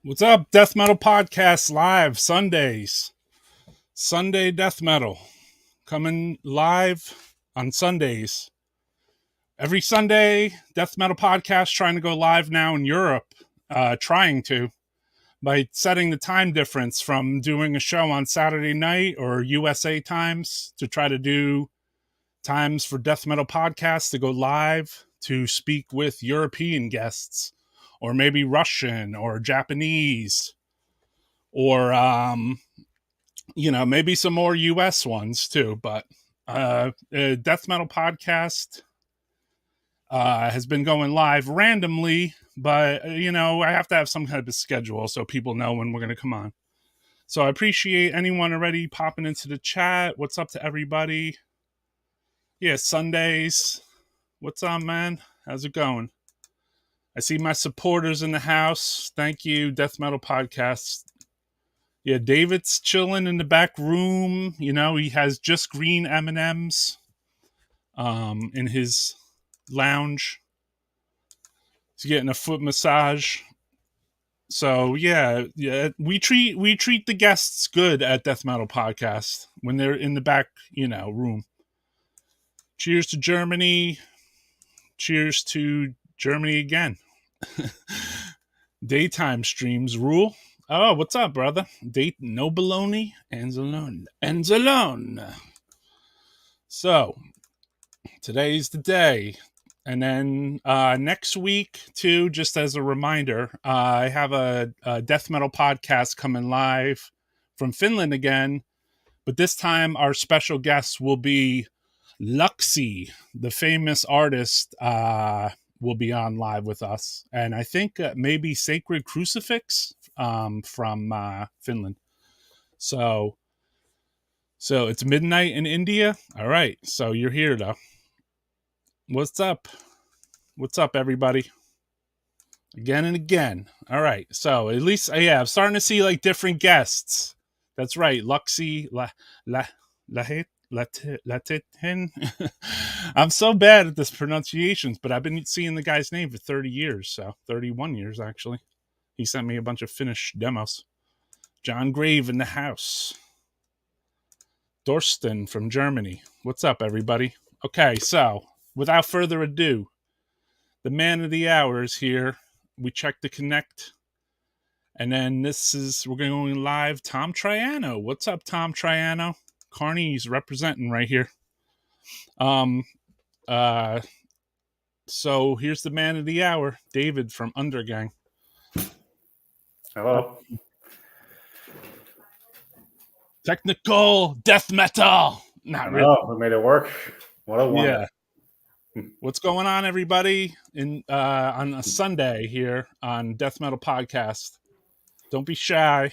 What's up? Death Metal Podcast live Sundays. Sunday Death Metal coming live on Sundays. Every Sunday, Death Metal Podcast trying to go live now in Europe. Trying to by setting the time difference from doing a show on Saturday night or USA times to try to do times for Death Metal Podcast to go live to speak with European guests. Or maybe Russian or Japanese or, maybe some more US ones too. But Death Metal Podcast has been going live randomly, but, I have to have some kind of a schedule so people know when we're going to come on. So I appreciate anyone already popping into the chat. What's up to everybody? Yeah, Sundays. What's up, man? How's it going? I see my supporters in the house. Thank you, Death Metal Podcast. Yeah, David's chilling in the back room. He has just green M&Ms in his lounge. He's getting a foot massage. So yeah, we treat the guests good at Death Metal Podcast when they're in the back, room. Cheers to Germany. Cheers to Germany again. Daytime streams rule. Oh, what's up, brother? No baloney, ends alone. So, today's the day. And then next week, too, just as a reminder, I have a Death Metal Podcast coming live from Finland again. But this time, our special guest will be Luxy, the famous artist, will be on live with us. And I think maybe Sacred Crucifix from Finland. So it's midnight in India. All right. So you're here, though. What's up? What's up, everybody? Again and again. All right. So at least, I'm starting to see like different guests. That's right. Luxy, Latin. I'm so bad at this pronunciations, but I've been seeing the guy's name for 30 years, so 31 years actually. He sent me a bunch of Finnish demos. John Grave in the house. Dorsten from Germany. What's up, everybody? Okay, so without further ado, the man of the hour is here. We checked the connect. And then we're going live. Tom Triano. What's up, Tom Triano? Carney's representing right here. So here's the man of the hour, David from Undergang. Hello. Technical death metal. Not really. Oh, we made it work. What a wonder. Yeah. What's going on, everybody? On a Sunday here on Death Metal Podcast. Don't be shy.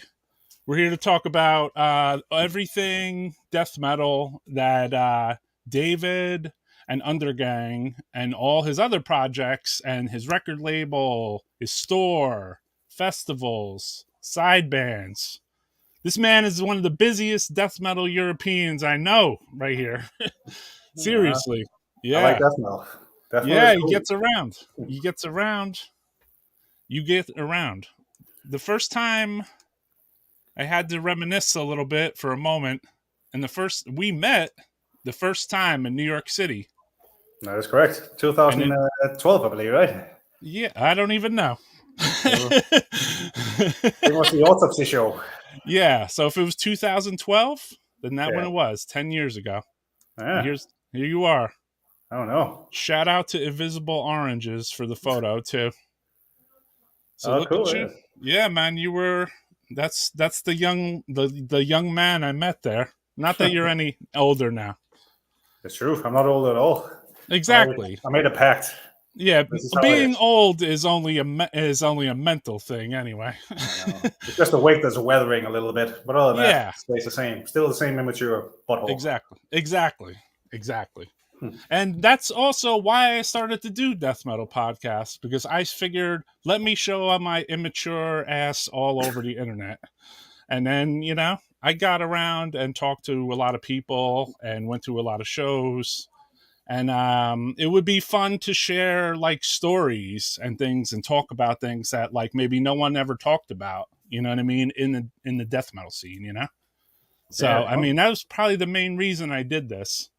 We're here to talk about everything death metal that David and Undergang and all his other projects and his record label, his store, festivals, side bands. This man is one of the busiest death metal Europeans I know right here. Seriously. Yeah. I like death metal. He gets around. You get around. The first time I had to reminisce a little bit for a moment. And we met the first time in New York City. That is correct. 2012, I believe, right? Yeah, I don't even know. It was the Autopsy show. Yeah, so if it was 2012, then that one it was 10 years ago. Yeah. Here you are. I don't know. Shout out to Invisible Oranges for the photo too. So look cool, at you. Yeah, man, you were. That's the young man I met there. Not that you're any older now. It's true. I'm not old at all. Exactly. I made a pact. Yeah, being old is only a mental thing anyway. It's just the weight that's weathering a little bit, but other than that, it stays the same. Still the same immature butthole. Exactly. And that's also why I started to do Death Metal Podcasts, because I figured, let me show my immature ass all over the internet. And then, I got around and talked to a lot of people and went to a lot of shows. And it would be fun to share like stories and things and talk about things that like maybe no one ever talked about, you know what I mean, in the death metal scene, you know? So, Yeah, I mean, that was probably the main reason I did this.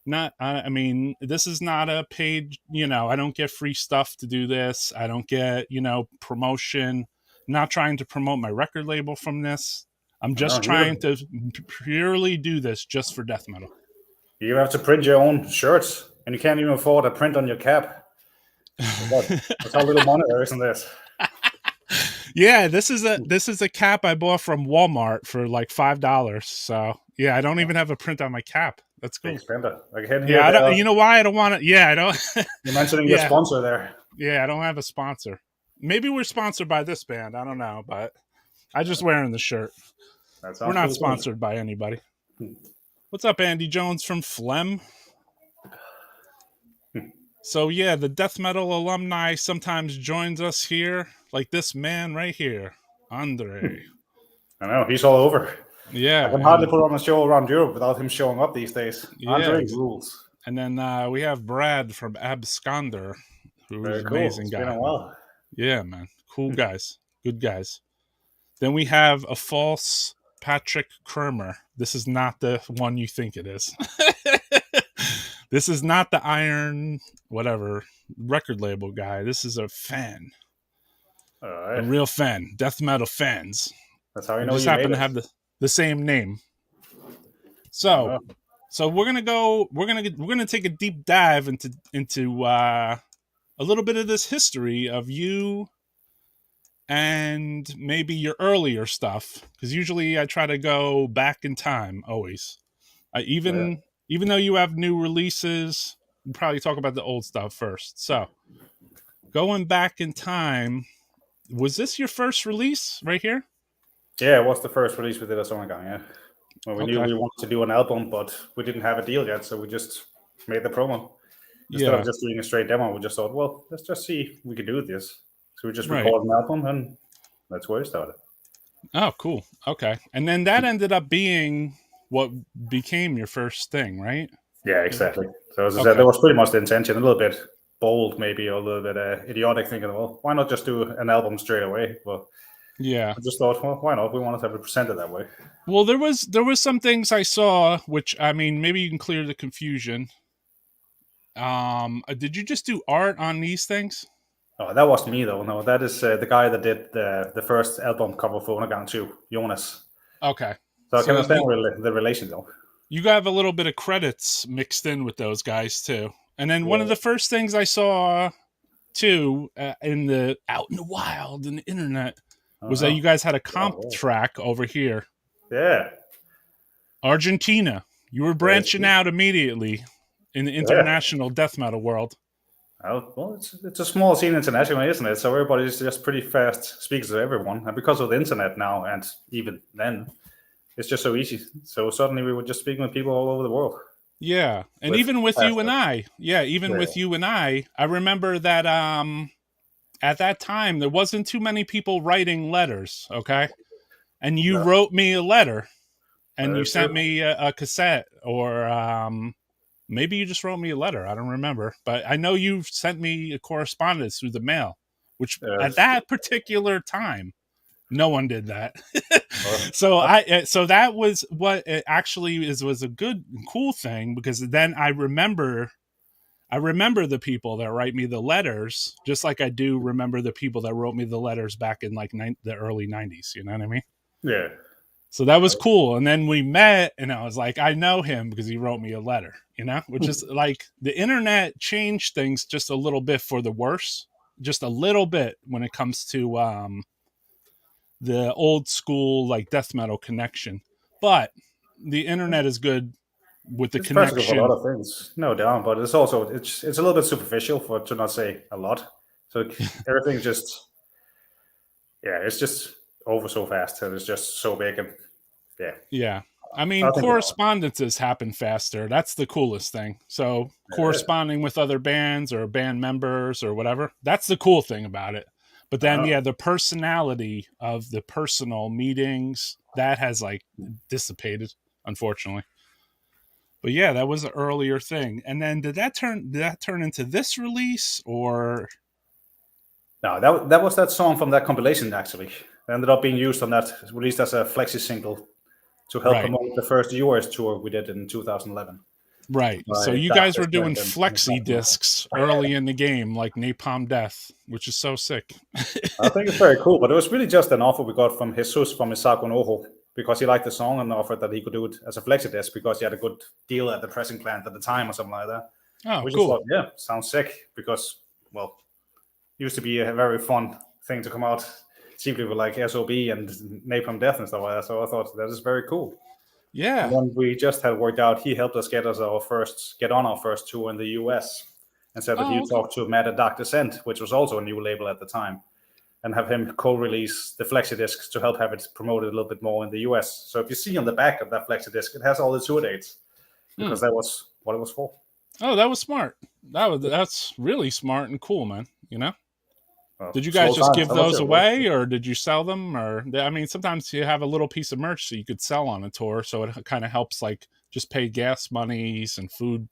Not, I mean, this is not a paid, you know, I don't get free stuff to do this. I don't get, you know, promotion. I'm not trying to promote my record label from this. I'm just trying to purely do this just for death metal. You have to print your own shirts, and you can't even afford a print on your cap. That's how little money there is in this. Yeah, this is a cap I bought from Walmart for like $5. So yeah, I don't even have a print on my cap. That's cool. Yeah, I don't, you know why I don't want to? Yeah, I don't. You're mentioning your sponsor there. Yeah, I don't have a sponsor. Maybe we're sponsored by this band. I don't know, but I just wearing the shirt. We're not sponsored by anybody. What's up, Andy Jones from Phlegm? So yeah, the death metal alumni sometimes joins us here, like this man right here, Andre. I know, he's all over. Yeah, I can hardly put on a show around Europe without him showing up these days. Yeah, Andre rules. And then we have Brad from Absconder, who's an amazing guy. It's been a while. Yeah, man. Cool guys. Good guys. Then we have a false Patrick Kermer. This is not the one you think it is. This is not the Iron whatever record label guy. This is a fan. All right. A real fan. Death metal fans. That's how you know. Just happen to have the same name. So we're gonna take a deep dive into a little bit of this history of you and maybe your earlier stuff, because usually I try to go back in time always. Even though you have new releases, we'll probably talk about the old stuff first. So going back in time, was this your first release right here? Yeah, it was the first release we did as Undergang, yeah. Well, we knew we wanted to do an album, but we didn't have a deal yet, so we just made the promo. Instead of just doing a straight demo, we just thought, well, let's just see if we could do this. So we just recorded an album, and that's where it started. Oh, cool. Okay. And then that ended up being what became your first thing, right? Yeah, exactly. So as I said, that was pretty much the intention, a little bit bold maybe, or a little bit idiotic, thinking, well, why not just do an album straight away? Well, yeah, I just thought, well, why not? We wanted to have it presented that way. Well, there was some things I saw, which, I mean, maybe you can clear the confusion. Did you just do art on these things? Oh, that wasn't me though. No, that is the guy that did the first album cover for Undergang 2, Jonas. Okay. So I can understand the relation though. You have a little bit of credits mixed in with those guys too. And then one of the first things I saw too out in the wild in the internet was that you guys had a comp track over here. Yeah. Argentina. You were branching out immediately in the international death metal world. Oh, well, it's a small scene internationally, isn't it? So everybody's just pretty fast speaks to everyone. And because of the internet now, and even then, it's just so easy. So suddenly we were just speaking with people all over the world. Yeah. And even with you and I. Yeah, with you and I remember that at that time, there wasn't too many people writing letters, okay? And you wrote me a letter, and you sent me a cassette, or maybe you just wrote me a letter. I don't remember. But I know you sent me a correspondence through the mail, which at that particular time, no one did that. So that was what it actually was a good, cool thing, because then I remember the people that write me the letters, just like I do remember the people that wrote me the letters back in like the early 90s. You know what I mean? Yeah. So that was cool. And then we met, and I was like, I know him because he wrote me a letter, you know, which is like the internet changed things just a little bit for the worse, just a little bit when it comes to the old school, like death metal connection. But the internet is good with the connection. For a lot of things, no doubt, but it's also it's a little bit superficial, to not say a lot. So everything just it's just over so fast, and it's just so big, and yeah. I mean, correspondences happen faster. That's the coolest thing. So corresponding with other bands or band members or whatever, that's the cool thing about it. But then, the personality of the personal meetings, that has like dissipated, unfortunately. But yeah, that was an earlier thing. And then did that turn into this release or? No, that was that song from that compilation actually. It ended up being used on that, released as a flexi single to help Right. promote the first US tour we did in 2011. Right. So By you guys Dr. were doing Sprint and flexi Deathmatch. discs early in the game, like Napalm Death, which is so sick. I think it's very cool, but it was really just an offer we got from Jesus from Isako Noho because he liked the song and offered that he could do it as a flexi disc because he had a good deal at the pressing plant at the time or something like that. Oh, We just cool. thought, yeah, sounds sick because, well, it used to be a very fun thing to come out cheaply with like SOB and Napalm Death and stuff like that. So I thought that is very cool. Yeah. And then we just had worked out. He helped us get on our first tour in the US, and said that he okay. talked to Matt at Dark Descent, which was also a new label at the time, and have him co-release the flexi discs to help have it promoted a little bit more in the US. So if you see on the back of that flexi disc, it has all the tour dates because that was what it was for. Oh, that was smart. That's really smart and cool, man. You know. Well, Did you guys just give those right? away, or did you sell them? Or I mean, sometimes you have a little piece of merch that you could sell on a tour, so it kind of helps, like just pay gas monies and food.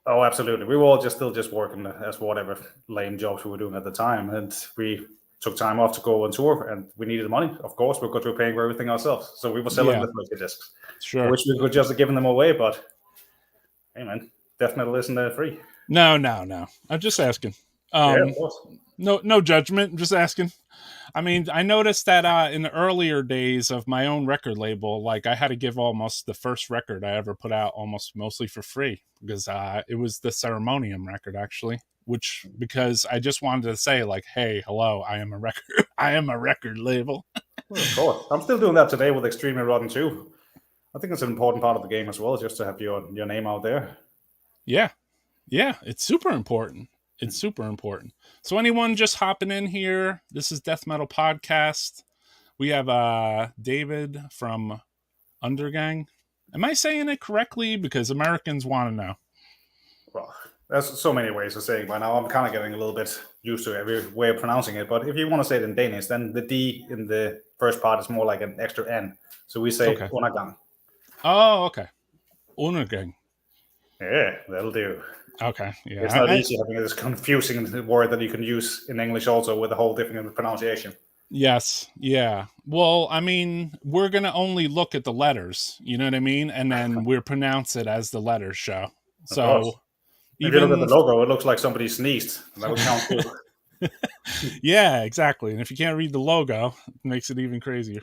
Oh, absolutely. We were all still working as whatever lame jobs we were doing at the time, and we took time off to go on tour, and we needed money, of course, because we were paying for everything ourselves. So we were selling the flexi discs. Sure. I wish we could just have given them away, but hey, man, death metal isn't free. No. I'm just asking. Yeah, of course. No judgment. I'm just asking. I mean, I noticed that in the earlier days of my own record label, like I had to give almost the first record I ever put out mostly for free because it was the Ceremonial record actually, because I just wanted to say like, hey, hello, I am a record label. Well, of course, I'm still doing that today with Extremely Rotten too. I think it's an important part of the game as well, just to have your name out there. Yeah, it's super important. It's super important. So anyone just hopping in here, this is Death Metal Podcast. We have David from Undergang. Am I saying it correctly? Because Americans want to know. Well, there's so many ways of saying by now. I'm kind of getting a little bit used to every way of pronouncing it. But if you want to say it in Danish, then the D in the first part is more like an extra N. So we say Undergang. Oh, okay. Undergang. Yeah, that'll do. Okay, yeah. It's not easy having this confusing word that you can use in English also with a whole different pronunciation. Yes, yeah. Well, I mean, we're going to only look at the letters, you know what I mean? And then we'll pronounce it as the letters show. So if you look at the logo, it looks like somebody sneezed. And that would count too. Yeah, exactly. And if you can't read the logo, it makes it even crazier.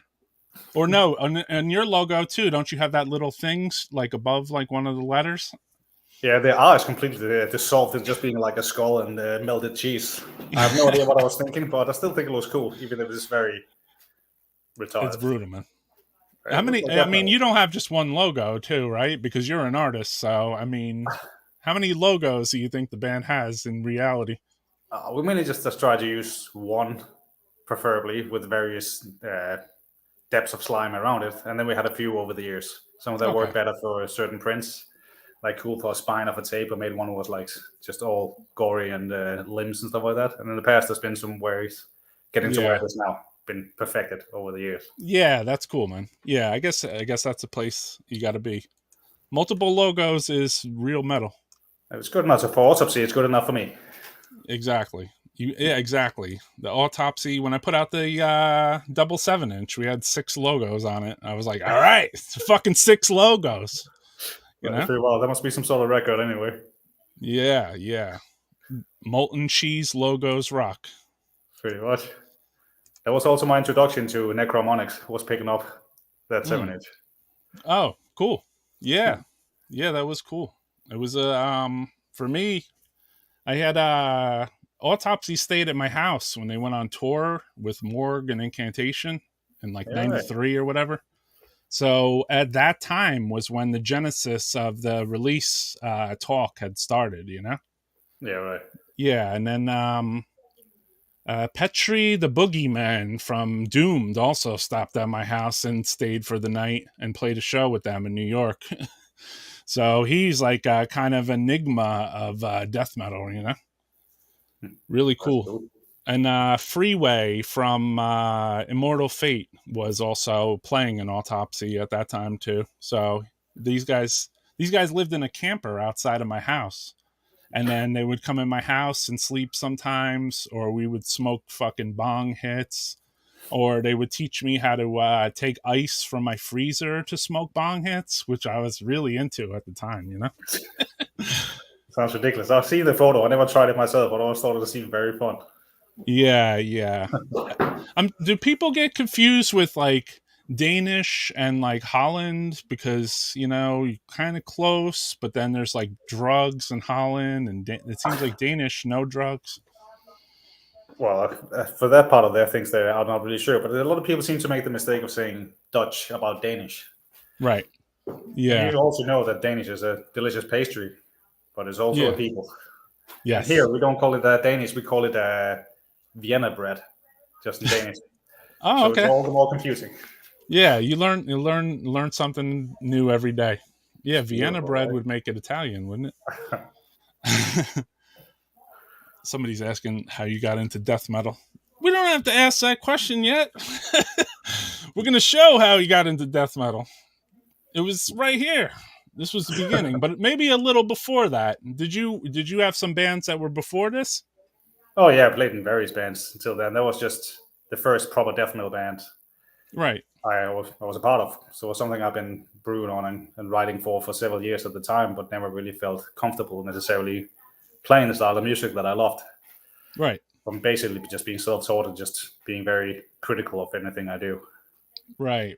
Or no, on your logo too, don't you have that little things like above like one of the letters? Yeah, the R is completely dissolved in just being like a skull and melted cheese. I have no idea what I was thinking, but I still think it looks cool, even if it's very retarded. It's brutal, man. How many? I mean, you don't have just one logo, too, right? Because you're an artist. So, I mean, how many logos do you think the band has in reality? We mainly just try to use one, preferably with various depths of slime around it, and then we had a few over the years. Some of that worked better for certain prints. Like cool for a spine of a tape. I made one that was like just all gory and limbs and stuff like that. And in the past, there's been some ways getting to where it has now been perfected over the years. Yeah, that's cool, man. Yeah, I guess that's a place you got to be. Multiple logos is real metal. It's good enough for Autopsy. It's good enough for me. Exactly. Exactly. The Autopsy. When I put out the double 7-inch, we had 6 logos on it. I was like, all right, it's fucking 6 logos. You know? Well, that must be some sort of record anyway. Yeah. Molten cheese logos rock. Pretty much. That was also my introduction to Necromonics, was picking up that 7-inch. Oh, cool. Yeah, that was cool. It was for me, I had Autopsy stayed at my house when they went on tour with Morgue and Incantation in like 93 or whatever. So at that time was when the genesis of the release talk had started, you know? Yeah, right. Yeah, and then Petri the Boogeyman from Doomed also stopped at my house and stayed for the night and played a show with them in New York. So he's like a kind of enigma of death metal, you know? Really cool. And Freeway from Immortal Fate was also playing an Autopsy at that time too. So these guys, these guys lived in a camper outside of my house. And then they would come in my house and sleep sometimes, or we would smoke fucking bong hits, or they would teach me how to take ice from my freezer to smoke bong hits, which I was really into at the time, you know? Sounds ridiculous. I've seen the photo. I never tried it myself, but I always thought it seemed very fun. Yeah. Do people get confused with like Danish and like Holland because, you know, you're kind of close, but then there's like drugs in Holland, and it seems like Danish, no drugs. Well, for that part of their things, I'm not really sure. But a lot of people seem to make the mistake of saying Dutch about Danish. Right. Yeah. And you also know that Danish is a delicious pastry, but it's also a people. Yes. And here we don't call it Danish; we call it Vienna bread, just in Danish. Oh, so okay. It's all the more confusing. Yeah, you learn something new every day. Yeah, Vienna bread would make it Italian, wouldn't it? Somebody's asking how you got into death metal. We don't have to ask that question yet. We're going to show how you got into death metal. It was right here. This was the beginning, but maybe a little before that. Did you have some bands that were before this? Oh yeah, I played in various bands until then. That was just the first proper death metal band. Right. I was a part of. So it was something I've been brewing on and writing for several years at the time, but never really felt comfortable necessarily playing the style of music that I loved. Right. From basically just being self-taught and just being very critical of anything I do. Right.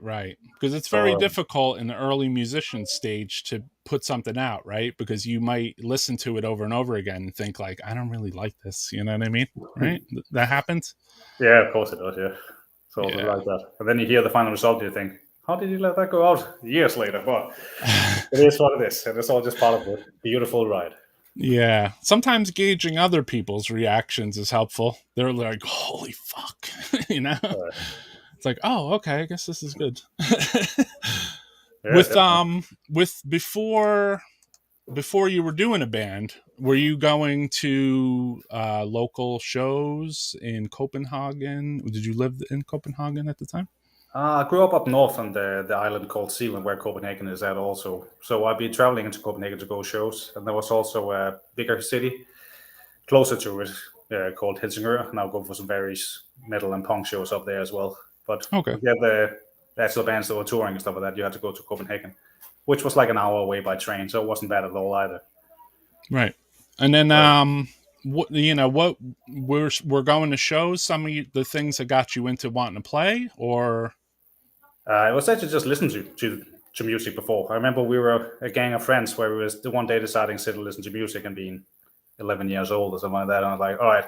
Because it's very difficult in the early musician stage to put something out, right? Because you might listen to it over and over again and think like, I don't really like this. You know what I mean? Right? That happens? Yeah, of course it does, yeah. So like that. And then you hear the final result and you think, how did you let that go out years later? But it is what it is. And it's all just part of the beautiful ride. Yeah. Sometimes gauging other people's reactions is helpful. They're like, holy fuck. You know? Right. It's like, oh, okay, I guess this is good. With before you were doing a band, were you going to local shows in Copenhagen? Did you live in Copenhagen at the time? I grew up north on the island called Zealand, where Copenhagen is at also. So I'd be traveling into Copenhagen to go shows. And there was also a bigger city closer to it called Helsingør. And I'll go for some various metal and punk shows up there as well. But the actual bands that were touring and stuff like that, you had to go to Copenhagen, which was like an hour away by train. So it wasn't bad at all either. Right. And then, we're going to shows, some of the things that got you into wanting to play, or? It was actually just listening to music before. I remember we were a gang of friends where we was the one day deciding to sit and listen to music and being 11 years old or something like that. And I was like, all right,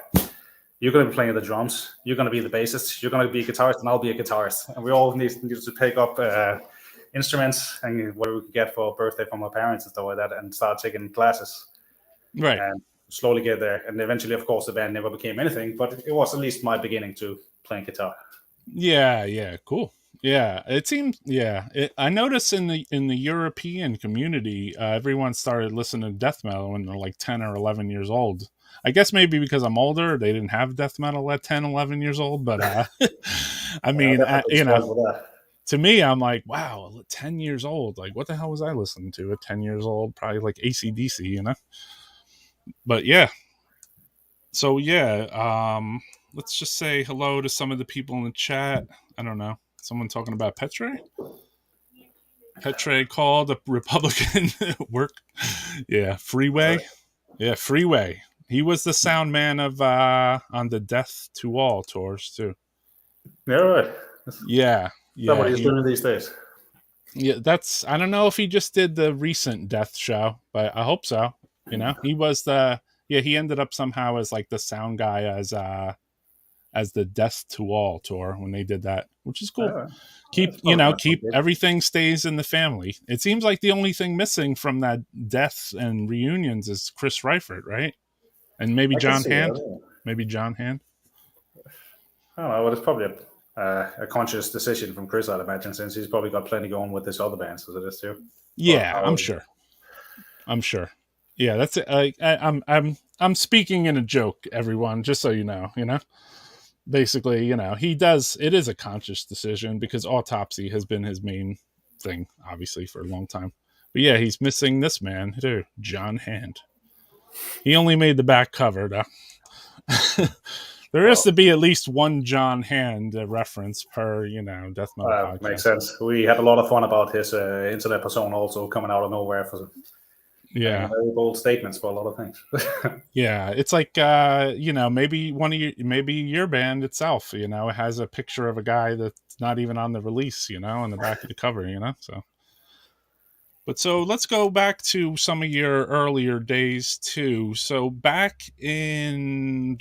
you're going to be playing the drums. You're going to be the bassist. You're going to be a guitarist, and I'll be a guitarist. And we all needed to pick up instruments and what we could get for a birthday from our parents and stuff like that, and start taking classes. Right. And slowly get there. And eventually, of course, the band never became anything, but it was at least my beginning to playing guitar. Yeah, cool. Yeah, it seems. Yeah, I noticed in the European community, everyone started listening to death metal when they're like 10 or 11 years old. I guess maybe because I'm older, they didn't have death metal at 10, 11 years old. But I mean, to me, I'm like, wow, 10 years old. Like, what the hell was I listening to at 10 years old? Probably like AC/DC, you know. But yeah. So yeah, let's just say hello to some of the people in the chat. I don't know. Someone talking about Petre? Petre called a Republican work. Yeah, Freeway. Yeah, Freeway. He was the sound man of on the Death to All tours too. Yeah, right. Yeah. That's what he's doing these days. Yeah, I don't know if he just did the recent Death show, but I hope so. You know, he was he ended up somehow as like the sound guy as the Death to All tour when they did that, which is cool. Keep everything stays in the family. It seems like the only thing missing from that Death and reunions is Chris Reifert, right? And maybe John Hand. Maybe John Hand. I don't know. Well, it's probably a conscious decision from Chris, I'd imagine, since he's probably got plenty going with this other bands as it is too. Yeah, I'm sure. Yeah, that's it. I'm speaking in a joke, everyone, just so you know, basically, he does, it is a conscious decision because Autopsy has been his main thing, obviously, for a long time. But yeah, he's missing this man too, John Hand. He only made the back cover though. There is to be at least one John Hand reference per, Death Metal podcast. Makes sense. We had a lot of fun about his internet persona also coming out of nowhere for very bold statements for a lot of things. Yeah, it's like maybe your band itself, it has a picture of a guy that's not even on the release, on the back of the cover, so. But so let's go back to some of your earlier days too. So back in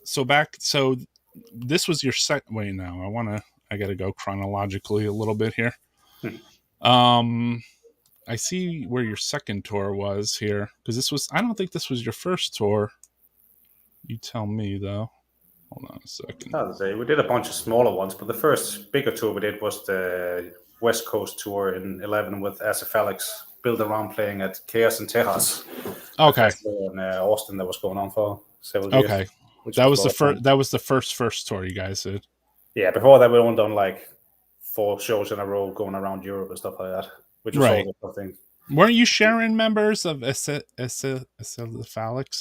so this was your second. Wait, now I gotta go chronologically a little bit here. I see where your second tour was here, because I don't think this was your first tour. You tell me though. Hold on a second. I would say we did a bunch of smaller ones, but the first bigger tour we did was the West Coast tour in 11 with Acephalix, built around playing at Chaos in Tejas. Okay. In Austin that was going on for several years. Okay. That was the first tour you guys did. Yeah, before that we only done like 4 shows in a row going around Europe and stuff like that, which was all the thing. Weren't you sharing members of Acephalix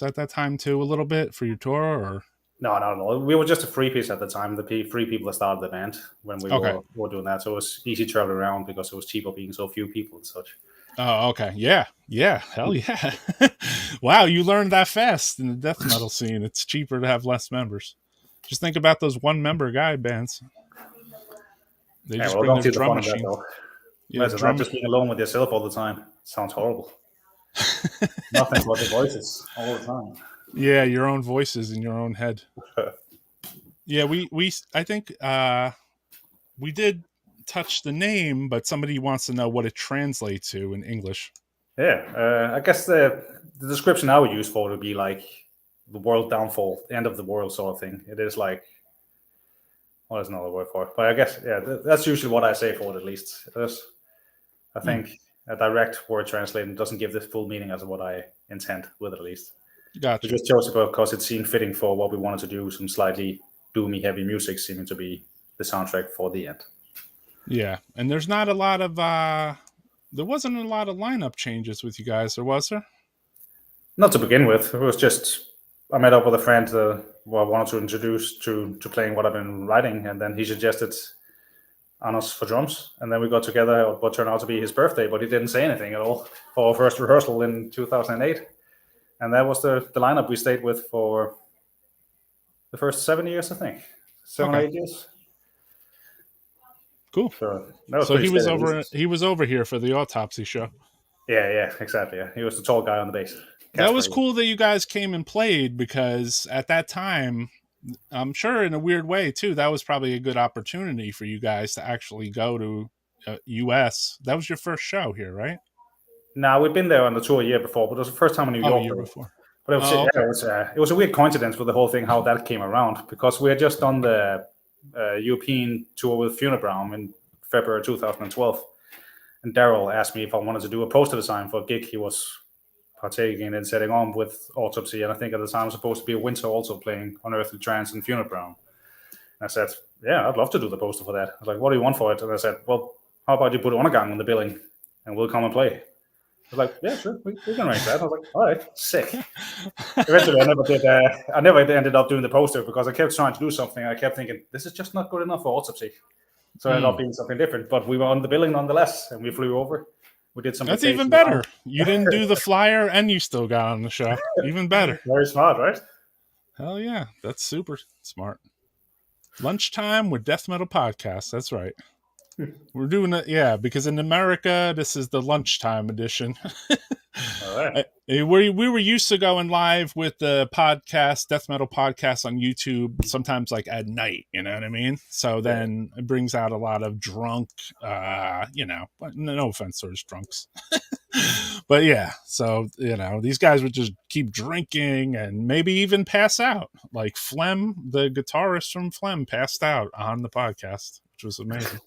at that time too a little bit for your tour, or? No. We were just a 3-piece at the time. The 3 people that started the band when we were doing that. So it was easy traveling around because it was cheaper being so few people and such. Oh, okay. Yeah. Hell yeah. Wow, you learned that fast in the death metal scene. It's cheaper to have less members. Just think about those one-member guy bands. They just bring their drum machine. Not just being alone with yourself all the time. It sounds horrible. Nothing but the voices all the time. Yeah, your own voices in your own head. Yeah, I think we did touch the name, but somebody wants to know what it translates to in English. Yeah, I guess the description I would use for it would be like the world downfall, the end of the world sort of thing. It is like, well, there's another word for it, but I guess, that's usually what I say for it at least. I think a direct word translating doesn't give the full meaning as what I intend with it at least. Gotcha. We just chose it because it seemed fitting for what we wanted to do. Some slightly doomy, heavy music seeming to be the soundtrack for the end. Yeah, and there's not a lot of there wasn't a lot of lineup changes with you guys, or was there? Not to begin with. It was just I met up with a friend who I wanted to introduce to playing what I've been writing, and then he suggested Anders for drums, and then we got together what turned out to be his birthday, but he didn't say anything at all for our first rehearsal in 2008. And that was the lineup we stayed with for the first 7 years, I think. 7 or 8 years. Cool. So he was over here for the Autopsy show. Yeah, exactly. Yeah. He was the tall guy on the bass. That was cool that you guys came and played, because at that time, I'm sure in a weird way too, that was probably a good opportunity for you guys to actually go to US. That was your first show here, right? No, we'd been there on the tour a year before, but it was the first time in New York. Year before. But it was a weird coincidence with the whole thing, how that came around, because we had just done the European tour with Funebraum in February 2012. And Daryl asked me if I wanted to do a poster design for a gig he was partaking in and setting on with Autopsy. And I think at the time it was supposed to be a winter also playing Unearthly Trance and Funebraum. And I said, yeah, I'd love to do the poster for that. I was like, what do you want for it? And I said, well, how about you put Undergang on the billing and we'll come and play. I was like, yeah, sure, we can arrange that. I was like, all right, sick. Eventually, I never ended up doing the poster because I kept trying to do something. And I kept thinking, this is just not good enough for Autopsy. So it ended up being something different. But we were on the billing nonetheless, and we flew over. We did something. That's even better. You didn't do the flyer, and you still got on the show. Even better. Very smart, right? Hell yeah, that's super smart. Lunchtime with Death Metal Podcast. That's right. We're doing it, because in America, this is the lunchtime edition. All right. We were used to going live with the podcast, Death Metal Podcast on YouTube, sometimes like at night, you know what I mean? So then it brings out a lot of drunk, no offense towards drunks. But yeah, so, these guys would just keep drinking and maybe even pass out. Like Flem, the guitarist from Flem, passed out on the podcast, which was amazing.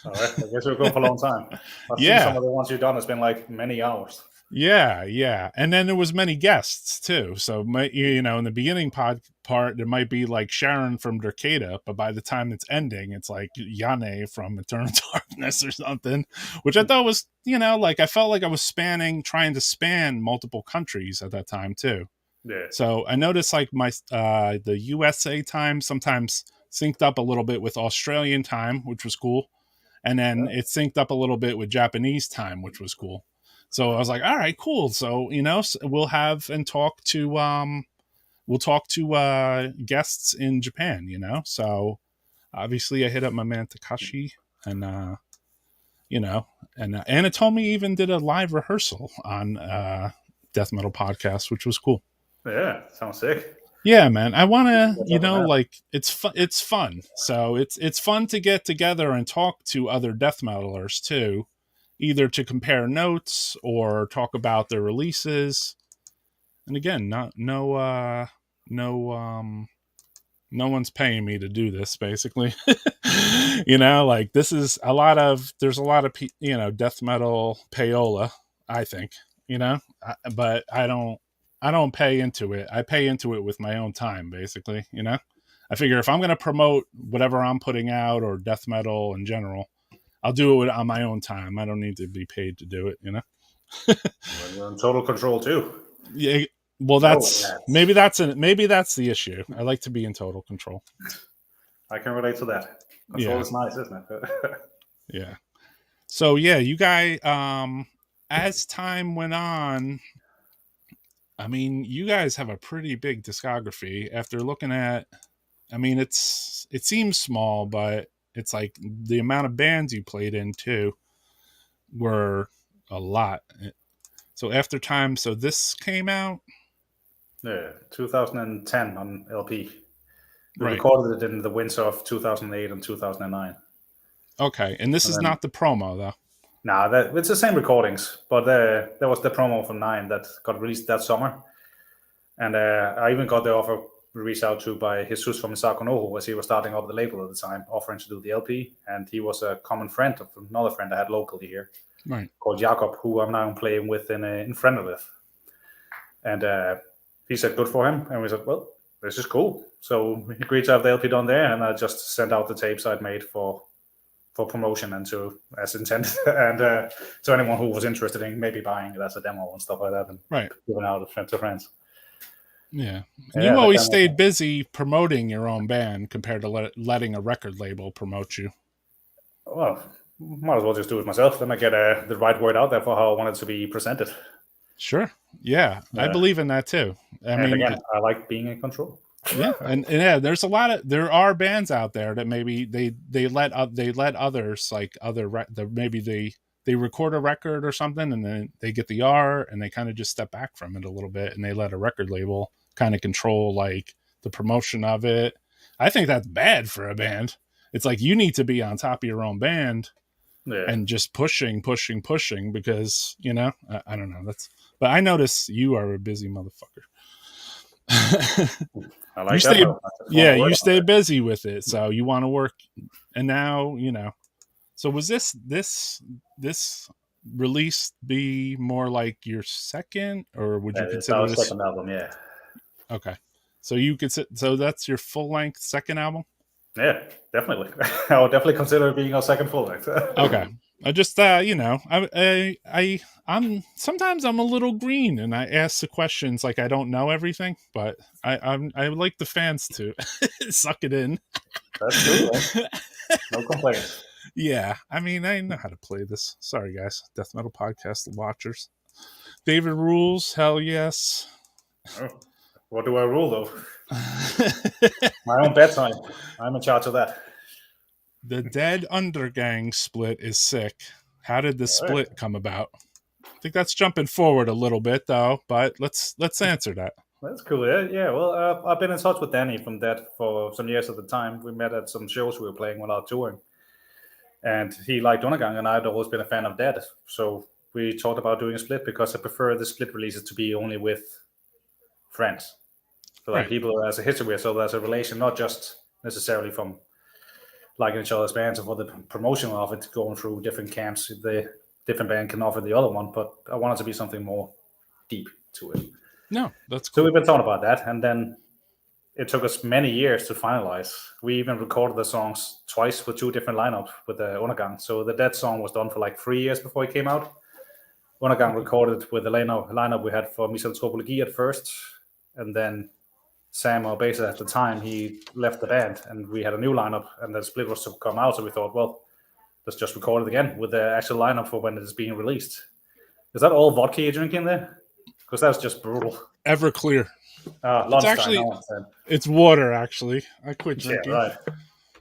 All right, I guess we're going for a long time. I've seen some of the ones you've done. It's been like many hours. Yeah. And then there was many guests too. So in the beginning part, there might be like Sharon from Derkata, but by the time it's ending, it's like Yane from Eternal Darkness or something, which I thought was, like I felt like I was trying to span multiple countries at that time too. Yeah. So I noticed like the USA time sometimes synced up a little bit with Australian time, which was cool. And then it synced up a little bit with Japanese time, which was cool. So I was like, all right, cool. So, we'll have and talk to guests in Japan, So obviously I hit up my man Takashi and and ANATOMIA even did a live rehearsal on Death Metal Podcast, which was cool. Yeah, sounds sick. Yeah, man. I want to, like it's fun. So it's fun to get together and talk to other death metalers too, either to compare notes or talk about their releases. And again, no one's paying me to do this basically. Like this is there's a lot of death metal payola, I think, but I don't pay into it. I pay into it with my own time, basically. I figure if I'm going to promote whatever I'm putting out or death metal in general, I'll do it on my own time. I don't need to be paid to do it. You're in total control too. Yeah. Well, maybe that's the issue. I like to be in total control. I can relate to that. Control is nice, isn't it? Yeah. So yeah, you guys, as time went on, I mean, you guys have a pretty big discography. After looking at, I mean, it seems small, but it's like the amount of bands you played in too were a lot. So after time, so this came out. Yeah, 2010 on LP. We Right. recorded it in the winter of 2008 and 2009. Okay, and this is not the promo though. Nah, it's the same recordings, but there was the promo from 9 that got released that summer. And I even got the offer reached out to by Jesus from Sakonoho as he was starting up the label at the time, offering to do the LP. And he was a common friend of another friend I had locally here, right, called Jakob, who I'm now playing with in Phrenelith. And he said good for him. And we said, well, this is cool. So we agreed to have the LP done there. And I just sent out the tapes I'd made for promotion and as intended, and to anyone who was interested in maybe buying it as a demo and stuff like that, and giving out to friends. Yeah, you always stayed busy promoting your own band compared to letting a record label promote you. Well, might as well just do it myself. Then I get the right word out there for how I want it to be presented. Sure. Yeah, I believe in that too. I mean, again, I like being in control. Yeah, and there are bands out there that maybe they let others like maybe they record a record or something and then they get the art and they kind of just step back from it a little bit and they let a record label kind of control like the promotion of it. I think that's bad for a band. It's like you need to be on top of your own band and just pushing because I don't know, but I notice you are a busy motherfucker. I like you stay busy with it, so you want to work. And now so was this release be more like your second, or would you consider this second album? Yeah. Okay, so so that's your full length second album. Yeah, definitely. I would definitely consider it being our second full length. Okay. I just I'm sometimes I'm a little green and I ask the questions like I don't know everything, but I like the fans to suck it in. That's true. No complaints. Yeah, I mean I know how to play this. Sorry guys, Death Metal Podcast watchers. David rules, hell yes. Oh, what do I rule though? My own bedtime. I'm in charge of that. The Dead Undergang Split is sick. How did the split come about? I think that's jumping forward a little bit though, but let's answer that. That's cool. Yeah. Well, I've been in touch with Danny from Dead for some years at the time. We met at some shows we were playing without touring, and he liked Undergang, and I'd always been a fan of Dead. So we talked about doing a split because I prefer the split releases to be only with friends, so like people as a history with, so there's a relation, not just necessarily from liking each other's bands or for the promotion of it, going through different camps. The different band can offer the other one, but I wanted to be something more deep to it. No, that's cool. So we've been talking about that, and then it took us many years to finalize. We even recorded the songs twice with 2 different lineups with the Undergang. So the Dead song was done for like 3 years before it came out. Undergang recorded with the lineup we had for Misanthropologie at first, and then Sam, our bassist at the time, he left the band, and we had a new lineup, and the Split was to come out. So we thought, well, let's just record it again with the actual lineup for when it is being released. Is that all vodka you're drinking there? Because that's just brutal. Everclear. It's actually, it's water. Actually, I quit drinking. Yeah,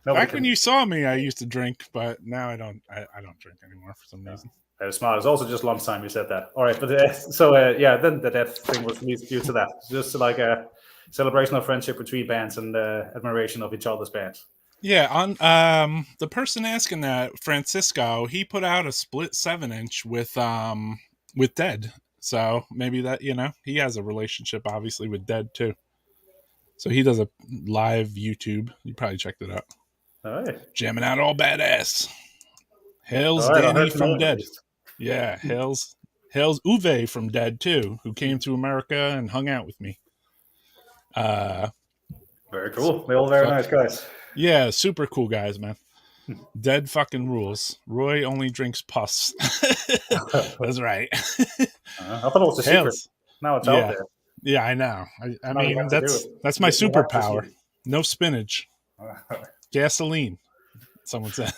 right. Back when you saw me, I used to drink, but now I don't. I don't drink anymore for some reason. That was smart. It's also just lunchtime. You said that. All right, but then the Death thing was due to that. Just like a celebration of friendship between bands and admiration of each other's bands. Yeah, on the person asking that, Francisco, he put out a split 7-inch with Dead. So maybe that, he has a relationship obviously with Dead too. So he does a live YouTube. You probably checked it out. All right. Jamming out all badass. Hails Danny from Dead. Yeah, hails Uwe from Dead too, who came to America and hung out with me. Very cool. They're all very nice guys. Yeah, super cool guys, man. Dead fucking rules. Roy only drinks pus. That's right. I thought it was a secret. Now it's out there. Yeah, I know. I mean, that's my superpower. No spinach. Gasoline. Someone said.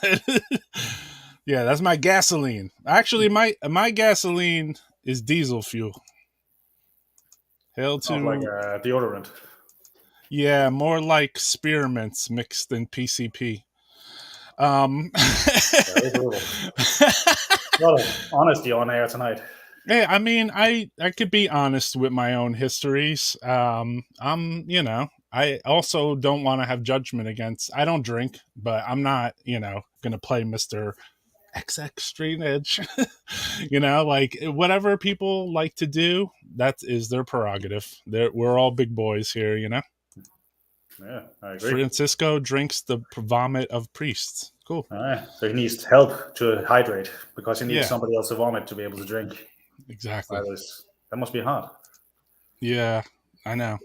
Yeah, that's my gasoline. Actually, my gasoline is diesel fuel. Hail to like deodorant. Yeah, more like spearmints mixed in PCP. Very brutal. A lot of honesty on air tonight. Hey, I mean, I could be honest with my own histories. I also don't want to have judgment against. I don't drink, but I'm not, going to play Mr. XX Straight Edge. Like whatever people like to do, that is their prerogative. We're all big boys here, Yeah, I agree. Francisco drinks the vomit of priests. Cool. All right. So he needs help to hydrate because he needs somebody else to vomit to be able to drink. Exactly. That must be hard. Yeah, I know.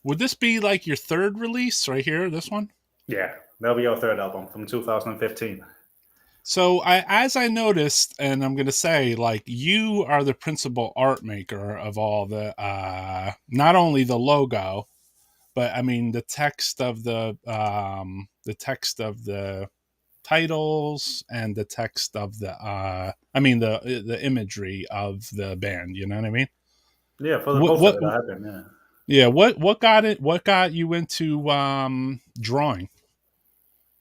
Would this be like your third release right here, this one? Yeah, that'll be our third album from 2015. So as I noticed, and I'm going to say, like, you are the principal art maker of all the, not only the logo, but I mean the text of the titles and the text of the the imagery of the band. You know what I mean? Yeah, for the most of it, I have been. Yeah. Yeah. What got you into drawing?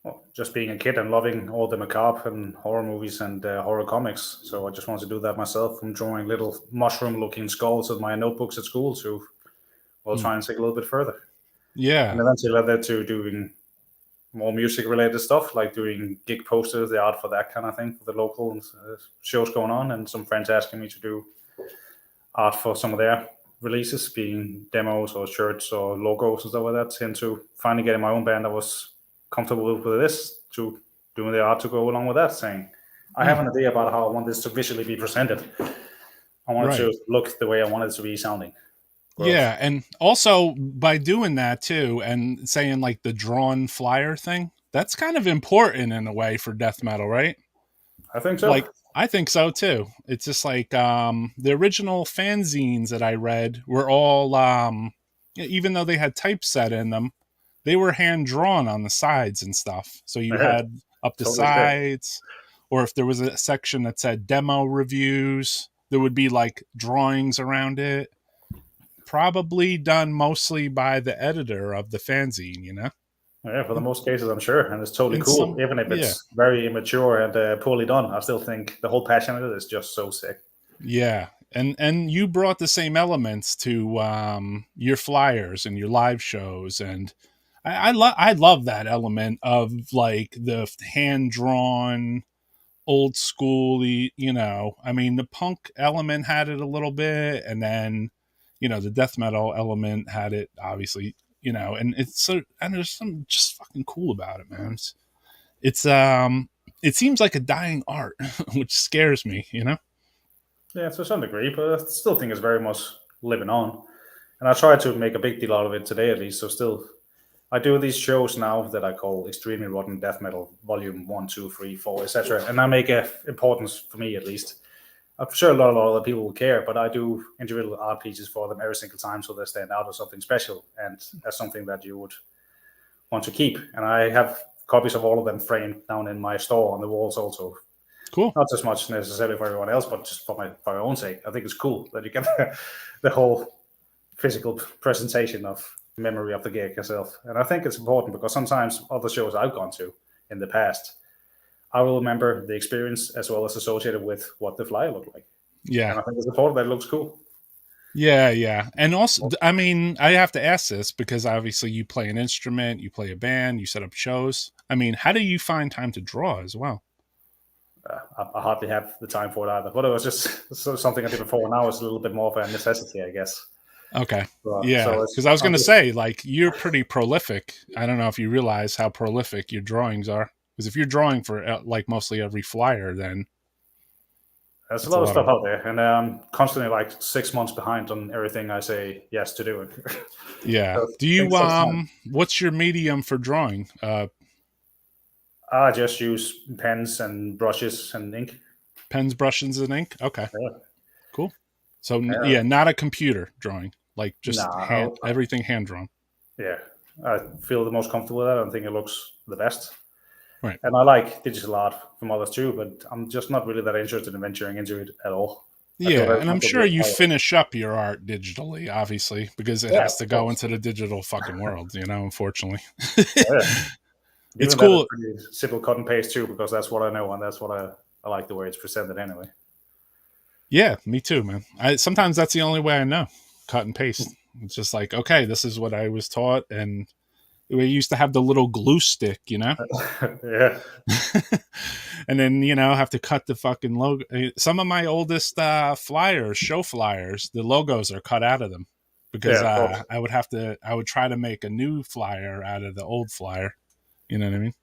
Well, just being a kid and loving all the macabre and horror movies and horror comics. So I just wanted to do that myself. I'm drawing little mushroom-looking skulls in my notebooks at school to, try and take a little bit further. Yeah. And eventually led that to doing more music-related stuff, like doing gig posters, the art for that kind of thing, for the local shows going on. And some friends asking me to do art for some of their releases, being demos or shirts or logos and stuff like that, into finally getting my own band that was comfortable with this, to doing the art to go along with that, saying, I have an idea about how I want this to visually be presented. I want it to look the way I want it to be sounding. Gross. Yeah, and also by doing that too, and saying like the drawn flyer thing, that's kind of important in a way for death metal, right? I think so. Like, I think so too. It's just like the original fanzines that I read were all, even though they had typeset in them, they were hand drawn on the sides and stuff. So you had up the sides, or if there was a section that said demo reviews, there would be like drawings around it. Probably done mostly by the editor of the fanzine, Yeah, for the most cases, I'm sure. And it's totally cool. Even if it's very immature and poorly done, I still think the whole passion of it is just so sick. Yeah. And you brought the same elements to your flyers and your live shows. And I love that element of like the hand-drawn, old school, I mean, the punk element had it a little bit, and then, the death metal element had it, obviously, and it's so, and there's something just fucking cool about it, man. It's it seems like a dying art, which scares me, you know? Yeah, to some degree, but I still think it's very much living on. And I try to make a big deal out of it today, at least. So still, I do these shows now that I call Extremely Rotten Death Metal Volume 1, 2, 3, 4, etc. And I make a importance, for me at least. I'm sure a lot of other people will care, but I do individual art pieces for them every single time so they stand out as something special and as something that you would want to keep. And I have copies of all of them framed down in my store on the walls also. Cool. Not as much necessarily for everyone else, but just for my own sake. I think it's cool that you get the whole physical presentation of memory of the gig yourself. And I think it's important because sometimes other shows I've gone to in the past, I will remember the experience as well as associated with what the flyer looked like. Yeah. And I think it's important that it looks cool. Yeah. And also, I mean, I have to ask this because obviously you play an instrument, you play a band, you set up shows. I mean, how do you find time to draw as well? I hardly have the time for it either. But it was just something I did before. Now it's a little bit more of a necessity, I guess. Okay. Yeah. Because I was going to say, like, you're pretty prolific. I don't know if you realize how prolific your drawings are. Because if you're drawing for like mostly every flyer, then there's a lot of stuff out there, and I'm constantly like 6 months behind on everything I say yes to do. Yeah. So do you what's your medium for drawing? I just use pens and brushes and ink. Pens, brushes, and ink. Okay. Yeah. Cool. So yeah, not a computer drawing, like just everything hand drawn. Yeah, I feel the most comfortable with that. I think it looks the best. Right. And I like digital art from others too, but I'm just not really that interested in venturing into it at all. Yeah, and I'm sure you finish up your art digitally, obviously, because it has to go into the digital fucking world, you know, unfortunately. It's cool. It's simple cut and paste too, because that's what I know, and that's what I like the way it's presented anyway. Yeah, me too, man. Sometimes that's the only way I know, cut and paste. It's just like, okay, this is what I was taught, and we used to have the little glue stick, you know? Yeah. And then, you know, have to cut the fucking logo. Some of my oldest flyers, show flyers, the logos are cut out of them because I would try to make a new flyer out of the old flyer. You know what I mean?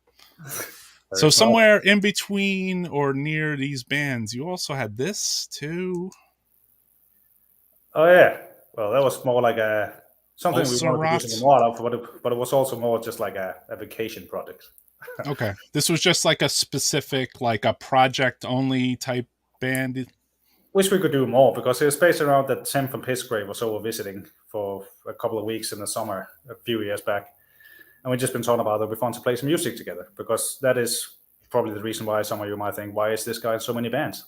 So somewhere in between or near these bands, you also had this too. Oh, yeah. Well, that was more like something we wanted to do more of, but it was also more just like a vacation project. Okay. This was just like a specific, like a project only type band. Wish we could do more because it was based around that Tim from Pissgrave was over visiting for a couple of weeks in the summer a few years back. And we've just been talking about it. It'd be fun to play some music together because that is probably the reason why some of you might think, why is this guy in so many bands?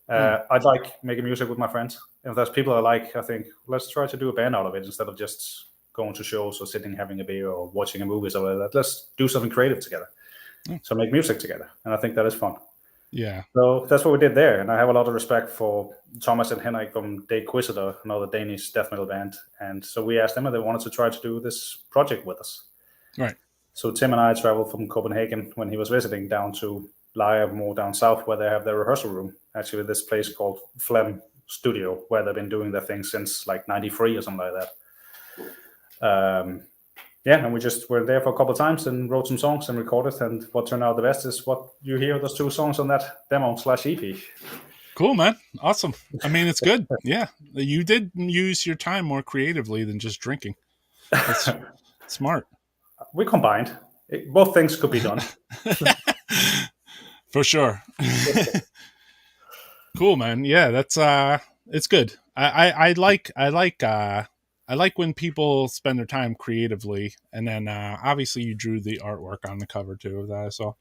I'd like making music with my friends. If there's people I like, I think let's try to do a band out of it instead of just going to shows or sitting having a beer or watching a movie or something like that. Let's do something creative together. So make music together. And I think that is fun. Yeah. So that's what we did there. And I have a lot of respect for Thomas and Henrik from Dequisitor, another Danish death metal band. And so we asked them if they wanted to try to do this project with us. Right. So Tim and I traveled from Copenhagen when he was visiting down to Lejre, more down south, where they have their rehearsal room. Actually, this place called Flem Studio, where they've been doing their thing since like 93 or something like that. And we just were there for a couple of times and wrote some songs and recorded. And what turned out the best is what you hear, those 2 songs on that demo/EP. Cool, man. Awesome. I mean, it's good. Yeah. You did use your time more creatively than just drinking. That's smart. We combined. Both things could be done. For sure. Cool, man. Yeah, that's it's good. I like when people spend their time creatively, and then obviously you drew the artwork on the cover too. That I saw.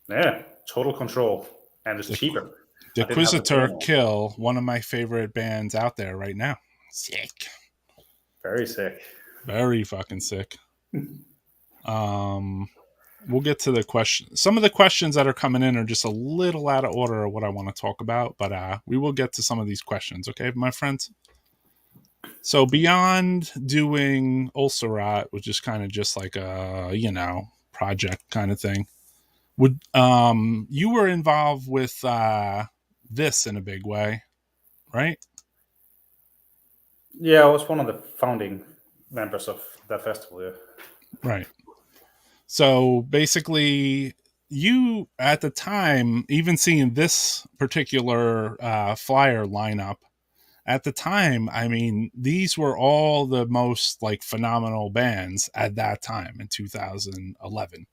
Yeah, total control, and it's cheaper. Dequisitor Kill, one of my favorite bands out there right now. Sick. Very sick. Very fucking sick. We'll get to the question. Some of the questions that are coming in are just a little out of order of what I want to talk about, but we will get to some of these questions, okay, my friends? So beyond doing ULCEROT, which is kind of just like a, project kind of thing, would you were involved with this in a big way, right? Yeah, I was one of the founding members of that festival, yeah. Right. So basically, you at the time, even seeing this particular flyer lineup at the time, I mean, these were all the most like phenomenal bands at that time in 2011.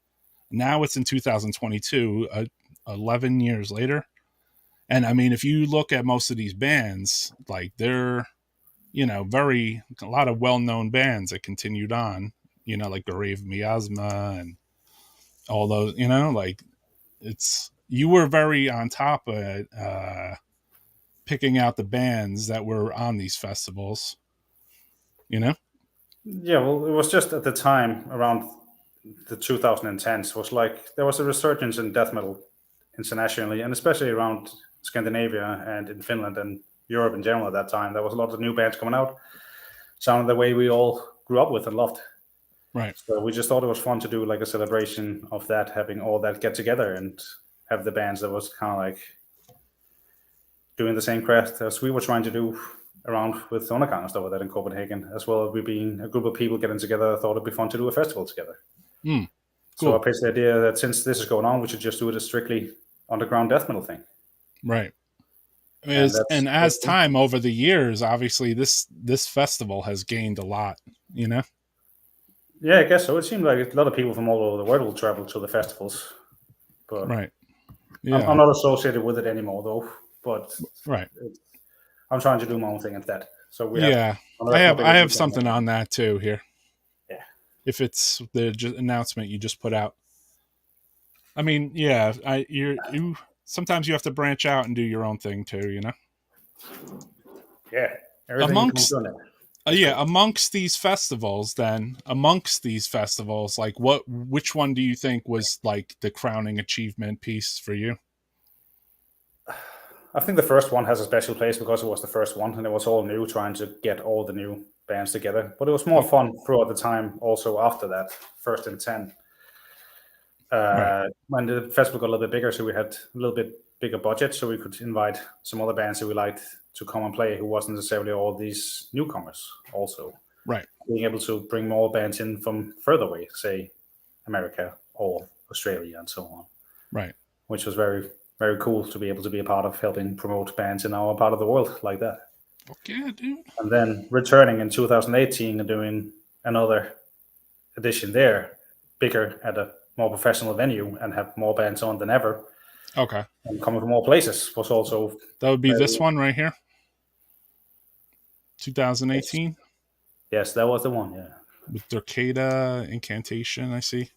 Now it's in 2022, 11 years later. And I mean, if you look at most of these bands, like they're, a lot of well-known bands that continued on, like Grave Miasma and all those, like you were very on top of it, picking out the bands that were on these festivals, Yeah, well, it was just at the time around the 2010s was like there was a resurgence in death metal internationally, and especially around Scandinavia and in Finland and Europe in general at that time. There was a lot of new bands coming out, sounding the way we all grew up with and loved. Right. So we just thought it was fun to do like a celebration of that, having all that get together and have the bands that was kind of like doing the same craft as we were trying to do around with Undergang and stuff like that in Copenhagen, as well as we being a group of people getting together. I thought it'd be fun to do a festival together. Cool. So I pitched the idea that since this is going on, we should just do it as strictly underground death metal thing. Right. And as time over the years, obviously this festival has gained a lot, Yeah, I guess so. It seemed like a lot of people from all over the world will travel to the festivals. But right. Yeah. I'm not associated with it anymore, though. But right. I'm trying to do my own thing instead. So we I have something on that too here. Yeah. If it's the announcement you just put out. I mean, yeah, you sometimes you have to branch out and do your own thing too, Yeah. Amongst these festivals, like which one do you think was like the crowning achievement piece for you? I think the first one has a special place because it was the first one and it was all new, trying to get all the new bands together. But it was more fun throughout the time also after that, first and 10. When the festival got a little bit bigger, so we had a little bit bigger budget, so we could invite some other bands that we liked to come and play who wasn't necessarily all these newcomers also. Right. Being able to bring more bands in from further away, say America or Australia and so on. Right. Which was very, very cool to be able to be a part of helping promote bands in our part of the world like that. Yeah, dude. And then returning in 2018 and doing another edition there, bigger at a more professional venue and have more bands on than ever. Okay. And coming from more places was also... That would be this one right here? 2018? Yes, that was the one, yeah. With Dorcada, Incantation, I see.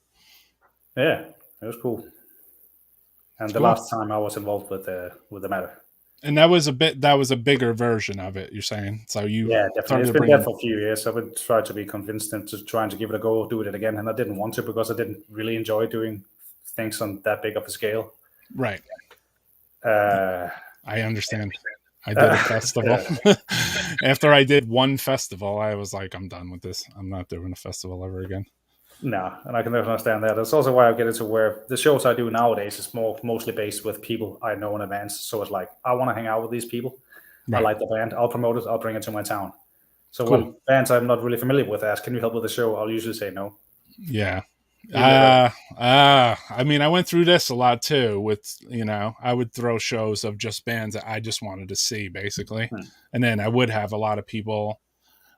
Yeah, it was cool. And the last time I was involved with the matter. And that was a bigger version of it, you're saying? So yeah, definitely. It's been there for a few years. I would try to be convinced into trying to give it a go, do it again. And I didn't want to because I didn't really enjoy doing things on that big of a scale. Right. I understand. I did a festival. After I did one festival, I was like, I'm done with this. I'm not doing a festival ever again. No, and I can definitely understand that. That's also why I get into where the shows I do nowadays is mostly based with people I know in advance. So it's like, I want to hang out with these people. Right. I like the band. I'll promote it. I'll bring it to my town. So when bands I'm not really familiar with ask, can you help with the show? I'll usually say no. Yeah. I mean, I went through this a lot too with, I would throw shows of just bands that I just wanted to see basically. And then I would have a lot of people.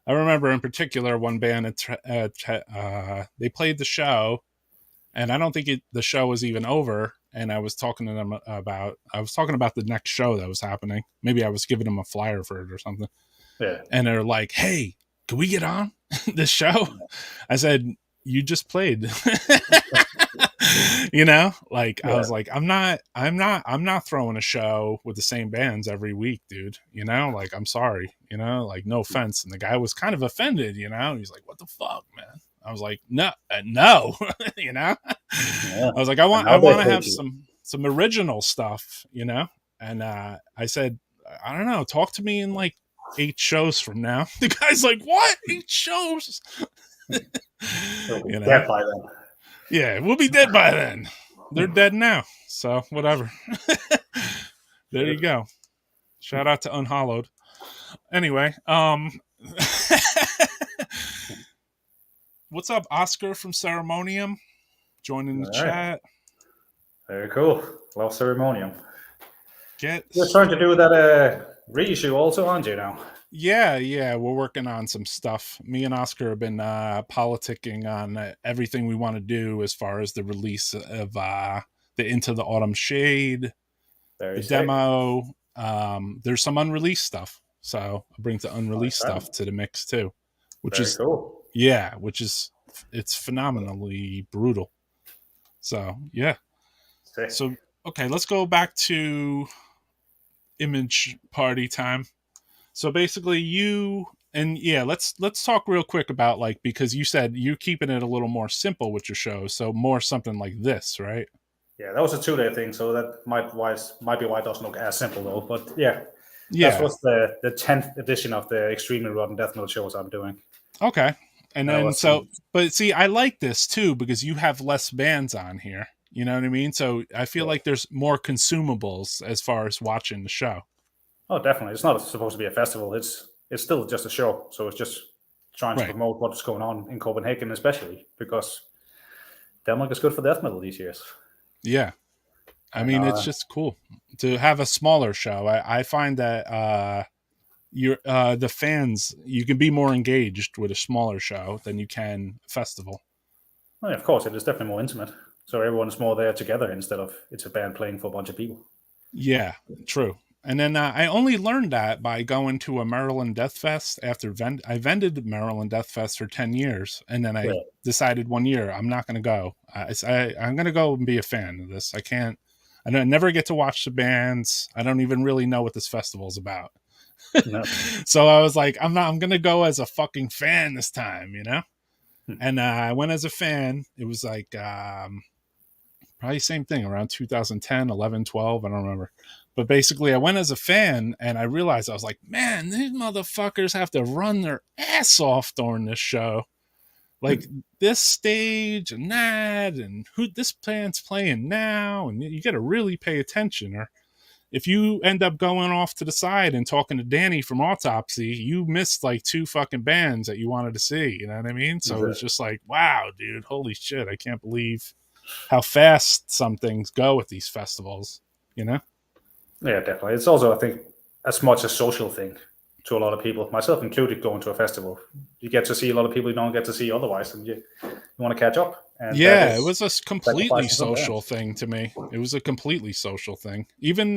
I remember in particular one band, they played the show and I don't think the show was even over. And I was talking to them about the next show that was happening. Maybe I was giving them a flyer for it or something. Yeah. And they're like, hey, can we get on this show? I said, you just played. I was like, I'm not throwing a show with the same bands every week, dude. I'm sorry, no offense. And the guy was kind of offended, he's like, what the fuck, man? I was like, no. Yeah. I was like, I want to have some original stuff, and I said, I don't know, talk to me in like 8 shows from now. The guy's like, what? 8 shows? Dead by then. Yeah, we'll be dead by then. They're dead now, so whatever. There you go. Shout out to Unhollowed. Anyway, what's up, Oscar from Ceremonial? Joining the chat. Very cool. Love Ceremonial. Get You're trying to do that reissue also, aren't you now? yeah, we're working on some stuff. Me and Oscar have been politicking on everything we want to do as far as the release of the Into the Autumn Shade, Very the sick. demo. There's some unreleased stuff, so I'll bring the unreleased Right. stuff to the mix too, which Very is cool. which is it's phenomenally brutal. So yeah, Sick. so okay, let's go back to image party time. So basically you and yeah, let's talk real quick about like because you said you're keeping it a little more simple with your show, so more something like this, right? Yeah, that was a 2-day thing, so that might be why it doesn't look as simple though. But yeah, that's Yeah. what's the 10th edition of the extremely rotten death metal shows I'm doing. Okay. And Now then let's see. but see, I like this too because you have less bands on here. You know what I mean? So I feel Yeah. like there's more consumables as far as watching the show. Oh, definitely. It's not supposed to be a festival. It's still just a show. So it's just trying to Right. promote what's going on in Copenhagen, especially because Denmark is good for death metal these years. Yeah. I And mean, it's just cool to have a smaller show. I find that you're the fans, you can be more engaged with a smaller show than you can a festival. well, yeah, of course, it is definitely more intimate. So everyone's more there together instead of it's a band playing for a bunch of people. Yeah, true. And then I only learned that by going to a Maryland Death Fest after I vended Maryland Death Fest for 10 years. And then I Yeah. decided one year I'm not going to go. I'm going to go and be a fan of this. I never get to watch the bands. I don't even really know what this festival is about. No. So I was like, I'm going to go as a fucking fan this time, you know? Hmm. And I went as a fan. It was like probably same thing around 2010, 11, 12. I don't remember. But basically, I went as a fan and I realized I was like, man, these motherfuckers have to run their ass off during this show. Like this stage and that, and who this band's playing now. And you got to really pay attention. Or if you end up going off to the side and talking to Danny from Autopsy, you missed like 2 fucking bands that you wanted to see. You know what I mean? So it was just like, wow, dude, holy shit. I can't believe how fast some things go with these festivals, you know? Yeah, definitely. It's also, I think, as much a social thing to a lot of people, myself included, going to a festival. You get to see a lot of people you don't get to see otherwise, and you want to catch up. And that Yeah, it is was a completely sacrificing some social bands. thing to me. It was a completely social thing. Even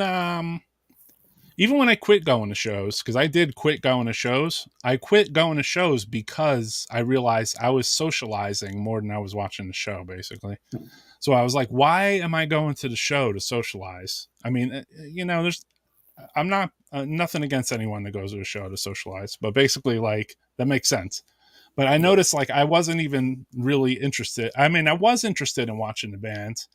when I quit going to shows, because I did quit going to shows, I quit going to shows because I realized I was socializing more than I was watching the show, basically. So I was like, why am I going to the show to socialize? I mean, you know, I'm not nothing against anyone that goes to a show to socialize, but basically, like, that makes sense. But I Yeah. noticed, like, I wasn't even really interested. I mean, I was interested in watching the band,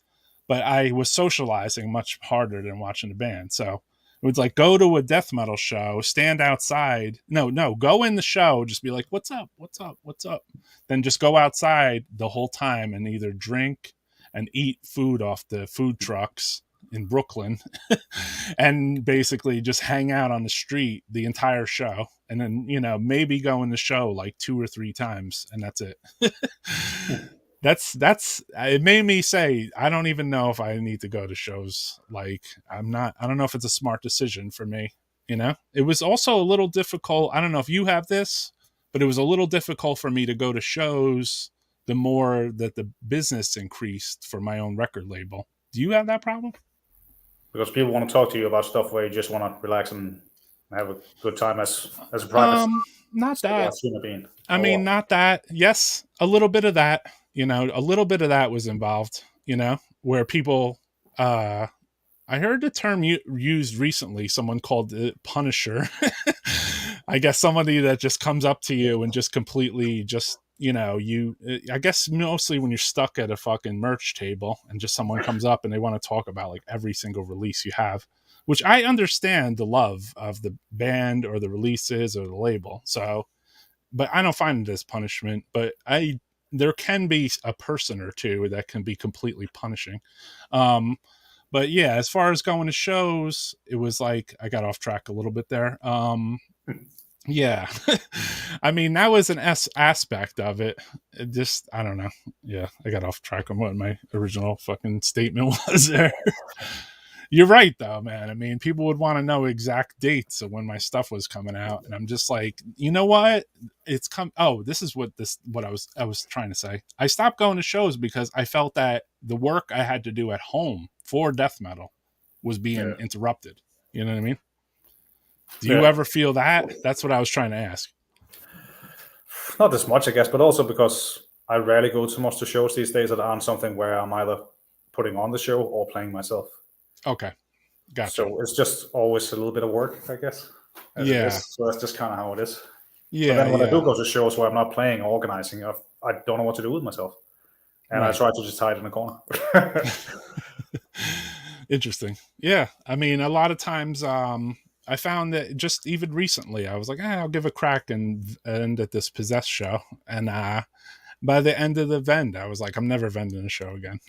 but I was socializing much harder than watching the band. So it was like go to a death metal show, stand outside. No, go in the show, just be like, what's up? What's up? What's up? Then just go outside the whole time and either drink and eat food off the food trucks in Brooklyn and basically just hang out on the street the entire show. And then, you know, maybe go in the show like 2 or 3 times and that's it. That's it made me say I don't even know if I need to go to shows. Like I don't know if it's a smart decision for me, you know. It was also a little difficult. I don't know if you have this, but it was a little difficult for me to go to shows the more that the business increased for my own record label. Do you have that problem? Because people want to talk to you about stuff where you just want to relax and have a good time as a private. Not So why that. shouldn't it be? I Or mean, what? not that. Yes, a little bit of that. You know, a little bit of that was involved. You know, where people. I heard the term used recently. Someone called it Punisher. I guess somebody that just comes up to you and just completely just you. I guess mostly when you're stuck at a fucking merch table and just someone comes up and they want to talk about like every single release you have, which I understand the love of the band or the releases or the label. So but I don't find it as punishment. But there can be a person or two that can be completely punishing. But yeah, as far as going to shows, it was like I got off track a little bit there. Yeah. I mean, that was an aspect of it. It just, I don't know. Yeah, I got off track on what my original fucking statement was there. You're right, though, man. I mean, people would want to know exact dates of when my stuff was coming out, and I'm just like, you know what? It's come. Oh, this is what I was trying to say. I stopped going to shows because I felt that the work I had to do at home for death metal was being Yeah. interrupted. You know what I mean? Do you Yeah. ever feel that? That's what I was trying to ask. Not as much, I guess, but also because I rarely go to most of the shows these days that aren't something where I'm either putting on the show or playing myself. Okay, gotcha. So it's just always a little bit of work, I guess, as it Yeah, is. So that's just kind of how it is. But yeah, then when I do yeah. go to shows where I'm not playing or organizing, I don't know what to do with myself. And I Right. try to just hide in the corner. Interesting. Yeah, I mean, a lot of times, I found that just even recently, I was like, I'll give a crack and end at this Possessed show, and by the end of the vend, I was like, I'm never vending a show again.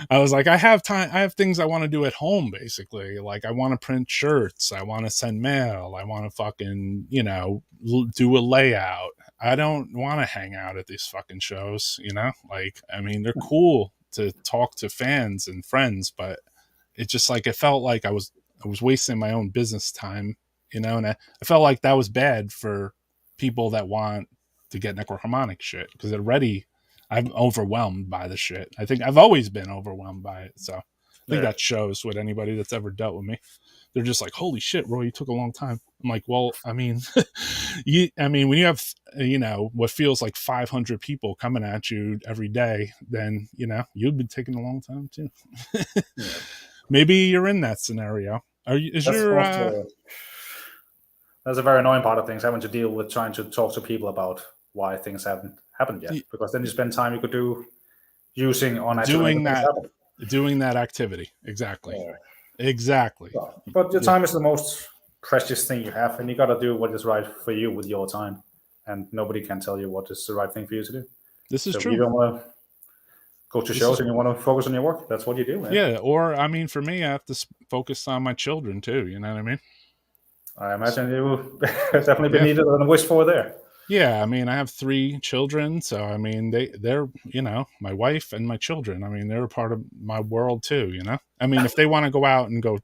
I was like, I have time. I have things I want to do at home, basically. Like, I want to print shirts. I want to send mail. I want to fucking, do a layout. I don't want to hang out at these fucking shows, Like, I mean, they're cool to talk to fans and friends, but it just like, it felt like I was wasting my own business time, and I felt like that was bad for people that want to get necroharmonic shit, because already I'm overwhelmed by the shit. I think I've always been overwhelmed by it. So I think Yeah. that shows with anybody that's ever dealt with me. They're just like, holy shit, Roy, you took a long time. I'm like, well, I mean, when you have, what feels like 500 people coming at you every day, then, you've been taking a long time too. Yeah. Maybe you're in that scenario. That's a very annoying part of things, having to deal with trying to talk to people about why things haven't happened yet. Because then you spend time you could do using on actually doing making things that happen. doing that activity? Exactly. Yeah. Exactly. But your time is the most precious thing you have, and you got to do what is right for you with your time. And nobody can tell you what is the right thing for you to do. This is So if true. you don't want to go to shows and you want to focus on your work, that's what you do, man. Yeah, or I mean, for me, I have to focus on my children too. You know what I mean? I imagine you will definitely be Yeah. needed and wished for there. Yeah, I mean, I have 3 children, so I mean, they're my wife and my children. I mean, they're a part of my world too. I mean, if they want to go out and go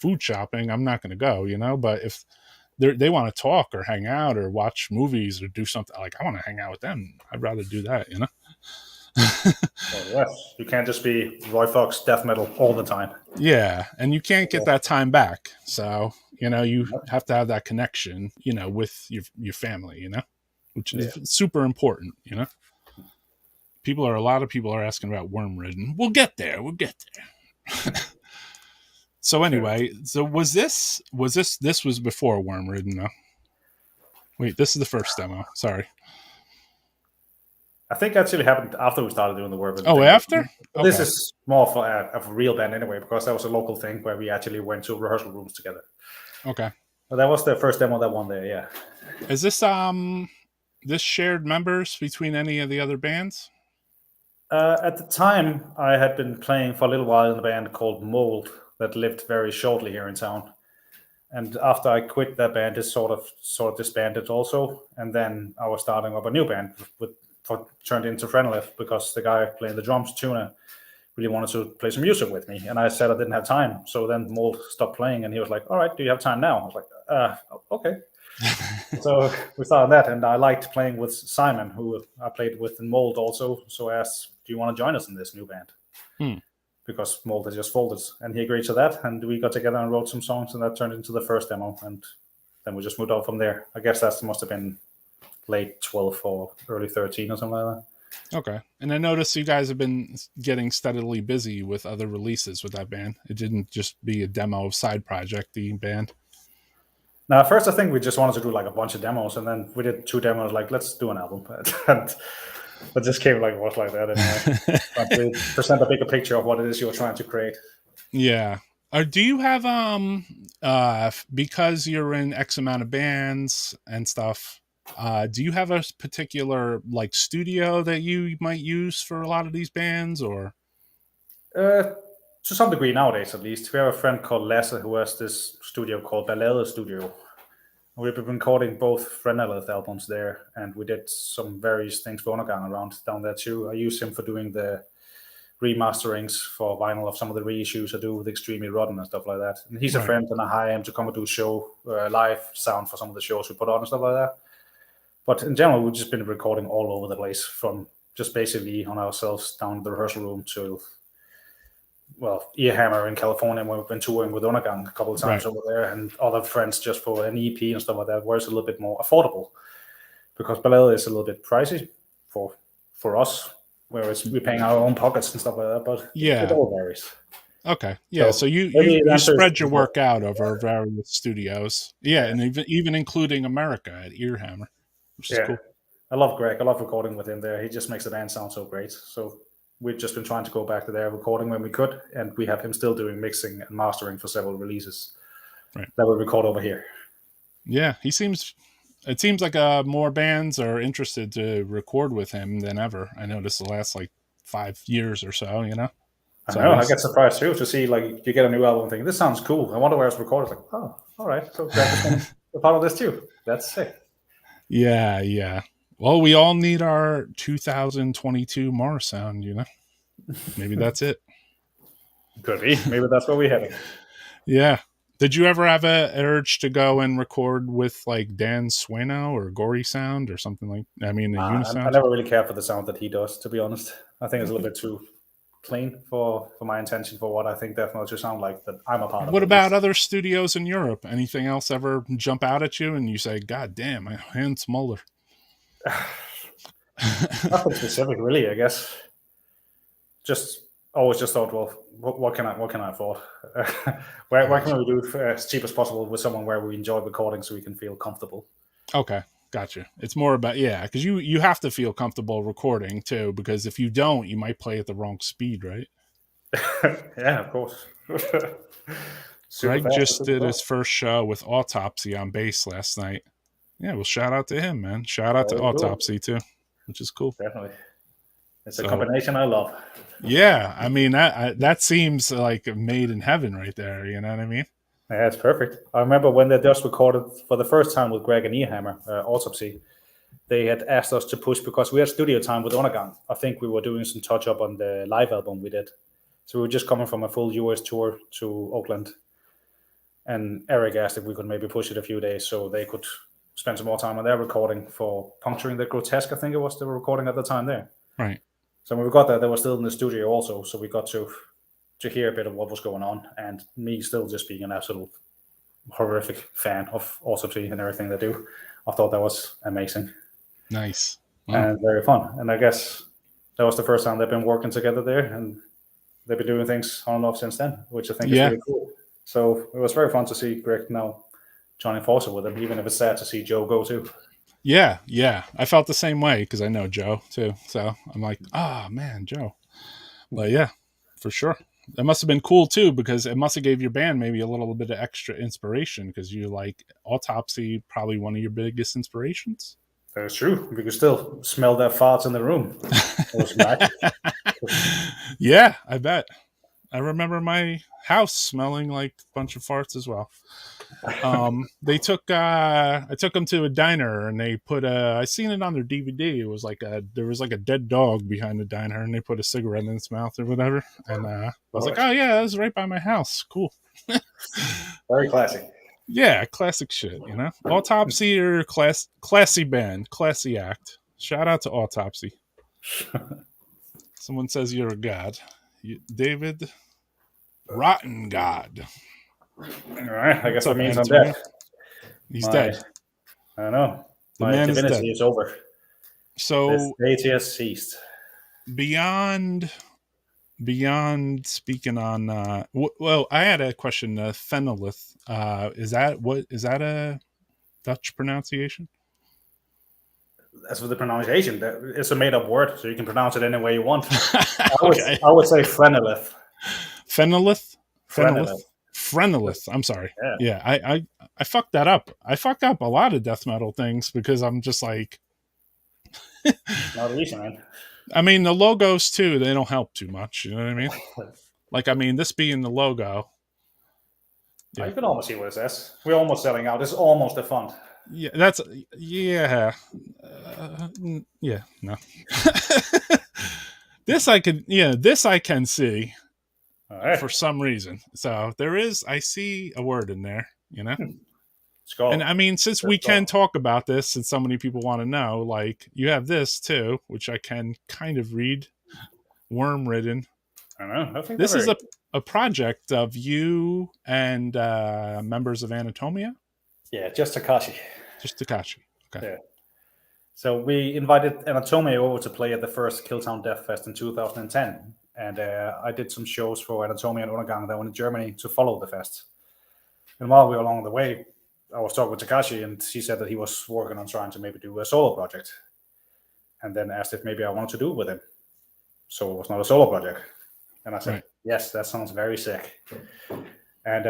food shopping, I'm not going to go. But if they want to talk or hang out or watch movies or do something, like, I want to hang out with them, I'd rather do that. Well, yes, you can't just be Roy Fox death metal all the time. Yeah, and you can't get that time back. So, you have to have that connection, with your family, which is super important, A lot of people are asking about Wormridden. We'll get there. So anyway, so this was before Wormridden, though. Wait, this is the first demo. Sorry. I think actually happened after we started doing the work. Oh, after? Okay. This is more of a real band anyway, because that was a local thing where we actually went to rehearsal rooms together. Okay. But that was the first demo that one day, yeah. Is this this shared members between any of the other bands? At the time, I had been playing for a little while in a band called Mold that lived very shortly here in town. And after I quit that band, it sort of disbanded also. And then I was starting up a new band turned into Phrenelith, because the guy playing the drums, Tuna, really wanted to play some music with me. And I said I didn't have time. So then Mold stopped playing, and he was like, all right, do you have time now? I was like, okay. So we started that, and I liked playing with Simon, who I played with in Mold also. So I asked, do you want to join us in this new band? Because Mold had just folded, and he agreed to that, and we got together and wrote some songs, and that turned into the first demo, and then we just moved on from there. I guess that must have been late 12 or early 13 or something like that. Okay. And I noticed you guys have been getting steadily busy with other releases with that band. It didn't just be a demo of side project, the band. Now, at first, I think we just wanted to do like a bunch of demos, and then we did 2 demos, like, let's do an album. And it just came like that anyway. But we present a bigger picture of what it is you're trying to create. Yeah. Do you have because you're in X amount of bands and stuff, do you have a particular like studio that you might use for a lot of these bands, or? To some degree nowadays, at least. We have a friend called Lasse who has this studio called Ballade Studio, We've been recording both Phrenelith albums there, and we did some various things for Undergang around down there too. I use him for doing the remasterings for vinyl of some of the reissues I do with Extremely Rotten and stuff like that. And he's a friend, and I hire him to come and do show live sound for some of the shows we put on and stuff like that. But in general, we've just been recording all over the place, from just basically on ourselves down to the rehearsal room to, well, Earhammer in California, where we've been touring with Undergang a couple of times over there, and other friends just for an EP and stuff like that, where it's a little bit more affordable. Because Bellel is a little bit pricey for us, whereas we're paying our own pockets and stuff like that, but it all varies. Okay. Yeah. So you spread your work out over various studios. Yeah. And even including America at Earhammer, which is cool. I love Greg. I love recording with him there. He just makes the band sound so great. So we've just been trying to go back to there recording when we could. And we have him still doing mixing and mastering for several releases that we record over here. Yeah. It seems like more bands are interested to record with him than ever. I noticed the last 5 years or so, you know? I know. I get surprised too to see you get a new album thinking, this sounds cool. I wonder where it's recorded. It's like, oh, all right. So Greg a part of this too. That's sick. Yeah, yeah. Well, we all need our 2022 Mars sound, you know? Maybe that's it. Could be. Maybe that's where we're heading. Yeah. Did you ever have an urge to go and record with Dan Sueno or Gory Sound or something like that? I mean, I never really care for the sound that he does, to be honest. I think it's a little bit too plain for my intention for what I think Deathmatch should sound like, that I'm a part of. What about other studios in Europe? Anything else ever jump out at you and you say, God damn, Hans Muller? Nothing specific, really, I guess. Always just thought, well, what can I afford? where can we do it as cheap as possible with someone where we enjoy recording so we can feel comfortable? Okay, gotcha. It's more about, because you have to feel comfortable recording too, because if you don't, you might play at the wrong speed, right? Yeah, of course. Greg just did his first show with Autopsy on bass last night. Yeah, well, shout out to him, man. Shout out to Autopsy too, which is cool. Definitely. It's a combination I love. Yeah, I mean, that seems like made in heaven right there, you know what I mean? Yeah, it's perfect. I remember when they just recorded for the first time with Greg and Earhammer, Autopsy, they had asked us to push because we had studio time with Undergang. I think we were doing some touch-up on the live album we did. So we were just coming from a full US tour to Oakland. And Eric asked if we could maybe push it a few days so they could spend some more time on their recording for Puncturing the Grotesque, I think it was, they were recording at the time there. Right. So when we got there, they were still in the studio also, so we got to hear a bit of what was going on, and me still just being an absolute horrific fan of Autopsy and everything they do. I thought that was amazing. Nice. Wow. And very fun. And I guess that was the first time they've been working together there, and they've been doing things on and off since then, which I think is really cool. So it was very fun to see Greg now joining forces with him, even if it's sad to see Joe go too. Yeah. I felt the same way because I know Joe too. So I'm like, man, Joe. But yeah, for sure. That must have been cool too, because it must have gave your band maybe a little bit of extra inspiration, because you like Autopsy, probably one of your biggest inspirations. That's true. We could still smell their farts in the room. Yeah, I bet. I remember my house smelling like a bunch of farts as well. I took them to a diner, and they put I seen it on their DVD. It was there was a dead dog behind the diner, and they put a cigarette in its mouth or whatever. And I was like, oh yeah, that was right by my house. Cool. Very classic. Yeah, classic shit, you know. Autopsy or classy band, classy act. Shout out to Autopsy. Someone says you're a god. David Rotten God. All right, I guess that means I'm dead. He's dead. I know. The My man divinity is over. So this deity has ceased. Beyond speaking on well, I had a question. Phenolith, is that a Dutch pronunciation? As for the pronunciation, it's a made-up word, so you can pronounce it any way you want. I would say Phrenelith. Phrenelith. I'm sorry. Yeah, I fucked that up. I fucked up a lot of death metal things because I'm just like, not easy, man. I mean, the logos too, they don't help too much. You know what I mean? Like, I mean, this being the logo, Yeah. You can almost see what it says. We're almost selling out. It's almost a font. Yeah, that's yeah. Yeah, no. This I can see for some reason. So there is, I see a word in there, And I mean, since we can talk about this and so many people want to know, like you have this too, which I can kind of read, Wormridden. I know. I think this is a project of you and members of Anatomia. Yeah, just Taskahi. Just Taskahi. Okay. Yeah. So we invited ANATOMIA over to play at the first KILLTOWN Death Fest in 2010. And I did some shows for ANATOMIA and Undergang down in Germany to follow the fest. And while we were along the way, I was talking with Taskahi, and he said that he was working on trying to maybe do a solo project. And then asked if maybe I wanted to do it with him. So it was not a solo project. And I said, yes, that sounds very sick. And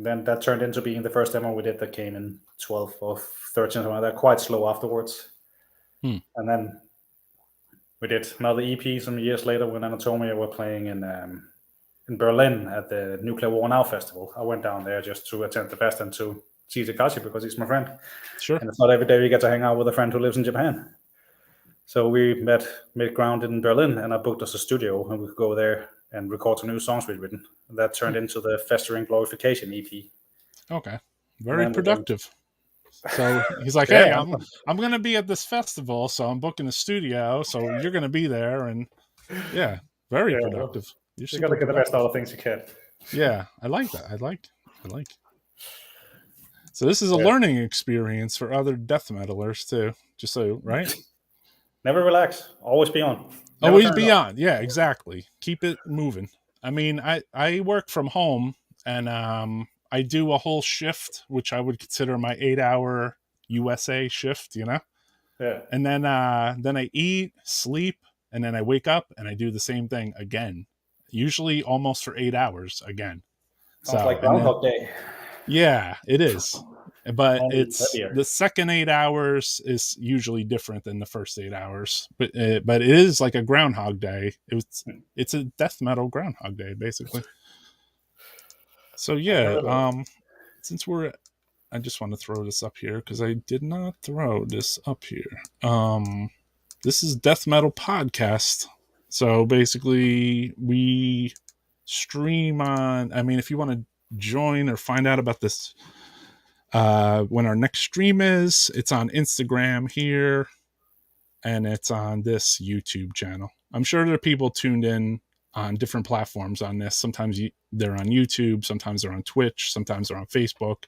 then that turned into being the first demo we did that came in 12 or 13, something like that, quite slow afterwards. And then we did another EP some years later when ANATOMIA were playing in Berlin at the Nuclear War Now Festival. I went down there just to attend the fest and to see Taskahi because he's my friend. Sure. And it's not every day you get to hang out with a friend who lives in Japan. So we met mid-ground in Berlin, and I booked us a studio, and we could go there and record some new songs we'd written. And that turned into the Festering Glorification EP. Okay. Very productive. So he's like, hey, I'm going to be at this festival, so I'm booking a studio, so you're going to be there. And yeah, very productive. You got to get the best out of things you can. Yeah, I like that. I like. So this is a learning experience for other death metalers too. Just so, right? Never relax. Always be on. Always be on. Yeah, exactly. Keep it moving. I mean, I work from home, and I do a whole shift, which I would consider my 8-hour USA shift, Yeah. And then I eat, sleep, and then I wake up and I do the same thing again. Usually almost for 8 hours again. Sounds like Groundhog Day. Yeah, it is. But it's the second 8 hours is usually different than the first 8 hours. But it is like a Groundhog Day. It's a death metal Groundhog Day, basically. So yeah, since I just want to throw this up here because I did not throw this up here. This is Death Metal Podcast. So basically, we stream on. I mean, if you want to join or find out about this, when our next stream is, it's on Instagram here, and it's on this YouTube channel. I'm sure there are people tuned in on different platforms on this. Sometimes they're on YouTube, sometimes they're on Twitch, sometimes they're on Facebook,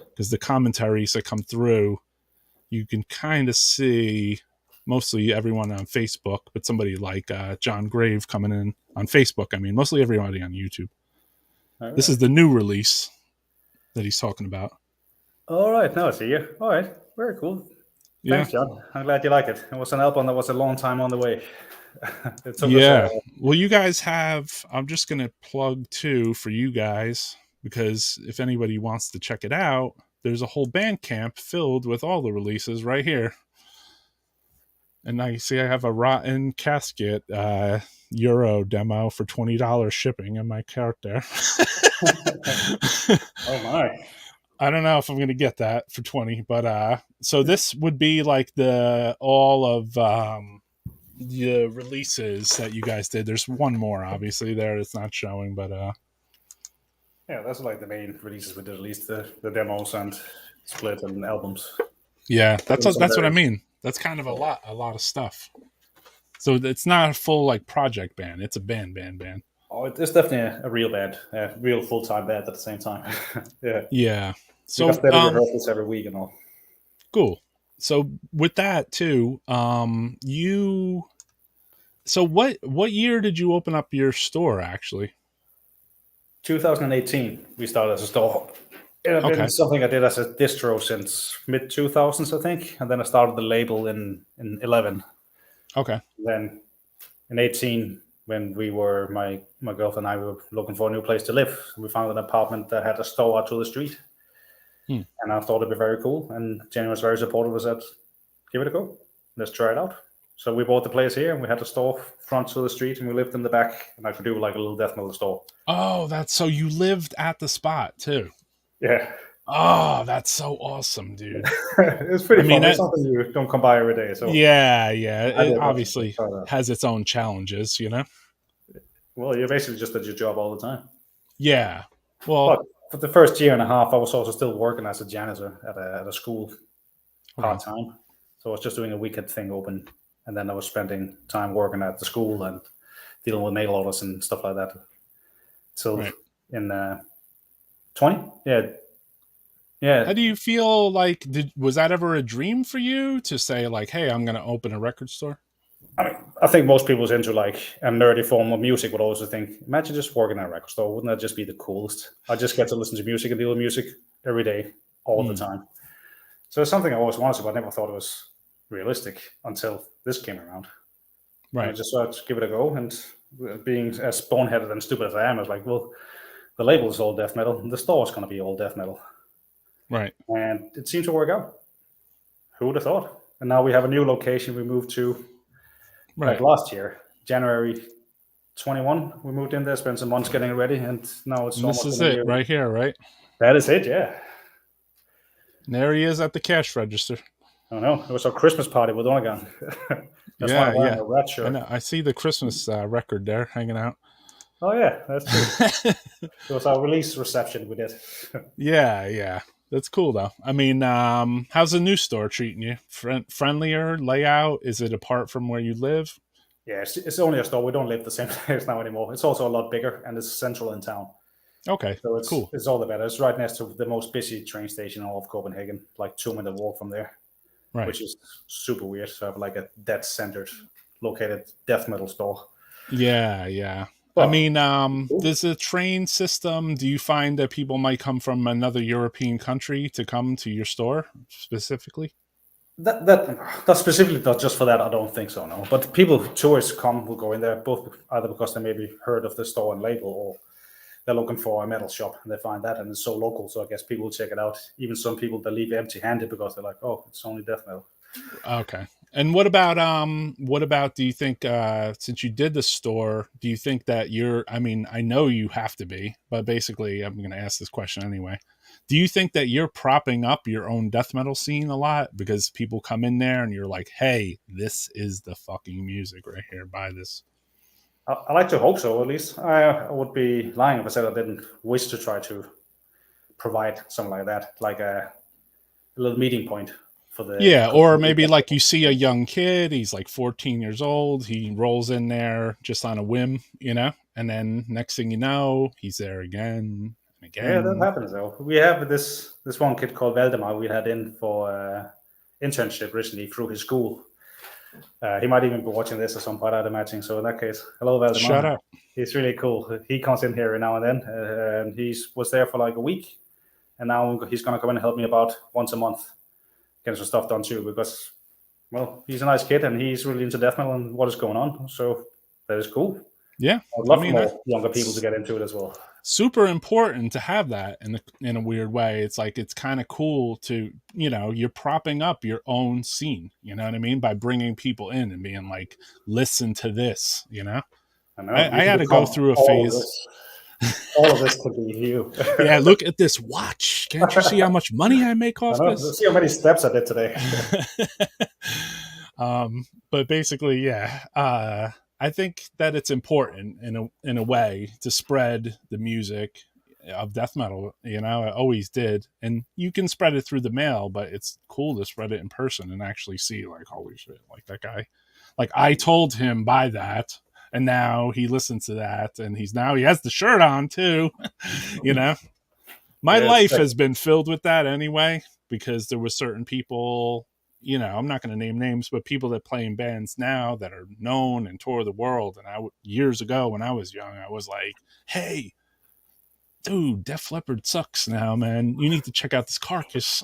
because the commentaries that come through, you can kind of see mostly everyone on Facebook, but somebody like John Grave coming in on Facebook. I mean, mostly everybody on YouTube. Right. This is the new release that he's talking about. All right, now I see you. All right, very cool. Thanks, John. I'm glad you like it. It was an album that was a long time on the way. Well, you guys have, I'm just going to plug too for you guys, because if anybody wants to check it out, there's a whole Bandcamp filled with all the releases right here. And I see I have a Rotten Casket Euro demo for $20 shipping in my character. Oh my. I don't know if I'm going to get that for 20, but so this would be like all of the releases that you guys did. There's one more obviously there that's not showing, but yeah, that's like the main releases we did, at least the demos and split and albums. Yeah, that's what I mean. That's kind of a lot of stuff. So it's not a full like project band. It's a band. Oh, it's definitely a real band, a real full-time band at the same time. Yeah. So we got rehearsals every week and all. Cool. So with that too, so what year did you open up your store actually? 2018, we started as a store. It had been something I did as a distro since mid-2000s, I think. And then I started the label in 11. Okay. Then in 18, when we were, my girlfriend and I were looking for a new place to live, we found an apartment that had a store out to the street. And I thought it'd be very cool. And Jenny was very supportive and said, give it a go. Let's try it out. So we bought the place here, and we had the store front to the street, and we lived in the back, and I could do like a little death metal store. Oh, that's so you lived at the spot too. Yeah. Oh, that's so awesome, dude. It's pretty fun. It's something you don't come by every day. So yeah, it obviously has its own challenges, you know. Well, you're basically just at your job all the time. Yeah. Well, but for the first year and a half, I was also still working as a janitor at a school part time. So I was just doing a weekend thing open, and then I was spending time working at the school and dealing with mail orders and stuff like that. So in 20, yeah. How do you feel like? Was that ever a dream for you to say like, "Hey, I'm going to open a record store"? I think most people's into like a nerdy form of music would also think, imagine just working at a record store. Wouldn't that just be the coolest? I just get to listen to music and deal with music every day, all the time. So it's something I always wanted to, but I never thought it was realistic until this came around. Right. And I just thought, give it a go. And being as boneheaded and stupid as I am, I was like, well, the label is all death metal, and the store is going to be all death metal. Right. And it seemed to work out. Who would have thought? And now we have a new location we moved to like last year, January 21. We moved in there, spent some months getting it ready, and now it's almost this is it right here, right? That is it, yeah. And there he is at the cash register. I know. It was our Christmas party with Undergang. That's why I'm wearing a red shirt. I know. I see the Christmas record there hanging out. Oh, yeah, that's true. It was our release reception we did. yeah. That's cool, though. I mean, how's the new store treating you? Friendlier layout? Is it apart from where you live? Yeah, it's only a store. We don't live the same place now anymore. It's also a lot bigger, and it's central in town. Okay, so it's cool. It's all the better. It's right next to the most busy train station in all of Copenhagen, like 2-minute walk from there, which is super weird. So I have like a death-centered, located death metal store. Yeah. But, I mean, there's a train system. Do you find that people might come from another European country to come to your store specifically? That specifically not just for that. I don't think so, no. But tourists will go in there, both either because they maybe heard of the store and label, or they're looking for a metal shop and they find that, and it's so local. So I guess people will check it out. Even some people that leave empty-handed because they're like, oh, it's only death metal. Okay. And what about do you think since you did the store, do you think that I mean, I know you have to be, but basically I'm going to ask this question anyway. Do you think that you're propping up your own death metal scene a lot because people come in there and you're like, hey, this is the fucking music right here, buy this? I like to hope so, at least. I would be lying if I said I didn't wish to try to provide something like that, like a little meeting point. Or maybe like you see a young kid, he's like 14 years old, he rolls in there just on a whim, you know, and then next thing you know, he's there again and again. Yeah, that happens though. We have this one kid called Valdemar we had in for internship recently through his school. He might even be watching this at some point, I'd imagine. So in that case, hello Valdemar. Shut up. He's really cool. He comes in here every now and then, and he was there for like a week, and now he's going to come in and help me about once a month. Getting some stuff done too, because, well, he's a nice kid and he's really into death metal and what is going on. So that is cool. Yeah, I'd love more younger people to get into it as well. Super important to have that in a weird way. It's like it's kind of cool to, you know, you're propping up your own scene. You know what I mean? By bringing people in and being like, listen to this. You know, I had to go through a phase. All of this could be you. Yeah, look at this watch. Can't you see how much money I make off this? See how many steps I did today. But basically, yeah. I think that it's important in a way to spread the music of death metal. You know, I always did, and you can spread it through the mail, but it's cool to spread it in person and actually see, like, holy shit, like that guy. Like I told him buy that. And now he listens to that, and he has the shirt on too. You know, my life has been filled with that anyway, because there were certain people, you know, I'm not going to name names, but people that play in bands now that are known and tour the world. And years ago when I was young, I was like, hey, dude, Def Leppard sucks now, man. You need to check out this Carcass,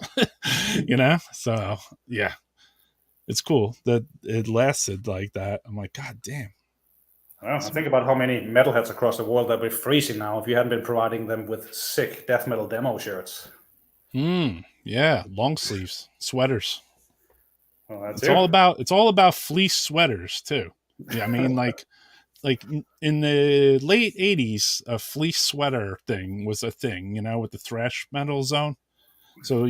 you know? So yeah, it's cool that it lasted like that. I'm like, God damn. Well, think about how many metalheads across the world that we're freezing now if you hadn't been providing them with sick death metal demo shirts. Yeah, long sleeves, sweaters. Well, that's It's all about fleece sweaters too. Yeah, I mean, like in the late 80s, a fleece sweater thing was a thing, with the thrash metal zone. So,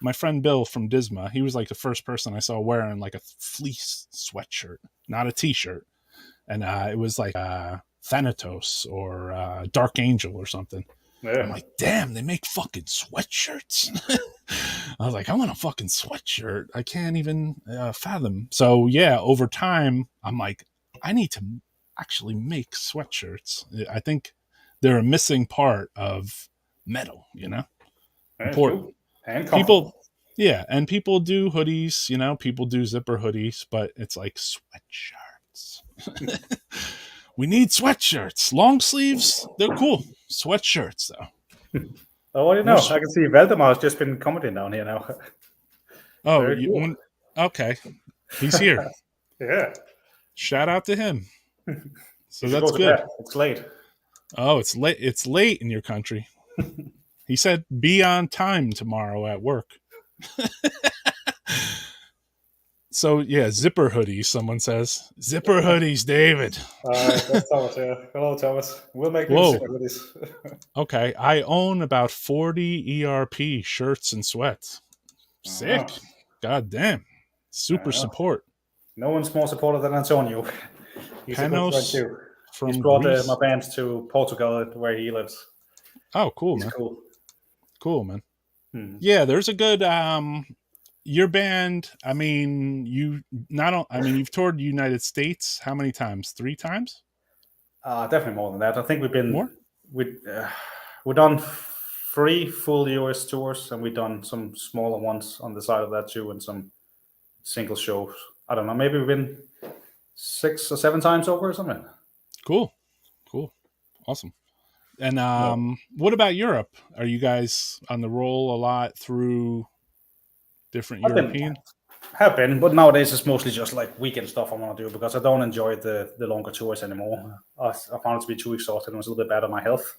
my friend Bill from Disma, he was like the first person I saw wearing like a fleece sweatshirt, not a t-shirt. And it was like Thanatos or Dark Angel or something. Yeah. I'm like, damn, they make fucking sweatshirts. I was like, I want a fucking sweatshirt. I can't even fathom. So yeah, over time, I'm like, I need to actually make sweatshirts. I think they're a missing part of metal, important. Cool. And People, yeah, and people do hoodies, people do zipper hoodies, but it's like sweatshirts. We need sweatshirts. Long sleeves, they're cool. Sweatshirts, though. Oh, what do you know? I can see Valdemar's just been commenting down here now. Oh, cool. Okay. He's here. Yeah. Shout out to him. So that's good. It's late. Oh, it's late. It's late in your country. He said, be on time tomorrow at work. So, yeah, zipper hoodies, someone says. Zipper hoodies, David. All right, that's Thomas here. Hello, Thomas. We'll make zipper hoodies. Okay, I own about 40 ERP shirts and sweats. Sick. God damn. Super support. No one's more supportive than Antonio. He's a good friend too. He's brought my band to Portugal where he lives. Oh, cool, man. Cool, man. Yeah, there's a good your band, I mean, you've toured the United States how many times? 3 times? Definitely more than that. I think we've been more. We've done 3 full US tours, and we've done some smaller ones on the side of that too, and some single shows. I don't know, maybe we've been 6 or 7 times over or something. Cool, awesome. And what about Europe? Are you guys on the roll a lot through different European? Have been, but nowadays it's mostly just like weekend stuff I want to do because I don't enjoy the longer tours anymore. I found it to be too exhausting. It was a little bit bad on my health.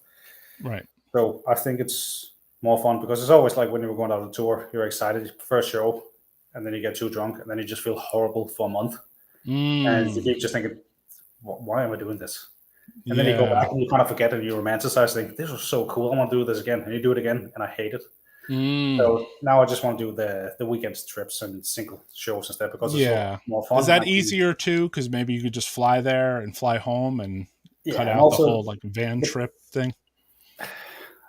Right. So I think it's more fun because it's always like when you were going out on a tour, you're excited, first show, and then you get too drunk, and then you just feel horrible for a month. And you keep just thinking, why am I doing this? And then you go back and you kind of forget and you romanticize, think, this was so cool, I want to do this again. And you do it again, and I hate it. So now I just want to do the weekend trips and single shows instead because it's so more fun. Is that easier too? Because maybe you could just fly there and fly home and cut out the whole like van trip thing.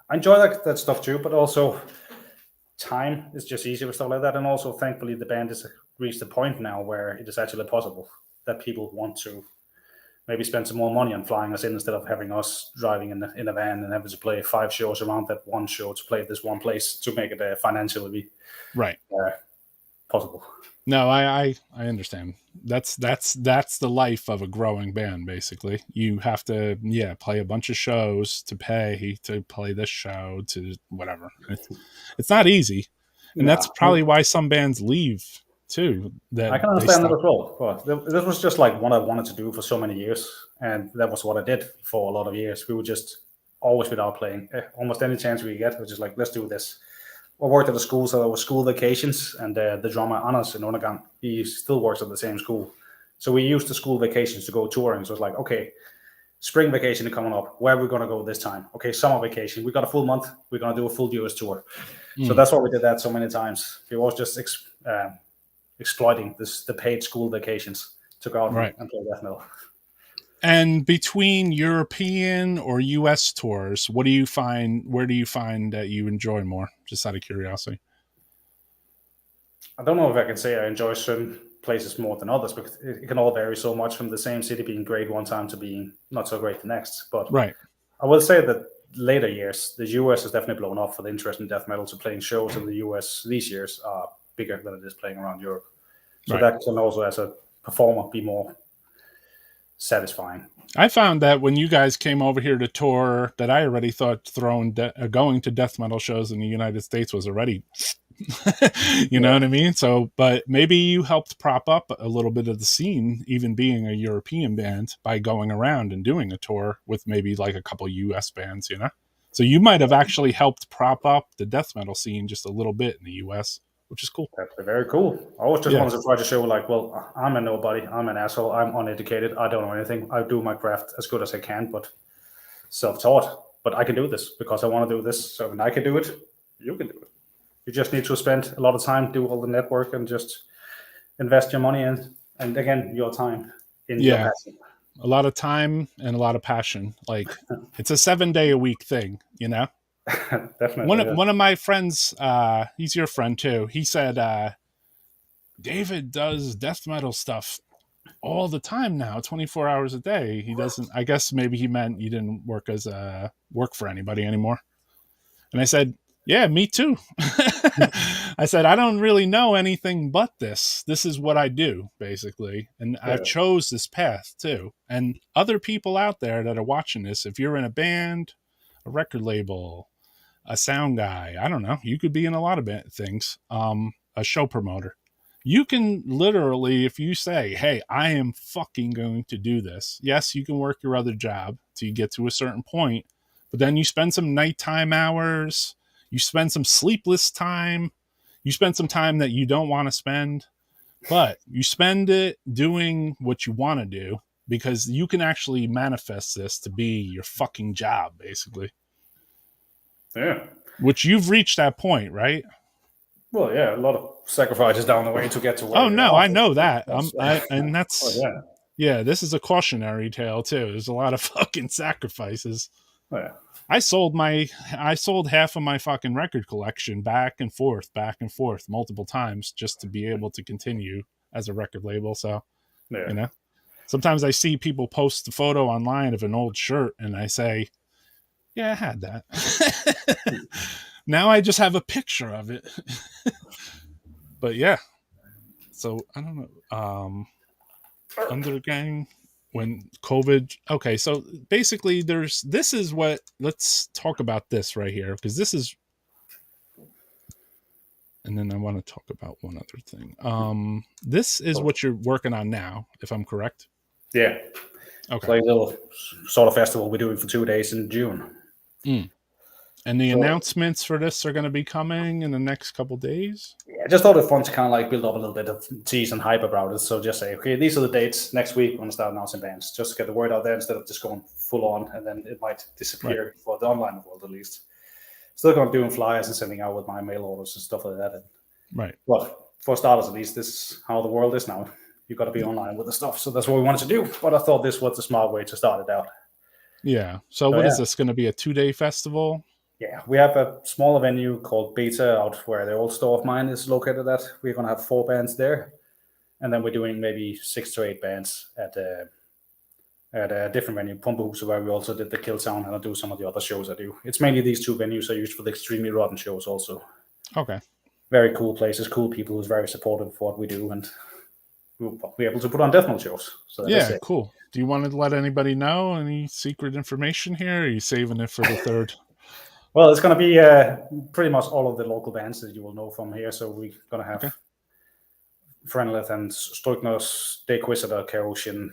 I enjoy that stuff too, but also time is just easier with stuff like that. And also, thankfully, the band has reached the point now where it is actually possible that people want to maybe spend some more money on flying us in instead of having us driving in a van and having to play 5 shows around that one show to play this one place to make it financially possible. No, I understand. That's the life of a growing band. Basically, you have to play a bunch of shows to pay to play this show to whatever. It's not easy, and that's probably why some bands leave too. I can understand that as well. But this was just like what I wanted to do for so many years, and that was what I did for a lot of years. We would just always without playing. Almost any chance we get, we're just like, let's do this. I worked at a school, so there were school vacations, and the drummer Anders in Undergang, he still works at the same school. So we used the school vacations to go touring. So it's like, okay, spring vacation is coming up. Where are we going to go this time? Okay, summer vacation. We got a full month. We're going to do a full US tour. So that's why we did that so many times. We was just exploiting the paid school vacations to go out and play death metal. And between European or US tours, where do you find that you enjoy more? Just out of curiosity. I don't know if I can say I enjoy certain places more than others because it can all vary so much from the same city being great one time to being not so great the next. But I will say that later years, the US has definitely blown up for the interest in death metal. So playing shows in the US these years are bigger than it is playing around Europe. So that can also, as a performer, be more satisfying. I found that when you guys came over here to tour, that I already thought going to death metal shows in the United States was already, you know what I mean? So, but maybe you helped prop up a little bit of the scene, even being a European band, by going around and doing a tour with maybe like a couple US bands, So you might have actually helped prop up the death metal scene just a little bit in the US which is cool. That's very cool. I always just wanted to try to show, like, well, I'm a nobody. I'm an asshole. I'm uneducated. I don't know anything. I do my craft as good as I can, but self-taught. But I can do this because I want to do this. So when I can do it, you can do it. You just need to spend a lot of time, do all the network, and just invest your money in, and again, your time in your passion. A lot of time and a lot of passion. Like, it's a 7-day-a-week thing, you know? Definitely. One of my friends, he's your friend too, he said, David does death metal stuff all the time now, 24 hours a day. He doesn't, I guess maybe he meant you didn't work for anybody anymore. And I said, yeah, me too. I said, I don't really know anything but this. This is what I do, basically. And I've chose this path too. And other people out there that are watching this, if you're in a band, a record label, a sound guy, I don't know, you could be in a lot of things, a show promoter. You can literally, if you say, hey, I am fucking going to do this. Yes, you can work your other job till you get to a certain point, but then you spend some nighttime hours, you spend some sleepless time, you spend some time that you don't want to spend, but you spend it doing what you want to do, because you can actually manifest this to be your fucking job, basically. Yeah. Which you've reached that point, right? Well, yeah, a lot of sacrifices down the way to get to where. Oh no, I know that. And that's oh, yeah. This is a cautionary tale too. There's a lot of fucking sacrifices. Oh, yeah. I sold half of my fucking record collection back and forth multiple times just to be able to continue as a record label. So, you know, sometimes I see people post a photo online of an old shirt and I say, yeah, I had that. Now I just have a picture of it. But yeah. So I don't know. Undergang when COVID. Okay, so basically let's talk about this right here, because this is, and then I want to talk about one other thing. This is what you're working on now, if I'm correct. Yeah. Okay. It's like a little sort of festival we're doing for 2 days in June. And the announcements for this are going to be coming in the next couple days? Yeah, I just thought it fun to kind of like build up a little bit of tease and hype about it. So just say, okay, these are the dates. Next week, we're going to start announcing bands. Just to get the word out there instead of just going full on, and then it might disappear for the online world at least. Still going to doing flyers and sending out with my mail orders and stuff like that. Right. Well, for starters, at least, this is how the world is now. You've got to be online with the stuff. So that's what we wanted to do. But I thought this was a smart way to start it out. Yeah. So what is this going to be, a 2-day festival? Yeah, we have a smaller venue called Beta out where the old store of mine is located at. We're going to have 4 bands there. And then we're doing maybe 6 to 8 bands at a different venue, Pumperhuset, where we also did the KILLTOWN, and I do some of the other shows I do. It's mainly these 2 venues I use for the extremely rotten shows also. Okay. Very cool places, cool people who's very supportive of what we do, and we'll be able to put on death metal shows. So yeah, cool. Do you want to let anybody know any secret information here, or are you saving it for the third? Well, it's going to be pretty much all of the local bands that you will know from here. So we're going to have Phrenelith and Struknos, Dequisitor, Keroshin.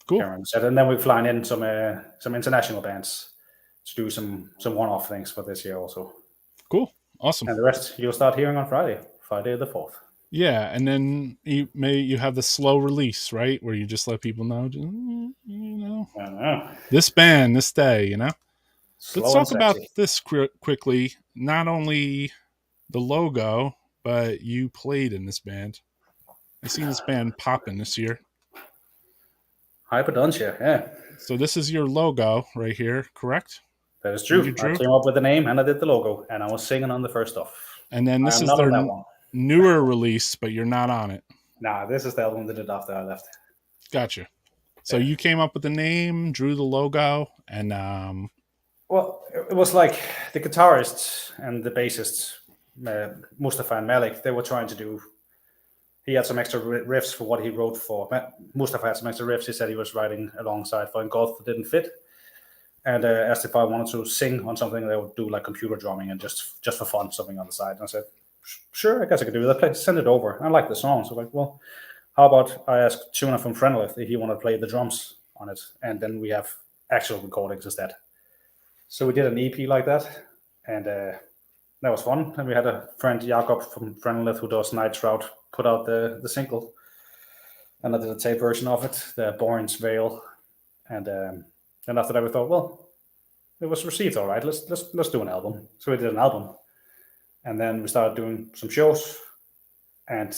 Cool. And then we're flying in some international bands to do some one-off things for this year also. Cool. Awesome. And the rest you'll start hearing on Friday the 4th. Yeah, and then you have the slow release, right? Where you just let people know, you know, this band, this day, you know. Let's talk about this quickly. Not only the logo, but you played in this band. I've seen this band popping this year. HYPERDONTIA, yeah. So this is your logo right here, correct? That is true. I came up with the name and I did the logo, and I was singing on the first stuff. And then this is their newer release, but you're not on it. Nah, this is the album they did after I left. Gotcha. So you came up with the name, drew the logo, and well, it was like the guitarist and the bassist, Mustafa and Malik, they were trying to do. He had some extra riffs for what he wrote for. Mustafa had some extra riffs he said he was writing alongside for Engulf that didn't fit. And asked if I wanted to sing on something. They would do like computer drumming and just for fun, something on the side. And I said, sure, I guess I could do that. Send it over. I like the song. So like, well, how about I ask Tuna from Phrenelith if he wanted to play the drums on it, and then we have actual recordings instead. So we did an EP like that, and that was fun. And we had a friend, Jakob from Phrenelitھ, who does Night Shroud, put out the single. And I did a tape version of it, the Born's Veil. And then after that, we thought, well, it was received all right. Let's do an album. So we did an album. And then we started doing some shows. And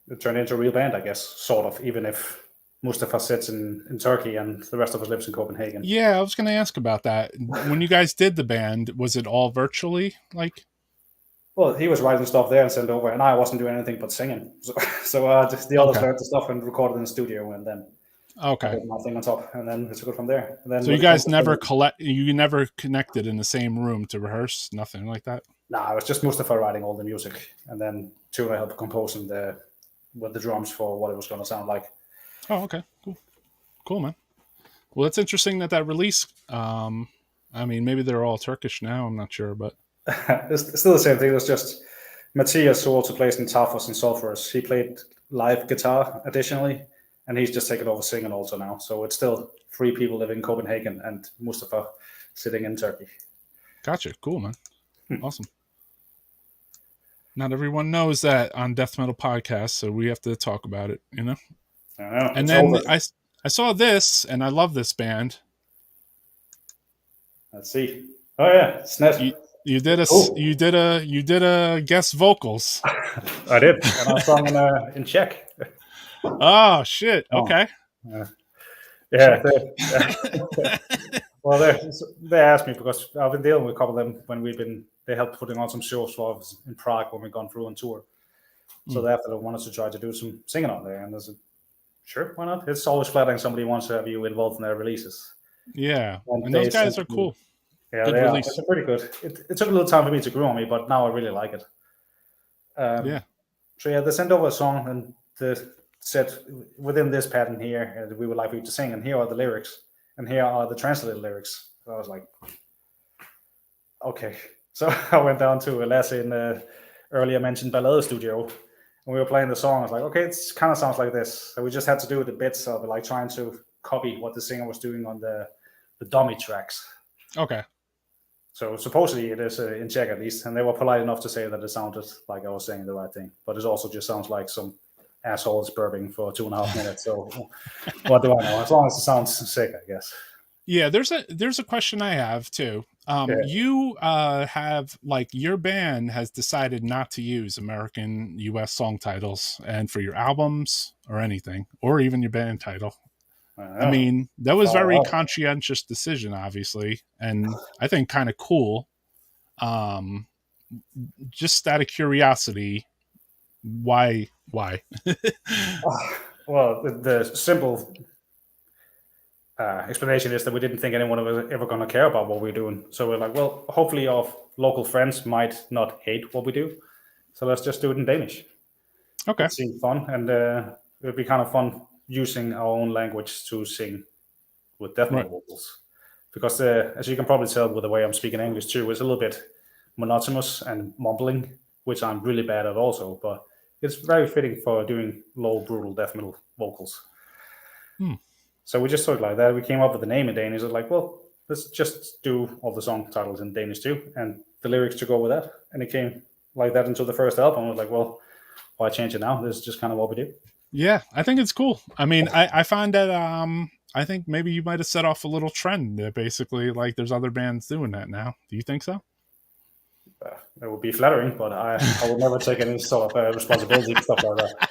it turned into a real band, I guess, sort of, even if Mustafa sits in Turkey and the rest of us lives in Copenhagen. Yeah, I was going to ask about that. When you guys did the band, was it all virtually? Like, well, he was writing stuff there and sent over, and I wasn't doing anything but singing. So the others heard the stuff and recorded in the studio, and then I did my thing on top, and then it took it from there. And then so you guys never connected in the same room to rehearse? Nothing like that? Nah, it was just Mustafa writing all the music, and then Tuna helped composing with the drums for what it was going to sound like. Oh, okay, cool, man. Well, it's interesting that release. I mean, maybe they're all Turkish now. I'm not sure, but it's still the same thing. It's just Matthias, who also plays in Tafos and Sulphurous. He played live guitar additionally, and he's just taken over singing also now. So it's still 3 people living in Copenhagen and Mustafa sitting in Turkey. Gotcha. Cool, man. Awesome. Not everyone knows that on Death Metal Podcast, so we have to talk about it, you know? I know. And then I saw this, and I love this band. Let's see. Oh yeah, Snet. You did a guest vocals. I did, and I sung in Czech. Oh shit! Okay. Yeah. Well, they asked me because I've been dealing with a couple of them when they helped putting on some shows for us in Prague when we've gone through on tour. So they after wanted to try to do some singing on there, and I said, sure, why not? It's always flattering somebody wants to have you involved in their releases. Yeah, and those guys are cool. Yeah, they are. It's pretty good. It took a little time for me to grow on me, but now I really like it. Yeah. So yeah, they sent over a song and they said within this pattern here, we would like you to sing, and here are the lyrics, and here are the translated lyrics. So I was like, okay. So I went down to Lasse in the earlier mentioned Ballade studio, and we were playing the song. I was like, okay, it kind of sounds like this. So we just had to do the bits of like trying to copy what the singer was doing on the dummy tracks. Okay. So supposedly it is in Czech at least, and they were polite enough to say that it sounded like I was saying the right thing, but it also just sounds like some asshole is burping for 2.5 minutes. So what do I know? As long as it sounds sick, I guess. Yeah, there's a question I have too. You have, like, your band has decided not to use American US song titles and for your albums or anything, or even your band title. I mean, that was very conscientious decision, obviously, and I think kind of cool. Just out of curiosity, why? Well, the simple explanation is that we didn't think anyone was ever going to care about what we're doing. So we're like, well, hopefully our local friends might not hate what we do. So let's just do it in Danish. Okay. It seemed fun, and it would be kind of fun using our own language to sing with death metal vocals, because as you can probably tell with the way I'm speaking English too, it's a little bit monotonous and mumbling, which I'm really bad at also, but it's very fitting for doing low brutal death metal vocals. So we just thought like that. We came up with the name in Danish. It's like, well, let's just do all the song titles in Danish too, and the lyrics to go with that. And it came like that into the first album. I was like, well, why change it now? This is just kind of what we do. Yeah, I think it's cool. I mean, I find that I think maybe you might have set off a little trend that basically, like, there's other bands doing that now. Do you think so? It would be flattering, but I would never take any sort of responsibility for stuff like that.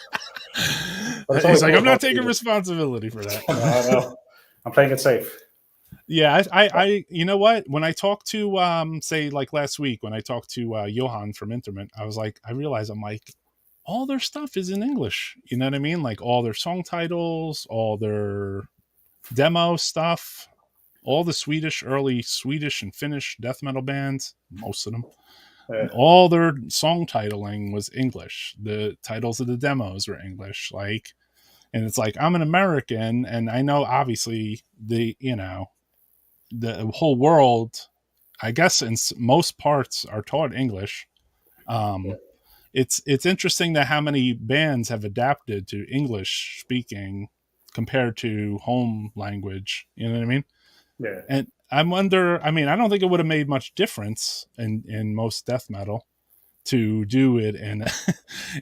It's like, I'm not taking responsibility for that. No. I'm playing it safe. Yeah, I you know what? When I talked to say like last week, when I talked to Johan from Interment, I was like, I realized I'm like, all their stuff is in English. You know what I mean? Like all their song titles, all their demo stuff, all the early Swedish and Finnish death metal bands, most of them, all their song titling was English. The titles of the demos were English. Like, and it's like, I'm an American, and I know obviously the whole world, I guess in most parts, are taught English. It's interesting that how many bands have adapted to English speaking compared to home language. You know what I mean? Yeah. And I wonder, I mean, I don't think it would have made much difference in most death metal to do it in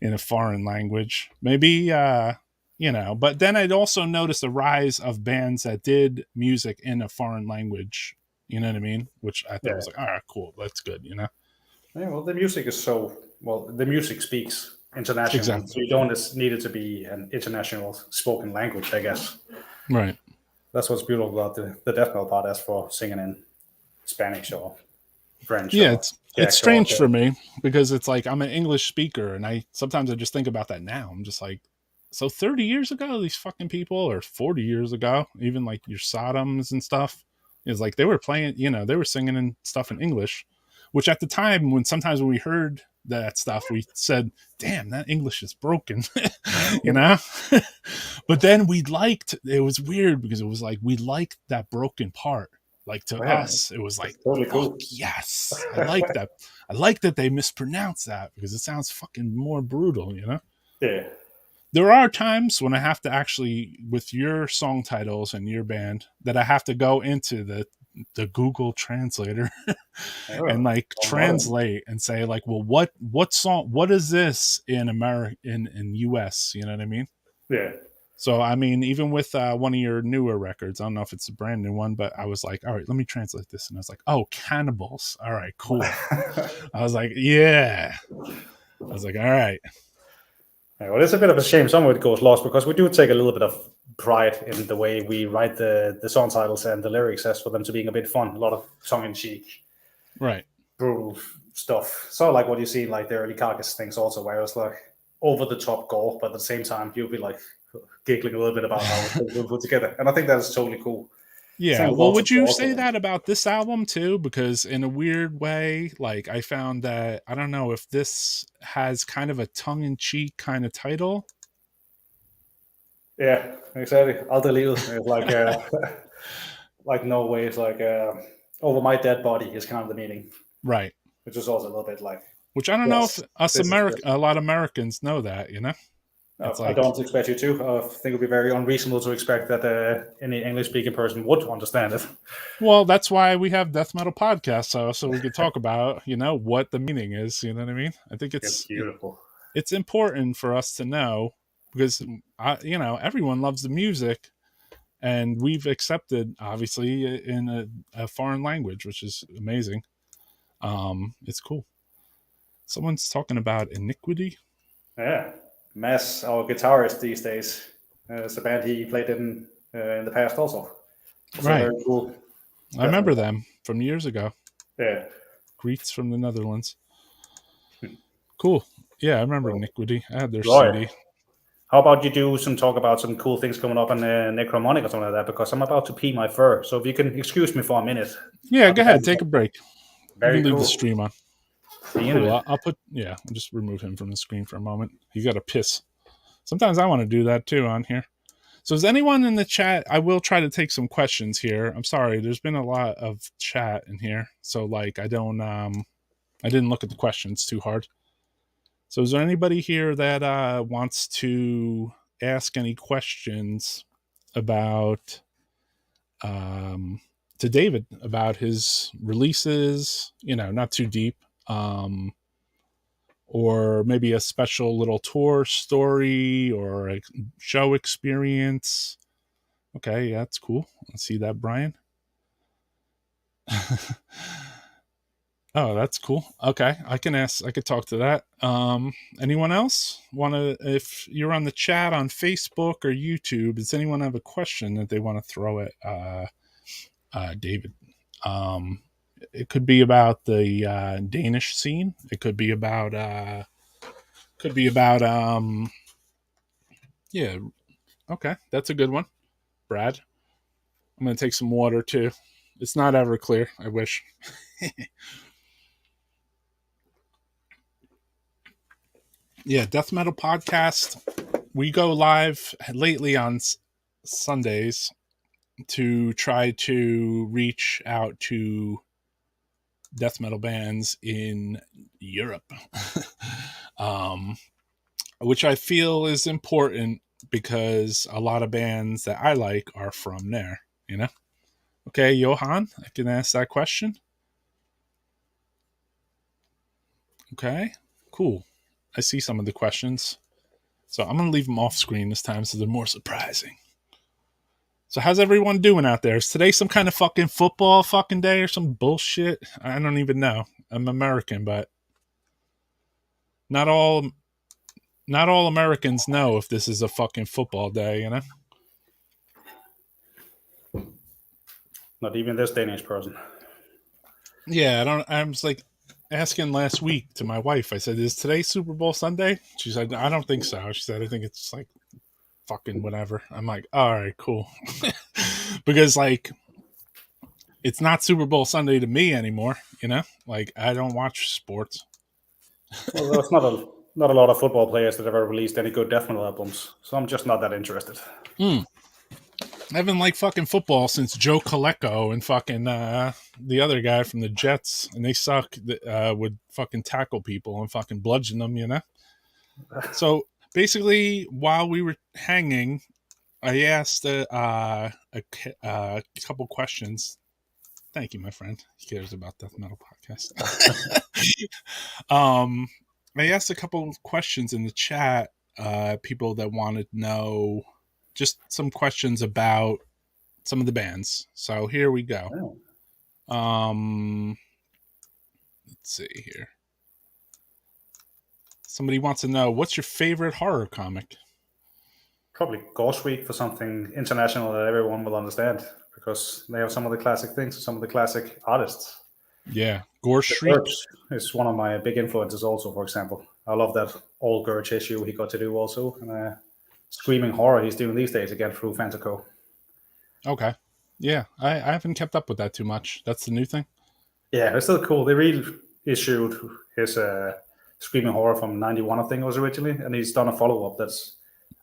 in a foreign language. Maybe but then I'd also noticed a rise of bands that did music in a foreign language, you know what I mean? Which I thought Yeah. was like, all right, cool, that's good. Yeah, well, the music is the music speaks international, Exactly. so you don't need it to be an international spoken language, I guess. Right. That's what's beautiful about the death metal part, as for singing in Spanish or French Yeah, or it's Czech or strange for me because it's like I'm an English speaker, and I sometimes I just think about that now. I'm just like, so 30 years ago, these fucking people, or 40 years ago, even like your Sodoms and stuff, is like they were playing, they were singing and stuff in English, which at the time, when we heard that stuff, we said, "Damn, that English is broken," you know. But then it was weird because it was like we liked that broken part. Like to yeah, us, it was like, it's totally fuck cool. yes. I like that. I like that they mispronounce that because it sounds fucking more brutal. Yeah. There are times when I have to actually, with your song titles and your band, that I have to go into the Google translator and Oh, like translate and say like, well, what is this in America in US? You know what I mean? yeah. So, I mean, even with one of your newer records, I don't know if it's a brand new one, but I was like, all right, let me translate this. And I was like, oh, cannibals. All right, cool. I was like, yeah. I was like, all right. Yeah, well, it's a bit of a shame some of it goes lost, because we do take a little bit of pride in the way we write the song titles and the lyrics, as for them to being a bit fun, a lot of tongue in cheek, Right. brutal stuff. So like what you see in like the early Carcass things also, where it's like over the top gore, but at the same time you'll be like giggling a little bit about how it's been put together. And I think that's totally cool. Yeah. Same with Well, would Autopsy you also. say that about this album too? Because in a weird way, like I found that, I don't know if this has kind of a tongue in cheek kind of title. Yeah, exactly. Alter Livet is like like no way. It's like over my dead body is kind of the meaning, Right. which is also a little bit like, Which I don't know if yes, this is good. A lot of Americans know that. It's I like, don't expect you to. I think it would be very unreasonable to expect that any English-speaking person would understand it. well, that's why we have death metal podcasts, so we could talk about what the meaning is. You know what I mean? I think It's beautiful. it's important for us to know because everyone loves the music, and we've accepted obviously in a foreign language, which is amazing. It's cool. Someone's talking about iniquity. Yeah, Mass, our guitarist these days, it's a band he played in the past also. It's a Right. very cool. I remember them from years ago. Yeah. Greets from the Netherlands. Cool. Yeah, I remember So, iniquity. I had their Roy, CD. how about you do some talk about some cool things coming up in Necromonic or something like that? Because I'm about to pee my fur. So if you can excuse me for a minute, Yeah, I'll go be back. ahead. Take a break. You Very can leave the cool. stream on. See you in a Cool. minute. I'll just remove him from the screen for a moment. He got to piss. Sometimes I want to do that too on here. So is anyone in the chat? I will try to take some questions here. I'm sorry. There's been a lot of chat in here. So like I didn't look at the questions too hard. So is there anybody here that wants to ask any questions about to David about his releases, not too deep. Or maybe a special little tour story or a show experience. Okay, yeah, that's cool. Let's see that, Brian. Oh, that's cool. Okay, I could talk to that. Anyone else want to, if you're on the chat on Facebook or YouTube, does anyone have a question that they want to throw at David? It could be about the Danish scene. It could be about yeah. Okay, that's a good one, Brad. I'm gonna take some water too. It's not ever clear. I wish. Yeah, Death Metal Podcast. We go live lately on Sundays to try to reach out to death metal bands in Europe, um, which I feel is important because a lot of bands that I like are from there. Okay, Johan, I can ask that question. Okay, cool. I see some of the questions. So I'm going to leave them off screen this time so they're more surprising. So how's everyone doing out there? Is today some kind of fucking football fucking day or some bullshit? I don't even know. I'm American, but not all Americans know if this is a fucking football day, you know? Not even this Danish person. Yeah, I was like asking last week to my wife. I said, "Is today Super Bowl Sunday?" She said, "I don't think so." She said, "I think it's like fucking whatever." I'm like, "All right, cool." Because like it's not Super Bowl Sunday to me anymore, you know? Like I don't watch sports. Well, there's not a lot of football players that ever released any good death metal albums, so I'm just not that interested. I haven't liked fucking football since Joe Colecco and fucking the other guy from the Jets, and they suck. Would fucking tackle people and fucking bludgeon them, you know. So basically, while we were hanging, I asked a couple questions. Thank you, my friend. He cares about Death Metal Podcast. I asked a couple of questions in the chat. People that wanted to know just some questions about some of the bands. So here we go. Let's see here. Somebody wants to know, what's your favorite horror comic? Probably Ghost Week for something international that everyone will understand, because they have some of the classic things, some of the classic artists. Yeah, Gore Shriek is one of my big influences also, for example. I love that old Gurch issue he got to do also, and screaming horror he's doing these days again through Fantaco. Okay. Yeah, I haven't kept up with that too much. That's the new thing? Yeah, it's still cool. They reissued his screaming horror from 91, I think it was originally, and he's done a follow-up that's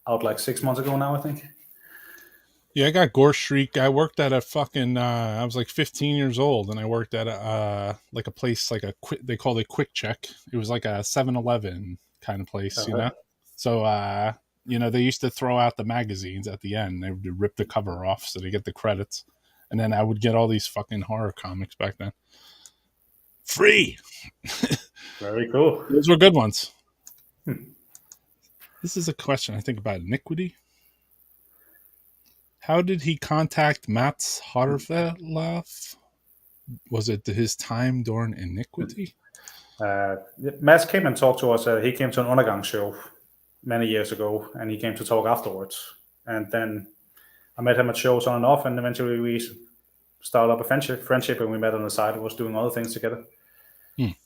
out like 6 months ago now, I think. Yeah, I got Gore Shriek. I worked at a fucking I was like 15 years old, and I worked at a like a place like they called it Quick Check. It was like a 7-Eleven kind of place, you know. So you know, they used to throw out the magazines at the end. They would rip the cover off so they get the credits, and then I would get all these fucking horror comics back then. Free. Very cool. Those were good ones. This is a question I think about Iniquity. How did he contact Mats Harvelov? Was it his time during Iniquity? Mats came and talked to us. He came to an Undergang show many years ago, and he came to talk afterwards. And then I met him at shows on and off, and eventually we started up a friendship, and we met on the side and was doing other things together.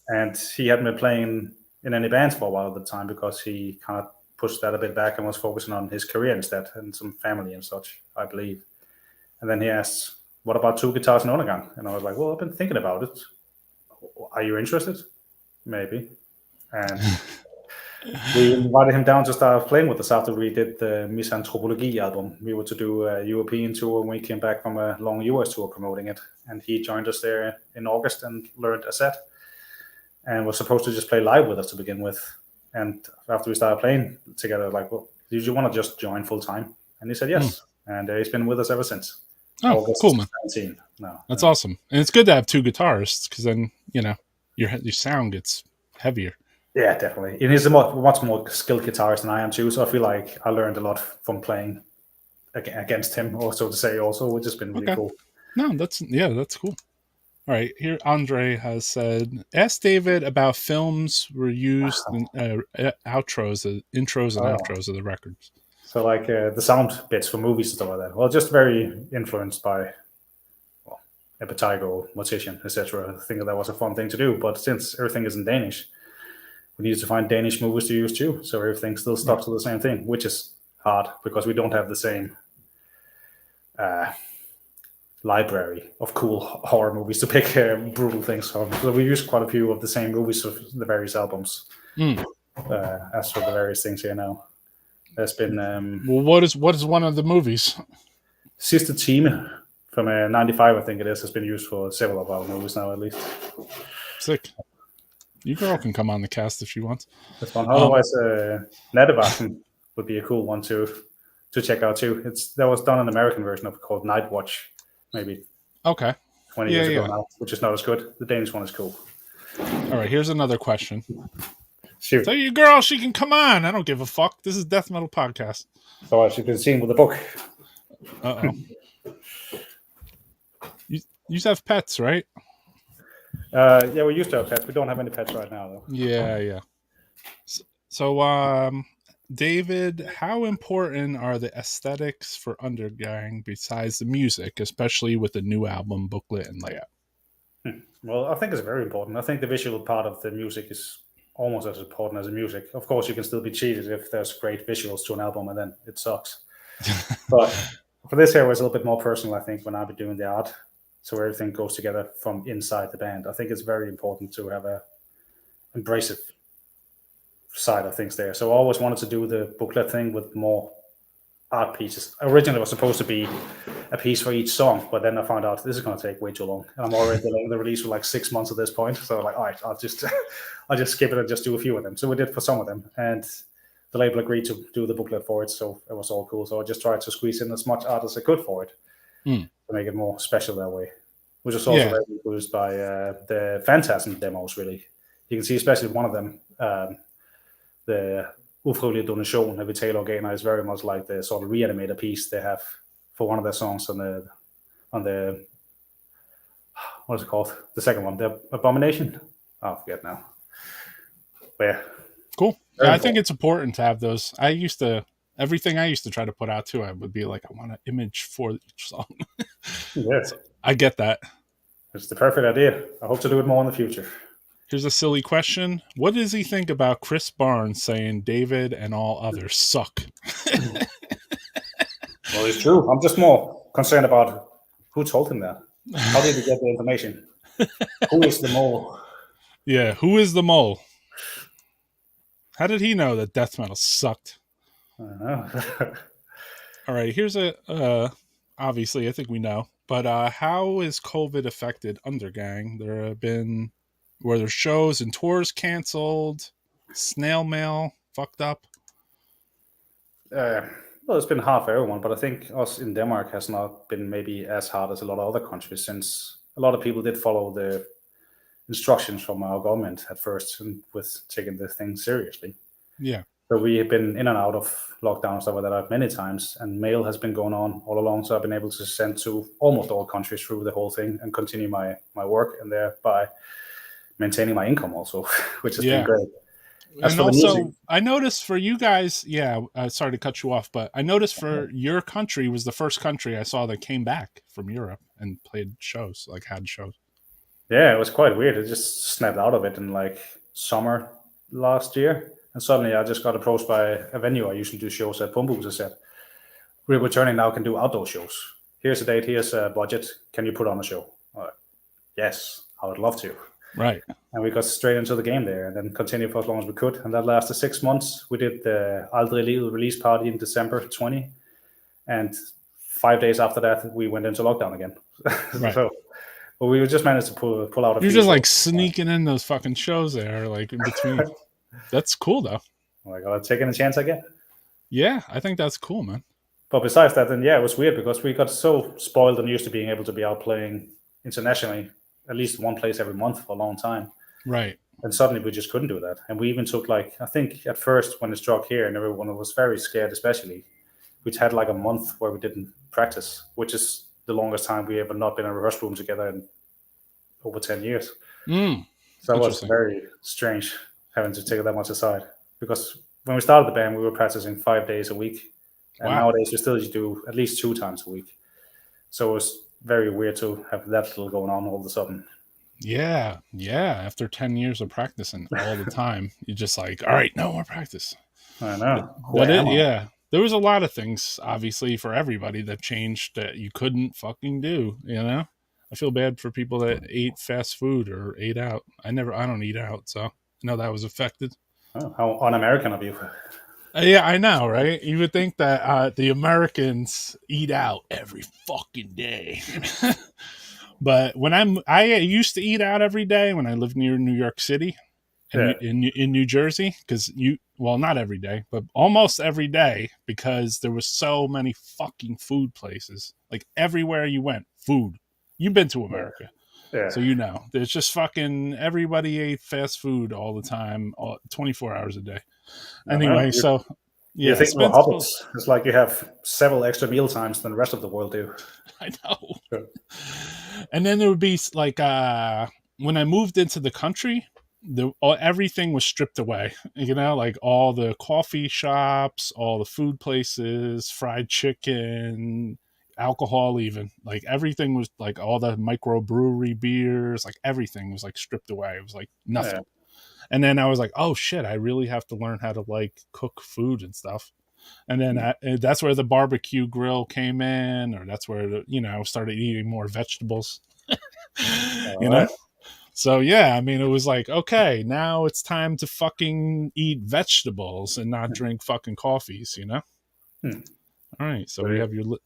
And he hadn't been playing in any bands for a while at the time, because he kind of pushed that a bit back and was focusing on his career instead, and some family and such, I believe. And then he asked, "What about 2 guitars in Undergang?" And I was like, "Well, I've been thinking about it. Are you interested?" Maybe. And we invited him down to start playing with us after we did the Misanthropologie album. We were to do a European tour when we came back from a long US tour promoting it. And he joined us there in August and learned a set, and was supposed to just play live with us to begin with. And after we started playing together, like, "Well, do you want to just join full time?" And he said yes. And he's been with us ever since. Oh, August cool, man. 17. No, that's awesome. And it's good to have 2 guitarists, because then, you know, your sound gets heavier. Yeah, definitely. And he's a much more skilled guitarist than I am too. So I feel like I learned a lot from playing against him, or so to say, also, which has been really cool. No, that's cool. All right, here Andre has said, ask David about films were used in intros and outros of the records. So like the sound bits for movies and stuff like that. Well, just very influenced by Epitaigo, Mortician, etc. I think that was a fun thing to do. But since everything is in Danish, we needed to find Danish movies to use too. So everything still stuck to the same thing, which is hard because we don't have the same library of cool horror movies to pick brutal things from. So we use quite a few of the same movies for the various albums. As for the various things here now, there's been well, what is one of the movies? Sister Time from 95, I think it is, has been used for several of our movies now, at least. Sick. You girl can come on the cast if she wants. That's fun. Otherwise, Nattevagten would be a cool one to check out too. There was done an American version of it called Night Watch, maybe. Okay. 20 years ago now, which is not as good. The Danish one is cool. All right, here's another question. Shoot. Tell your girl she can come on. I don't give a fuck. This is Death Metal Podcast. So as you can see with the book. Uh-oh. You used to have pets, right? Yeah, we used to have pets. We don't have any pets right now, though. Yeah. So, David, how important are the aesthetics for Undergang besides the music, especially with the new album booklet and layout? Well, I think it's very important. I think the visual part of the music is almost as important as the music. Of course, you can still be cheated if there's great visuals to an album and then it sucks. But for this here, it was a little bit more personal, I think, when I'll be doing the art. So everything goes together from inside the band. I think it's very important to have a embracive side of things there. So I always wanted to do the booklet thing with more art pieces. Originally, it was supposed to be a piece for each song, but then I found out this is going to take way too long. And I'm already delaying the release for like 6 months at this point. So like, all right, I'll just skip it and just do a few of them. So we did for some of them, and the label agreed to do the booklet for it. So it was all cool. So I just tried to squeeze in as much art as I could for it to make it more special that way, which is also very influenced by the Phantasm demos, really. You can see especially one of them, the Ufrivillig Donation of Italo Gainer is very much like the sort of reanimator piece they have for one of their songs on the what is it called? The second one, the Abomination. I forget now. But yeah. Cool. Yeah, I think it's important to have those. Everything I used to try to put out too, I would be like, I want an image for each song. Yeah. So I get that. It's the perfect idea. I hope to do it more in the future. Here's a silly question. What does he think about Chris Barnes saying David and all others suck? Well, it's true. I'm just more concerned about who told him that. How did he get the information? Who is the mole? Yeah, who is the mole? How did he know that death metal sucked? I don't know. All right, here's obviously, I think we know, but how has COVID affected Undergang? Were there shows and tours canceled? Snail mail fucked up? Well, it's been hard for everyone, but I think us in Denmark has not been maybe as hard as a lot of other countries, since a lot of people did follow the instructions from our government at first and with taking the thing seriously. Yeah. So we have been in and out of lockdown and stuff like that many times, and mail has been going on all along. So I've been able to send to almost all countries through the whole thing and continue my work, and thereby maintaining my income also, which has been great. And also, I noticed for you guys, sorry to cut you off, but I noticed for your country was the first country I saw that came back from Europe and played shows, like had shows. Yeah, it was quite weird. It just snapped out of it in like summer last year. And suddenly I just got approached by a venue I usually do shows at. Pumbuks said, we're returning now, can do outdoor shows. Here's a date, here's a budget. Can you put on a show? Yes, I would love to. Right. And we got straight into the game there and then continued for as long as we could. And that lasted 6 months. We did the Aldrig Livet release party in December 20. And 5 days after that, we went into lockdown again. Right. But we just managed to pull out a You're just like sneaking in those fucking shows there, like in between. That's cool, though. Like, I'm taking a chance I get. Yeah, I think that's cool, man. But besides that, then, yeah, it was weird because we got so spoiled and used to being able to be out playing internationally, at least one place every month for a long time. Right. And suddenly we just couldn't do that. And we even took, like, I think at first when it struck here and everyone was very scared, especially, we'd had like a month where we didn't practice, which is the longest time we ever not been in a rehearsal room together in over 10 years. So it was very strange having to take that much aside, because when we started the band, we were practicing 5 days a week. And nowadays we still do at least 2 times a week. So it was very weird to have that little going on all of a sudden. Yeah. After 10 years of practicing all the time, you're just like, all right, no more practice. I know. There was a lot of things, obviously, for everybody that changed that you couldn't fucking do, you know? I feel bad for people that ate fast food or ate out. I don't eat out, so I know that was affected. Oh, how un-American of you. Yeah, I know, right? You would think that the Americans eat out every fucking day. But I used to eat out every day when I lived near New York City in New Jersey, because not every day, but almost every day, because there was so many fucking food places. Like everywhere you went, food. You've been to America. Yeah. So you know, there's just fucking everybody ate fast food all the time, 24 hours a day. Anyway, so yeah, you think we're hobbits? It's like you have several extra meal times than the rest of the world do. I know. Sure. And then there would be like when I moved into the country, everything was stripped away. You know, like all the coffee shops, all the food places, fried chicken, alcohol, even like everything was like all the microbrewery beers, like everything was like stripped away. It was like nothing. Yeah. And then I was like, oh shit, I really have to learn how to like cook food and stuff. And then that's where the barbecue grill came in, or that's where I started eating more vegetables. You know. So yeah, I mean, it was like, okay, now it's time to fucking eat vegetables and not drink fucking coffees, you know. All right, so we have your one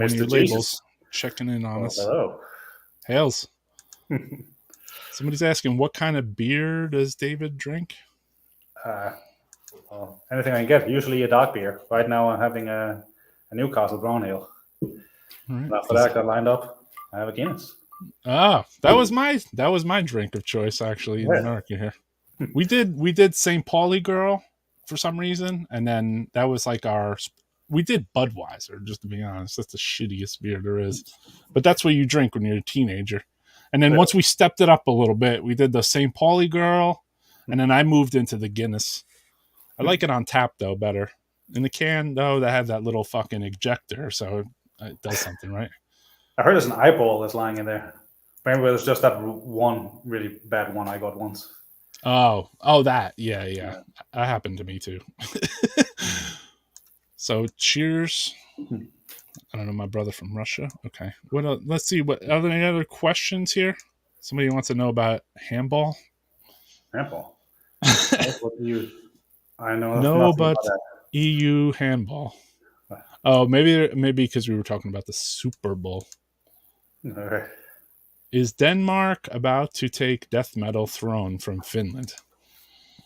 of your labels checking in on us. Hello, Hails. Somebody's asking, what kind of beer does David drink? Well, anything I can get. Usually a dark beer. Right now, I'm having a Newcastle Brown Ale. Right. After that, got lined up. I have a Guinness. Ah, that was my drink of choice actually in America here. We did St. Pauli Girl for some reason, and then that was like we did Budweiser, just to be honest. That's the shittiest beer there is. But that's what you drink when you're a teenager. And then once we stepped it up a little bit, we did the St. Pauli Girl, and then I moved into the Guinness. I like it on tap though better. In the can though, they have that little fucking ejector, so it does something, right? I heard there's an eyeball that's lying in there. Remember, there's just that one really bad one I got once. Oh, that. Yeah. That happened to me too. So cheers. I don't know, my brother from Russia. Okay. What else? Let's see. What are there any other questions here? Somebody wants to know about handball. Handball. I know. No, but EU handball. Oh, maybe because we were talking about the Super Bowl. Okay. Is Denmark about to take death metal throne from Finland?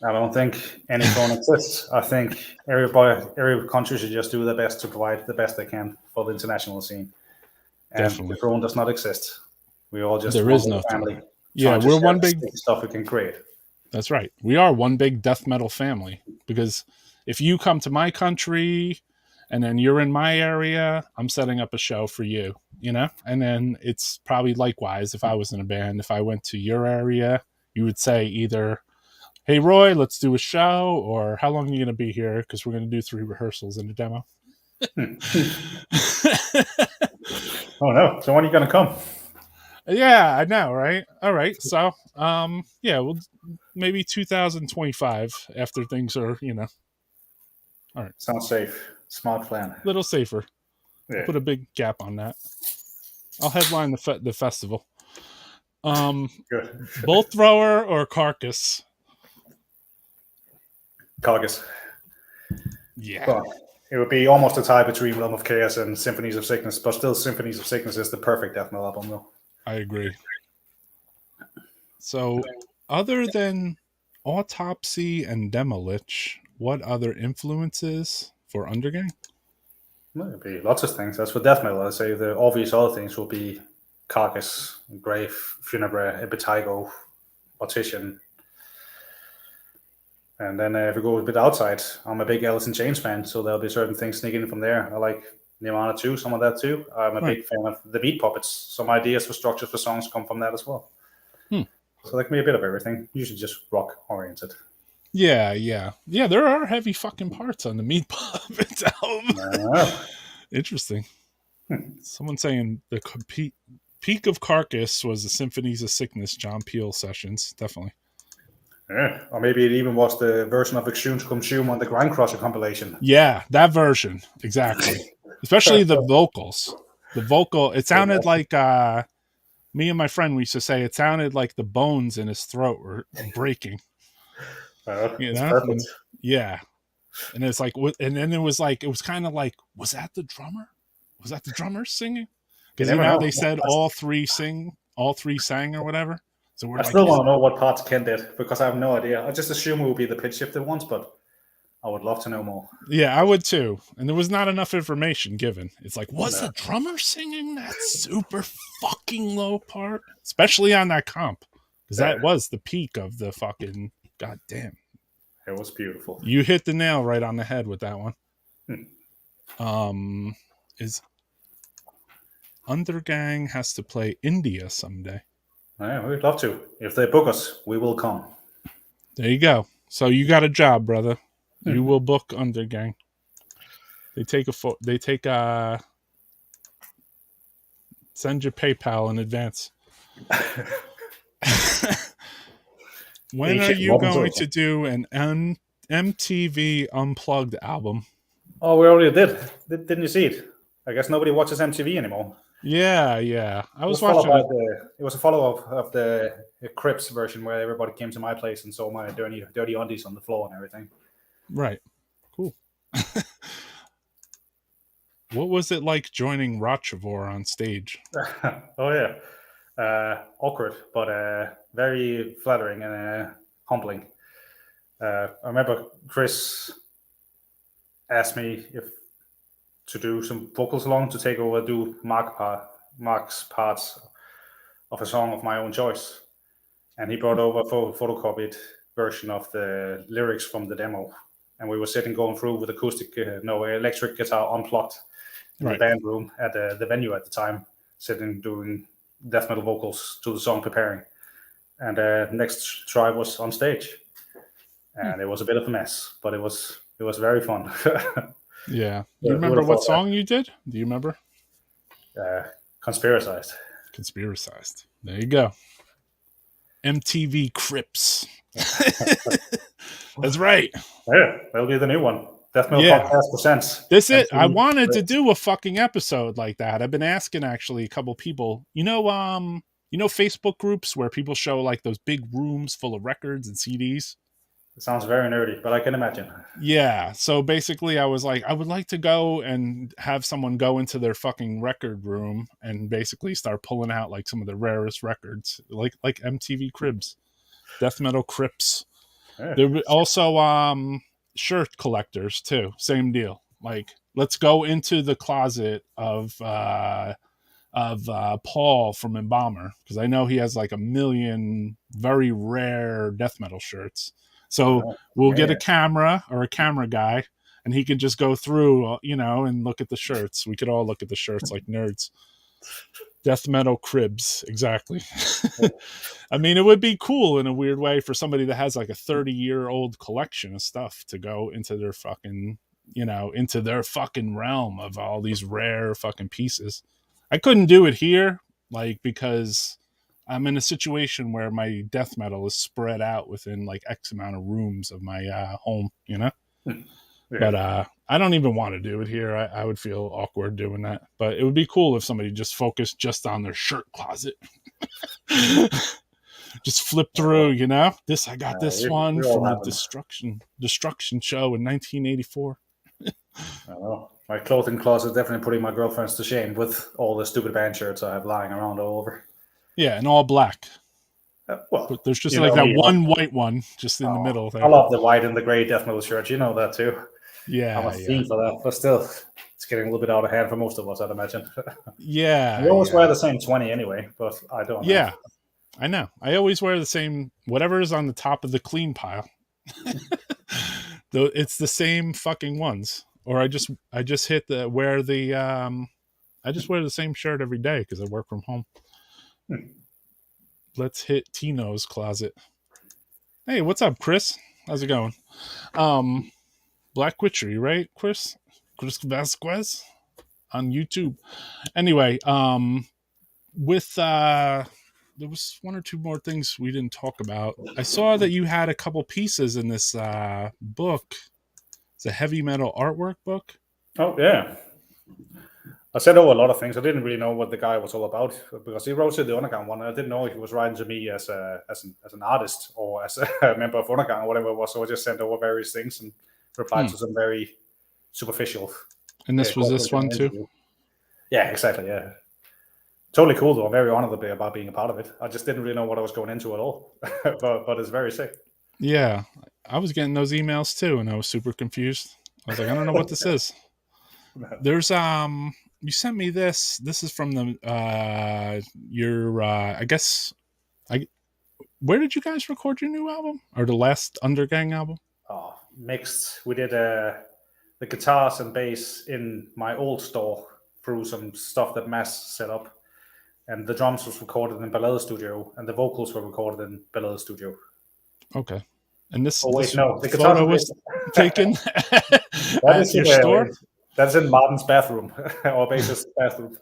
I don't think any throne exists. I think every country should just do their best to provide the best they can for the international scene. And definitely. The throne does not exist. We all just there is no family. Yeah, we're one big stuff we can create. That's right. We are one big death metal family, because if you come to my country and then you're in my area, I'm setting up a show for you, you know? And then it's probably likewise if I was in a band. If I went to your area, you would say either, hey, Roy, let's do a show, or how long are you going to be here? Because we're going to do 3 rehearsals and a demo. Oh, no. So when are you going to come? Yeah, I know, right? All right. So, well, maybe 2025 after things are, all right. Sounds safe. Smart plan. A little safer. Yeah. Put a big gap on that. I'll headline the festival. Good. Bolt thrower or carcass? Carcass. Yeah. Well, it would be almost a tie between Realm of Chaos and Symphonies of Sickness, but still Symphonies of Sickness is the perfect death metal album, though. I agree. So, other than Autopsy and DEMILICH, what other influences for Undergang? Well, it'd be lots of things. That's for death metal. I'd say the obvious other things will be Carcass, Grave, Funebre, Impetigo, Mortician. And then if we go a bit outside, I'm a big Alice in Chains fan, so there'll be certain things sneaking in from there. I like Nirvana too, some of that too. I'm a big fan of the beat puppets. Some ideas for structures for songs come from that as well. So that can be a bit of everything. Usually just rock oriented. Yeah. There are heavy fucking parts on the Meat Puppets album. Interesting. Someone saying the peak of Carcass was the Symphonies of Sickness John Peel sessions. Definitely. Yeah, or maybe it even was the version of Exhume to Consume on the Grind Crusher compilation. Yeah, that version. Exactly. Especially the vocals. The vocal, it sounded like me and my friend, we used to say it sounded like the bones in his throat were breaking. Yeah. And it's like, and then it was kind of like, was that the drummer? Was that the drummer singing? Because they said all three sang or whatever. So I still want to know what parts Ken did, because I have no idea. I just assume it would be the pitch shifted ones, but I would love to know more. Yeah, I would too. And there was not enough information given. It's like, was the drummer singing that super fucking low part? Especially on that comp. Because that was the peak of the fucking goddamn. It was beautiful. You hit the nail right on the head with that one. Is Undergang has to play India someday. Yeah, we'd love to. If they book us, we will come. There you go. So you got a job, brother. You will book Undergang. They take send your PayPal in advance. When are you going to do an MTV Unplugged album? Oh, we already did. Didn't you see it? I guess nobody watches MTV anymore. Yeah. I was watching it. It was a follow-up of the Crips version where everybody came to my place and saw my dirty undies on the floor and everything. Right. Cool. What was it like joining Rochevore on stage? Oh, yeah. Awkward, but very flattering and humbling. I remember Chris asked me to do some vocals along, to take over, do Mark's parts of a song of my own choice. And he brought over a photocopied version of the lyrics from the demo. And we were sitting going through with electric guitar unplugged in the band room at the venue at the time, sitting doing death metal vocals to the song Preparing. And next try was on stage. And it was a bit of a mess, but it was very fun. Yeah. Do you remember what song you did? Do you remember? Conspiracized. Conspiracized. There you go. MTV Crips. That's right. Yeah, that'll be the new one. Death Metal Podcast Presents. This it. I wanted to do a fucking episode like that. I've been asking actually a couple people. You know Facebook groups where people show like those big rooms full of records and CDs. It sounds very nerdy, but I can imagine. Yeah. So basically I was like, I would like to go and have someone go into their fucking record room and basically start pulling out like some of the rarest records, like MTV Cribs, Death Metal Crips. Yeah. There were also shirt collectors too. Same deal. Like, let's go into the closet of Paul from Embalmer, because I know he has like 1 million very rare death metal shirts. So we'll get a camera or a camera guy, and he can just go through, and look at the shirts. We could all look at the shirts like nerds. Death metal cribs, exactly. I mean, it would be cool in a weird way for somebody that has like a 30-year-old collection of stuff to go into their fucking, into their fucking realm of all these rare fucking pieces. I couldn't do it here, because I'm in a situation where my death metal is spread out within like X amount of rooms of my home, Yeah. But I don't even want to do it here. I would feel awkward doing that. But it would be cool if somebody just focused just on their shirt closet. Just flip through, This I got this one from the Destruction show in 1984. My clothing closet is definitely putting my girlfriends to shame with all the stupid band shirts I have lying around all over. Yeah, and all black. But there's just like that one white one just in the middle there. I love the white and the gray death metal shirts. You know that too. Yeah. I'm a fiend for that. But still, it's getting a little bit out of hand for most of us, I'd imagine. Yeah. We always wear the same 20 anyway, but I don't know. Yeah, I know. I always wear the same, whatever is on the top of the clean pile. Though it's the same fucking ones. Or I just wear the same shirt every day because I work from home. Let's hit Tino's closet. Hey, what's up, Chris? How's it going? Black Witchery, right, Chris? Chris Vasquez on YouTube. Anyway, with there was one or two more things we didn't talk about. I saw that you had a couple pieces in this book. It's a heavy metal artwork book. Oh yeah. I said a lot of things. I didn't really know what the guy was all about because he wrote to the Undergang one. I didn't know if he was writing to me as an artist or as a member of Undergang or whatever it was. So I just sent over various things and replied to some very superficial. And this was this one too? Yeah, exactly. Yeah. Totally cool though. I'm very honored about being a part of it. I just didn't really know what I was going into at all. but it's very sick. Yeah, I was getting those emails too, and I was super confused. I was like, I don't know what this is. There's you sent me this. This is from the your I guess where did you guys record your new album or the last Undergang album? Oh, mixed. We did the guitars and bass in my old store through some stuff that Mass set up, and the drums was recorded in Ballade Studio, and the vocals were recorded in Ballade Studio. Okay. And this, Oh wait, this no, the guitars photo was taken at your store? That's in Martin's bathroom, or bassist's bathroom.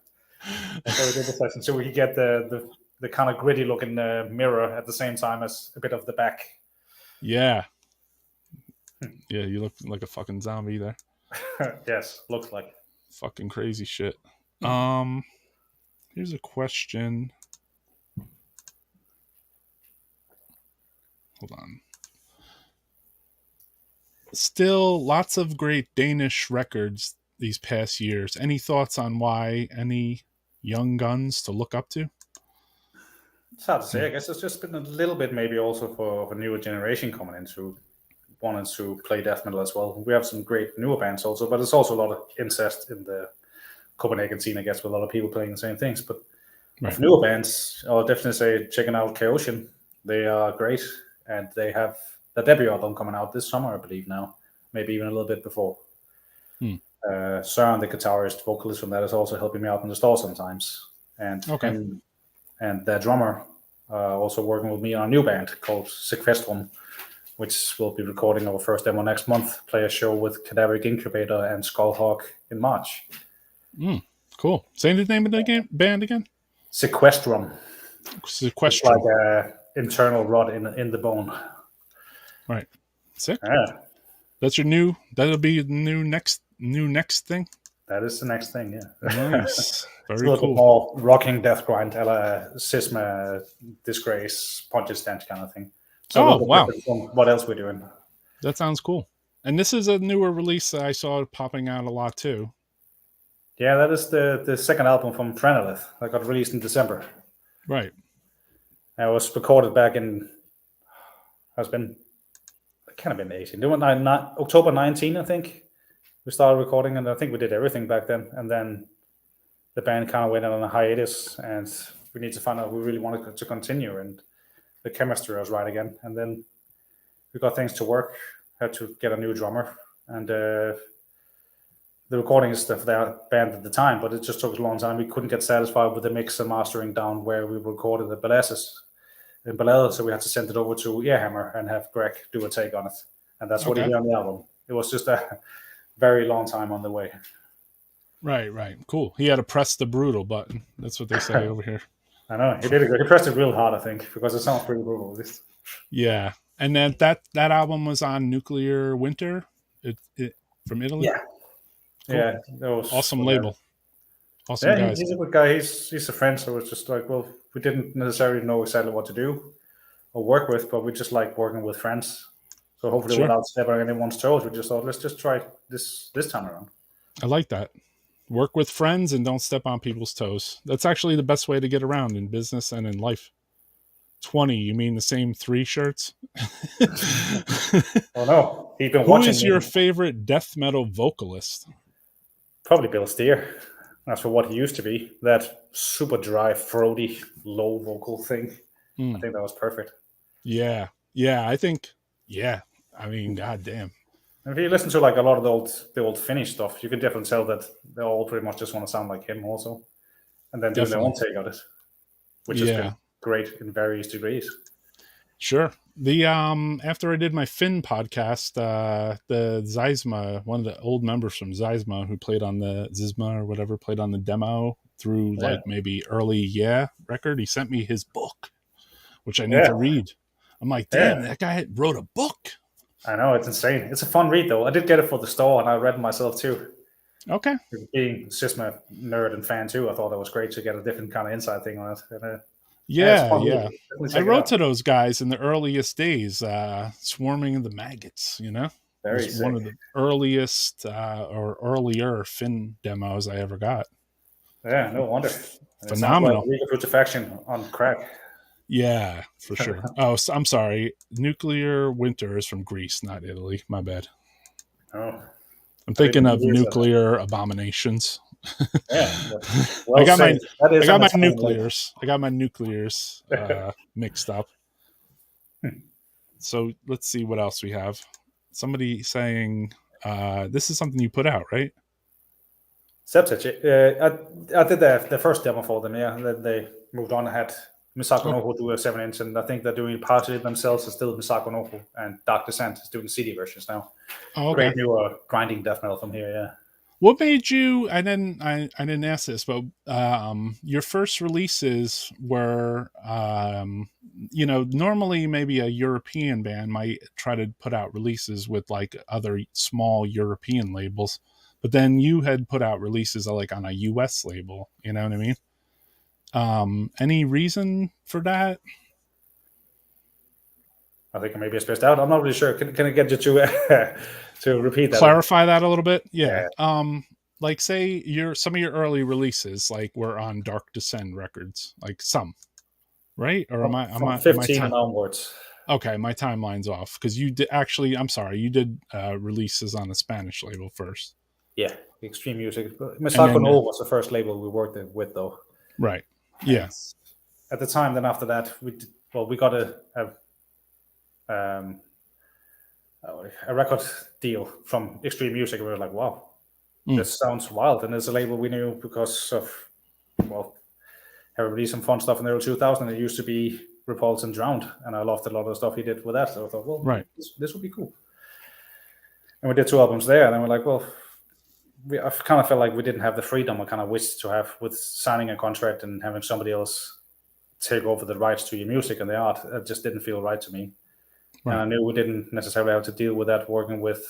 And so we did the session, so we could get the kind of gritty looking mirror at the same time as a bit of the back. Yeah. Yeah, you look like a fucking zombie there. Yes, looks like. Fucking crazy shit. Here's a question. Hold on. Still lots of great Danish records these past years. Any thoughts on why? Any young guns to look up to? It's hard to say. I guess it's just been a little bit maybe also for newer generation coming into wanting to play death metal as well. We have some great newer bands also, but there's also a lot of incest in the Copenhagen scene, I guess, with a lot of people playing the same things. But right. Of newer bands, I'll definitely say checking out KOcean. They are great, and they have the debut album coming out this summer, I believe now, maybe even a little bit before. Søren, the guitarist, vocalist from that, is also helping me out in the store sometimes. And and their drummer also working with me on a new band called Sequestrum, which will be recording our first demo next month, play a show with Cadaveric Incubator and Skullhawk in March. Cool. Say the name of the band again? Sequestrum. It's like an internal rot in the bone. Right. Sick. Yeah. That's your new, that'll be the new next thing? That is the next thing, yeah. Nice. Very it's a little bit more rocking death grind, a la Sisma, Disgrace, Punch Stench kind of thing. So wow. What else we're doing? That sounds cool. And this is a newer release that I saw popping out a lot too. Yeah, that is the second album from Phrenelith that got released in December. Right. It was recorded back in, it kind of been 18. October 19, I think. We started recording, and I think we did everything back then. And then the band kind of went on a hiatus, and we need to find out we really wanted to continue. And the chemistry was right again. And then we got things to work, had to get a new drummer. And the recording is for that band at the time, but it just took a long time. We couldn't get satisfied with the mix and mastering down where we recorded the Ballade, so we had to send it over to Earhammer and have Greg do a take on it. And that's what he did on the album. It was just a very long time on the way. Right. Cool. He had to press the brutal button. That's what they say over here. I know. He did it. He pressed it real hard, I think, because it sounds pretty brutal. Yeah. And then that album was on Nuclear Winter from Italy? Yeah. Cool. Yeah. That was awesome label. Awesome guys. He's a good guy. He's a friend, so it's just like, well, we didn't necessarily know exactly what to do or work with, but we just like working with friends. So hopefully without stepping on anyone's toes, we just thought, let's just try this time around. I like that. Work with friends and don't step on people's toes. That's actually the best way to get around in business and in life. 20, you mean the same 3 shirts? Oh no, he's been Who watching. Who is your favorite death metal vocalist? Probably Bill Steer. That's for what he used to be. That super dry, throaty, low vocal thing. I think that was perfect. Yeah, I think, I mean, goddamn. If you listen to like a lot of the old Finnish stuff, you can definitely tell that they all pretty much just want to sound like him also. And then doing their own take on it, which has been great in various degrees. Sure. The after I did my Finn podcast, the Zysma, one of the old members from Zysma who played on the Zysma or whatever, played on the demo through like maybe early record. He sent me his book, which I need to read. I'm like, damn, that guy wrote a book. I know, it's insane. It's a fun read though. I did get it for the store and I read it myself too. Okay. Being a Zysma nerd and fan too, I thought that was great to get a different kind of inside thing on it. And, yeah. I wrote to those guys in the earliest days, Swarming in the Maggots, you know? Very it was one of the earliest or earlier Finn demos I ever got. Yeah, no wonder. Phenomenal. Legal Putrefaction on crack. Yeah, for sure. Oh, so, I'm sorry. Nuclear Winter is from Greece, not Italy. My bad. Oh, I'm I thinking didn't of hear that. Nuclear Abominations. Yeah, I well got said. my That I is got an my Italian label. nuclears. I got my nuclears mixed up. So let's see what else we have. Somebody saying this is something you put out, right? Septic. I did the first demo for them, yeah. And then they moved on and had Misako Noho do a 7-inch, and I think they're doing partially themselves. It's still Misako Noho, and Dark Descent is doing CD versions now. Oh, okay. Great new grinding death metal from here, yeah. What made you? I didn't ask this, but your first releases were, normally maybe a European band might try to put out releases with like other small European labels, but then you had put out releases like on a US label. You know what I mean? Any reason for that? I think maybe it's spaced out. I'm not really sure. Can I get you to to repeat that? Clarify that a little bit. Yeah. Like say some of your early releases like were on Dark Descent records, like some, right? Or From 15 and onwards. Okay, my timeline's off because you did actually. I'm sorry, you did releases on the Spanish label first. Yeah, Extreme Music. Misako No was the first label we worked with, though. Right. Yeah. And at the time, then after that, we got a record deal from Extreme Music. We were like, wow, this sounds wild. And it's a label we knew because of, everybody some fun stuff in the early 2000s. It used to be Repulse and Drowned, and I loved a lot of the stuff he did with that. So I thought, well, right, this would be cool. And we did 2 albums there, and then we're like, well, I kind of felt like we didn't have the freedom I kind of wished to have with signing a contract and having somebody else take over the rights to your music and the art. It just didn't feel right to me. Right. And I knew we didn't necessarily have to deal with that working with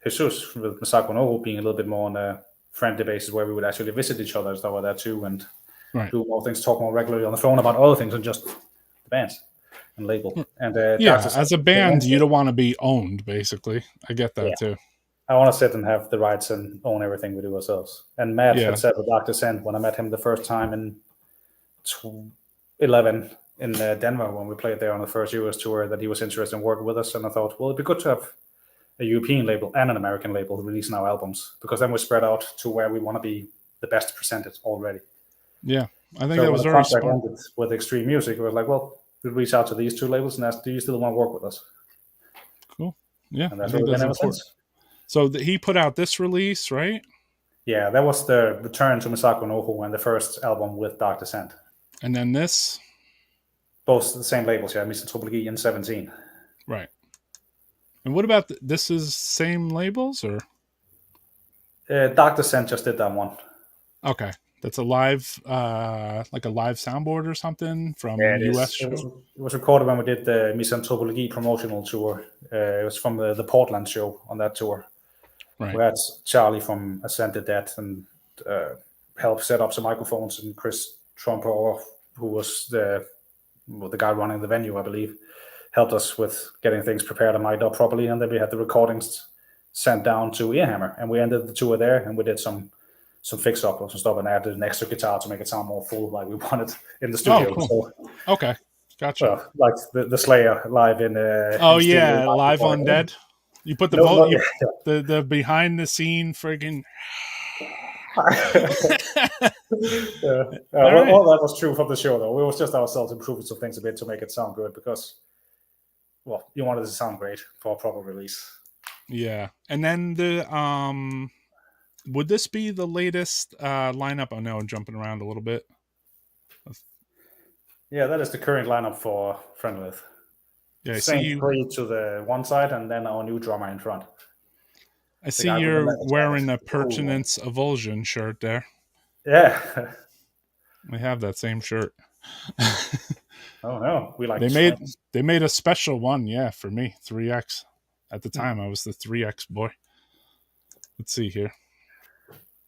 Jesus, with Misako Noho being a little bit more on a friendly basis where we would actually visit each other and stuff like that too, and do more things, talk more regularly on the phone about other things than just the bands and label. And as a band, you don't want to be owned, basically. I get that too. I want to sit and have the rights and own everything we do ourselves. And Matt had said with Dark Descent when I met him the first time in 2011 in Denver when we played there on the first US tour that he was interested in working with us. And I thought, well, it'd be good to have a European label and an American label releasing our albums because then we spread out to where we want to be the best presented already. Yeah, I think that was very smart. With Extreme Music, we were like, well, we'll reach out to these 2 labels and ask, do you still want to work with us? Cool. Yeah, and that's what we've been ever since. So he put out this release, right? Yeah, that was the return to Misako Noho and the first album with Dark Descent. And then this? Both the same labels, yeah, Misanthropology and 17. Right. And what about this is same labels or? Dark Descent just did that one. Okay. That's a live, like a live soundboard or something from US show? It was recorded when we did the Misanthropology promotional tour. It was from the Portland show on that tour. Right. We had Charlie from Ascended Death and helped set up some microphones, and Chris Trumper, who was the guy running the venue, I believe, helped us with getting things prepared and mic'd up properly. And then we had the recordings sent down to Earhammer, and we ended the tour there, and we did some fix-up or some stuff and added an extra guitar to make it sound more full like we wanted in the studio. Oh, cool. So, okay. Gotcha. Well, like the Slayer live in live Undead. You put the the behind the scene friggin' all that was true from the show though. We was just ourselves improving some things a bit to make it sound good because you wanted it to sound great for a proper release. Yeah. And then the would this be the latest lineup? I know I'm jumping around a little bit. Yeah, that is the current lineup for Phrenelith. Yeah, same 3 to the one side, and then our new drummer in front. I see you're wearing a Pertinence Avulsion shirt there. Yeah. We have that same shirt. Oh no, we like they made a special one, for me, 3X. At the time, I was the 3X boy. Let's see here.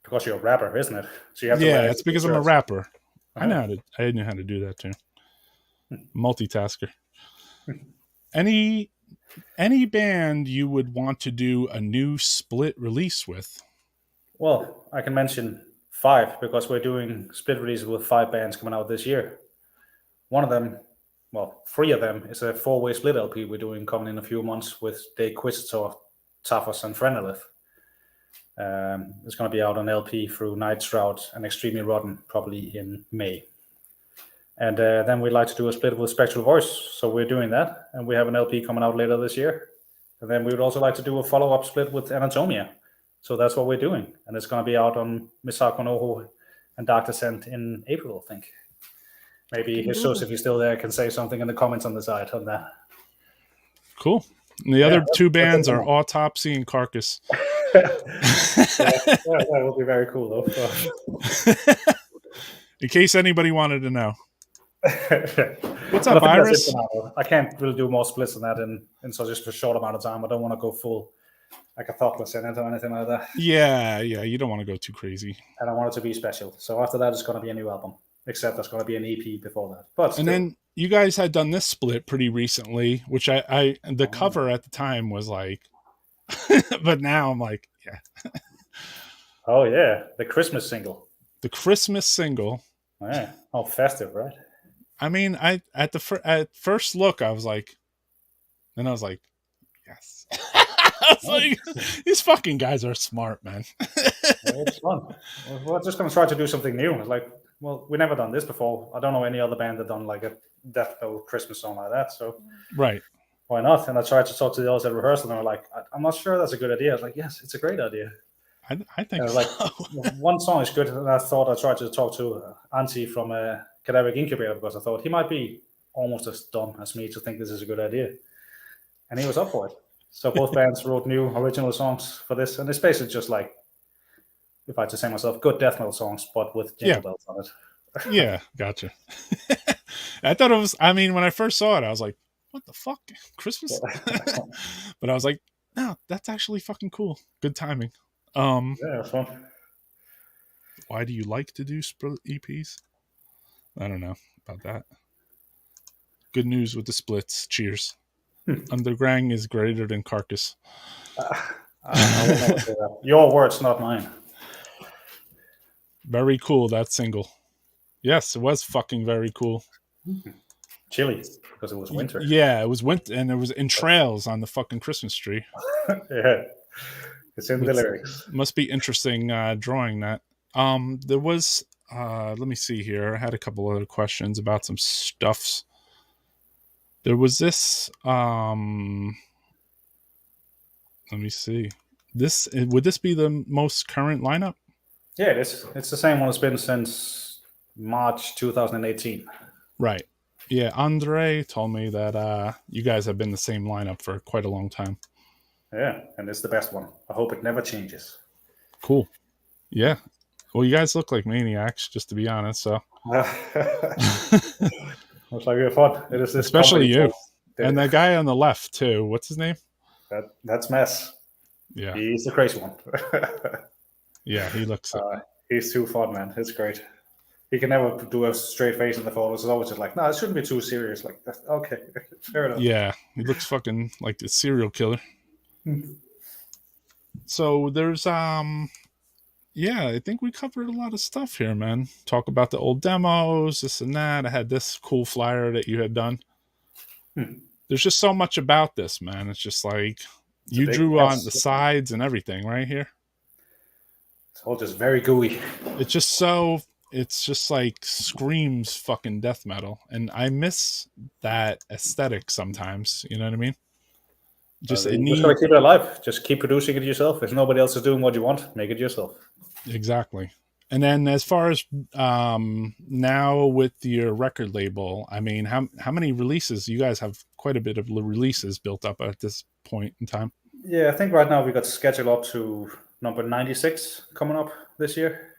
Because you're a rapper, isn't it? So you have it's because I'm a rapper. I knew how to do that too. Multitasker. Any band you would want to do a new split release with? Well, I can mention 5 because we're doing split releases with 5 bands coming out this year. one of them, well, 3 of them is a 4-way split LP we're doing coming in a few months with De Quisitor, Taphos, and Phrenelith. It's going to be out on LP through Night Shroud and Extremely Rotten probably in May. And then we'd like to do a split with Spectral Voice. So we're doing that. And we have an LP coming out later this year. And then we would also like to do a follow-up split with Anatomia. So that's what we're doing. And it's going to be out on Misako Noho and Dark Descent in April, I think. Maybe Jesus, if he's still there, can say something in the comments on the side on that. Cool. And the other 2 bands are Autopsy and Carcass. That will be very cool, though. In case anybody wanted to know. What's up, Iris? I can't really do more splits than that in such a short amount of time. I don't want to go full like a thoughtless in it or anything like that. Yeah, you don't want to go too crazy. And I want it to be special. So after that, it's going to be a new album. Except there's going to be an EP before that. But still. And then you guys had done this split pretty recently, which the cover at the time was like, but now I'm like, yeah. Oh yeah, the Christmas single. The Christmas single. Yeah, all festive, right? I mean, at first look, I was like, yes. I was like, these fucking guys are smart, man. It's fun. We're just going to try to do something new. Like, well, we've never done this before. I don't know any other band that done like a death metal Christmas song like that. So, right, why not? And I tried to talk to the others at rehearsal, and they were like, "I'm not sure that's a good idea." I was like, "Yes, it's a great idea." I think so. Like one song is good, and I thought I tried to talk to Antti from Cadaveric Incubator because I thought he might be almost as dumb as me to think this is a good idea, and he was up for it. So both bands wrote new original songs for this, and it's basically just like, if I had to say myself, good death metal songs, but with jingle bells on it. Yeah, gotcha. I thought it was, I mean, when I first saw it, I was like, what the fuck? Christmas? But I was like, no, that's actually fucking cool. Good timing. Yeah, fun. Why do you like to do split EPs? I don't know about that. Good news with the splits. Cheers. Undergang is greater than Carcass. I will never say that. Your words, not mine. Very cool, that single. Yes, it was fucking very cool. Chilly, because it was winter. Yeah, it was winter, and there was entrails on the fucking Christmas tree. Yeah, it's in the lyrics. Must be interesting drawing that. There was, let me see here. I had a couple other questions about some stuffs. There was this, let me see. Would this be the most current lineup? Yeah, it is. It's the same one it's been since March 2018. Right. Yeah, Andre told me that you guys have been the same lineup for quite a long time. Yeah, and it's the best one. I hope it never changes. Cool. Yeah. Well, you guys look like maniacs, just to be honest. So, looks like you're fun. It is this, especially you, and that guy on the left too. What's his name? That's Mess. Yeah, he's the crazy one. Yeah, he looks. He's too fun, man. It's great. He can never do a straight face in the photos. It's always just like, no, it shouldn't be too serious. Like, okay, fair enough. Yeah, he looks fucking like a serial killer. So there's yeah, I think we covered a lot of stuff here, man. Talk about the old demos, this and that. I had this cool flyer that you had done. There's just so much about this, man. It's just like you drew on the sides and everything right here. It's all just very gooey. It's just like screams fucking death metal. And I miss that aesthetic sometimes. You know what I mean? Just gotta keep it alive. Just keep producing it yourself. If nobody else is doing what you want, make it yourself. Exactly. And then as far as now with your record label, I mean, how many releases? You guys have quite a bit of releases built up at this point in time. Yeah, I think right now we got scheduled up to number 96 coming up this year.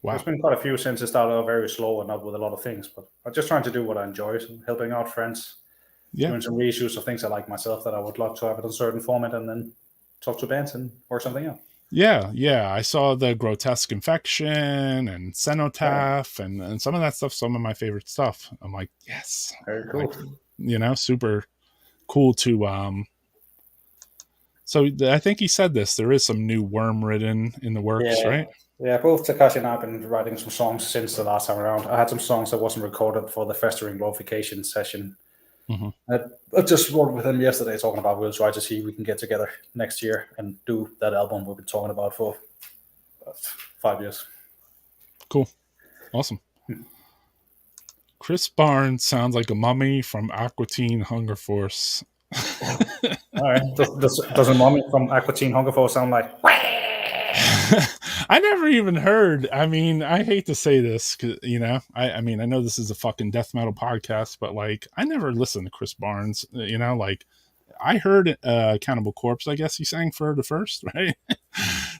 Wow. There's been quite a few since it started out very slow and not with a lot of things, but I'm just trying to do what I enjoy, helping out friends, doing some reissues of things I like myself that I would love to have it in a certain format, and then talk to bands and work something out. Yeah. I saw the Grotesque Infection and Cenotaph and some of that stuff, some of my favorite stuff. I'm like, yes. Very cool. Like, super cool to so I think he said this. There is some new Wormridden in the works, right? Yeah, both Takashi and I have been writing some songs since the last time around. I had some songs that wasn't recorded for the Festering Glorification session. Mm-hmm. I just wrote with him yesterday talking about we'll try to see if we can get together next year and do that album we've been talking about for 5 years. Cool. Awesome. Chris Barnes sounds like a mummy from Aqua Teen Hunger Force. All right. Does a mummy from Aqua Teen Hunger Force sound like... I never even heard. I mean, I hate to say this, 'cause, you know, I mean, I know this is a fucking death metal podcast, but like, I never listened to Chris Barnes. You know, like, I heard Cannibal Corpse. I guess he sang for the first, right?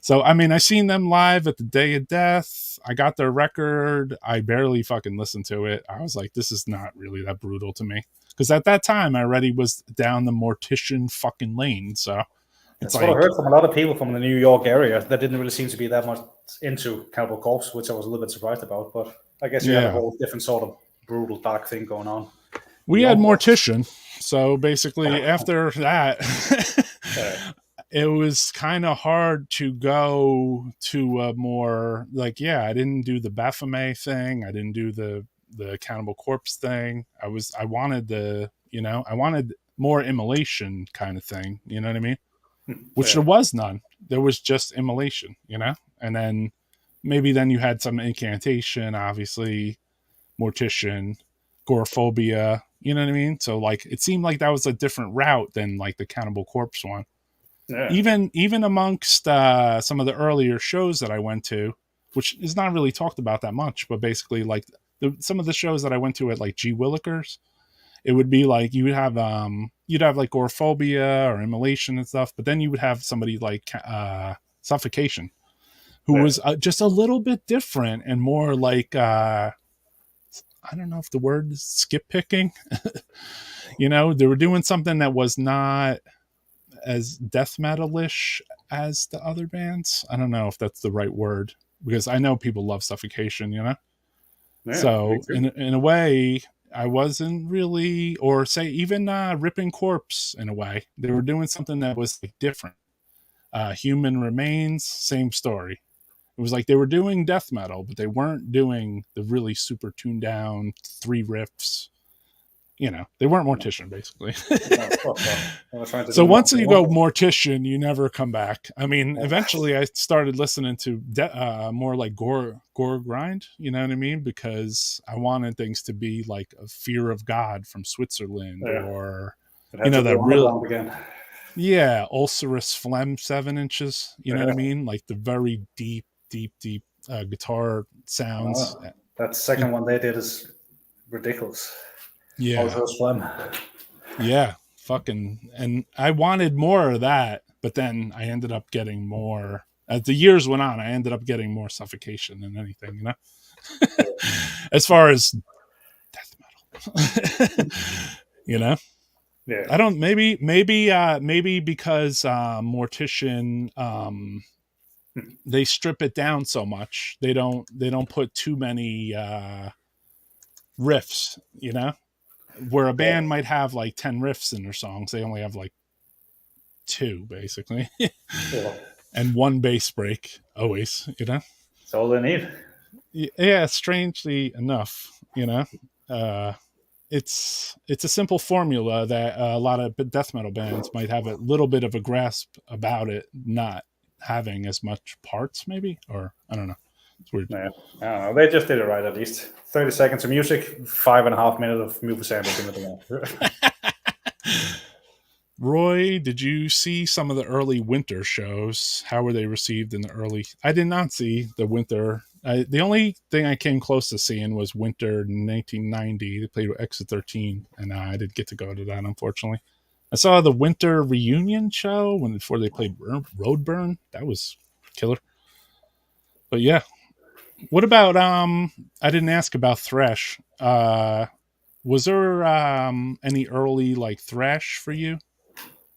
So, I mean, I seen them live at the Day of Death. I got their record. I barely fucking listened to it. I was like, this is not really that brutal to me, because at that time I already was down the mortician fucking lane. So. That's what I heard from a lot of people from the New York area that didn't really seem to be that much into Cannibal Corpse, which I was a little bit surprised about. But I guess you had a whole different sort of brutal, dark thing going on. We had Mortician. So basically, after that, it was kind of hard to go to a more like, I didn't do the Baphomet thing. I didn't do the Cannibal Corpse thing. I wanted I wanted more immolation kind of thing. You know what I mean? Which there was none. There was just immolation, and then maybe then you had some incantation, obviously, mortician, agoraphobia, you know what I mean? So like, it seemed like that was a different route than like the Cannibal Corpse one. Yeah. Even amongst some of the earlier shows that I went to, which is not really talked about that much, but basically like some of the shows that I went to at like G. Willikers, it would be like you'd have like agoraphobia or immolation and stuff, but then you would have somebody like suffocation, who was just a little bit different and more like I don't know if the word is skip picking. They were doing something that was not as death metalish as the other bands. I don't know if that's the right word, because I know people love suffocation, Yeah, so in a way, I wasn't really, or say even Ripping Corpse, in a way, they were doing something that was like different. Human Remains, same story. It was like they were doing death metal, but they weren't doing the really super tuned down 3 riffs. They weren't Mortician, basically. So once you go Mortician, you never come back. I mean, eventually I started listening to more like gore grind, you know what I mean? Because I wanted things to be like a Fear of God from Switzerland, or, that real... Yeah, ulcerous phlegm 7 inches, you know what I mean? Like the very deep guitar sounds. That second one they did is ridiculous. Yeah. Yeah, fucking. And I wanted more of that, but then I ended up getting more. As the years went on, I ended up getting more suffocation than anything, as far as death metal. Yeah. I don't, maybe because Mortician, they strip it down so much. They don't put too many riffs, where a band might have like 10 riffs in their songs. They only have like 2, basically. And 1 bass break always, That's all they need. Yeah, strangely enough, it's a simple formula that a lot of death metal bands might have a little bit of a grasp about it, not having as much parts, maybe, or I don't know. It's weird. Yeah, I don't know. They just did it right, at least. 30 seconds of music, 5.5 minutes of movie samples. Roy, did you see some of the early winter shows? How were they received in the early? I did not see the winter. The only thing I came close to seeing was winter 1990. They played with Exit 13, and I didn't get to go to that, unfortunately. I saw the winter reunion show before they played Roadburn. That was killer. But yeah. What about I didn't ask about thrash. Was there any early like thrash for you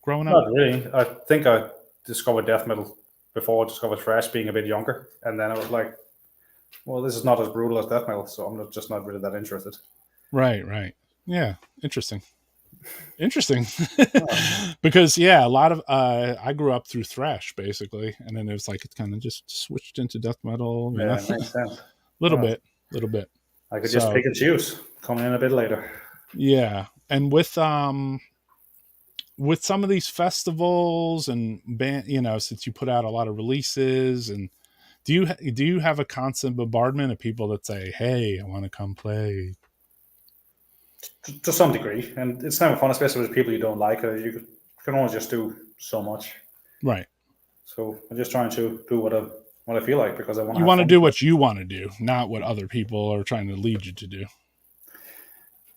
growing up? Not really. I think I discovered death metal before I discovered thrash, being a bit younger, and then I was like, well, this is not as brutal as death metal, so I'm just not really that interested. Right. Yeah, interesting. Interesting. Because a lot of I grew up through thrash basically, and then it was like it kind of just switched into death metal, you know. Yeah, makes sense. little bit. I could just pick and choose. Coming in a bit later. Yeah, and with some of these festivals and band, since you put out a lot of releases, and do you have a constant bombardment of people that say, "Hey, I want to come play"? To some degree, and it's never fun, especially with people you don't like. You can only just do so much, right? So I'm just trying to do what I feel like, because I want to. You want to do what you want to do, not what other people are trying to lead you to do.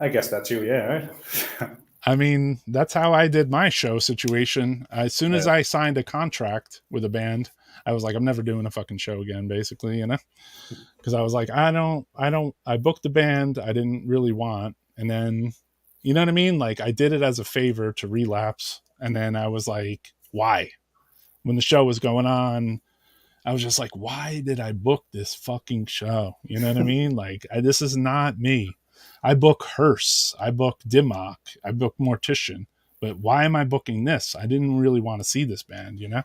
I guess that's you, yeah. Right? I mean, that's how I did my show situation. As soon as I signed a contract with a band, I was like, I'm never doing a fucking show again, basically, because I was like, I booked the band I didn't really want. And then, you know what I mean? Like, I did it as a favor to Relapse. And then I was like, why? When the show was going on, I was just like, why did I book this fucking show? You know what I mean? Like, this is not me. I book Hearse, I book Dimmock, I book Mortician, but why am I booking this? I didn't really want to see this band, Yeah.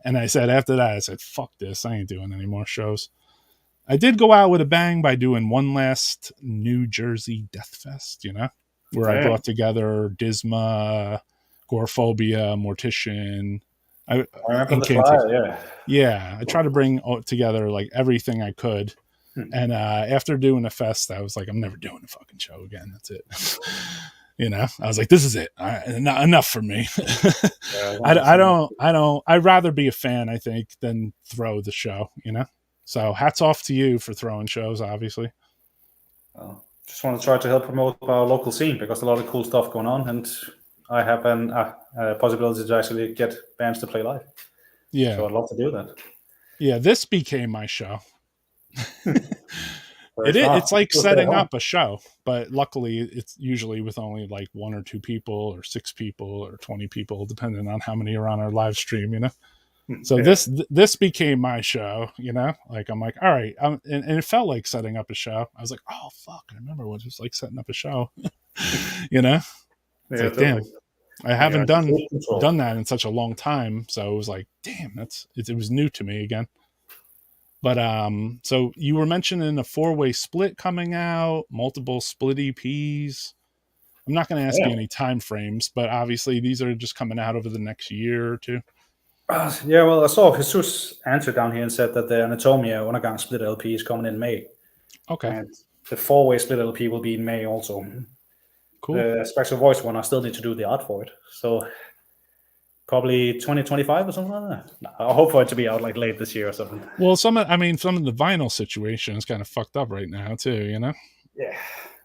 And I said, after that, I said, fuck this. I ain't doing any more shows. I did go out with a bang by doing one last New Jersey Death Fest, where I brought together Disma, Gorephobia, Mortician. I remember the flyer, yeah. I tried to bring together like everything I could. And after doing a fest, I was like, I'm never doing a fucking show again. That's it. I was like, this is it. Enough for me. I'd rather be a fan, I think, than throw the show, So hats off to you for throwing shows, obviously. Well, just want to try to help promote our local scene, because a lot of cool stuff going on, and I have a possibility to actually get bands to play live. Yeah. So I'd love to do that. Yeah, this became my show. It's like setting up a show, but luckily it's usually with only like 1 or 2 people or 6 people or 20 people, depending on how many are on our live stream, So this became my show, like I'm like, all right. And it felt like setting up a show. I was like, oh fuck, I remember what it was like setting up a show. It's like, damn, I haven't done that in such a long time. So it was like, damn, it was new to me again. But so you were mentioning a 4-way split coming out, multiple split EPs. I'm not going to ask you any time frames, but obviously these are just coming out over the next year or 2. Yeah, well, I saw Jesus answer down here and said that the ANATOMIA Undergang Split LP is coming in May. Okay. And the 4-way split LP will be in May also. Cool. The Spectral Voice one, I still need to do the art for it. So probably 2025 or something like that. I hope for it to be out like late this year or something. Well, some of the vinyl situation is kind of fucked up right now too, Yeah.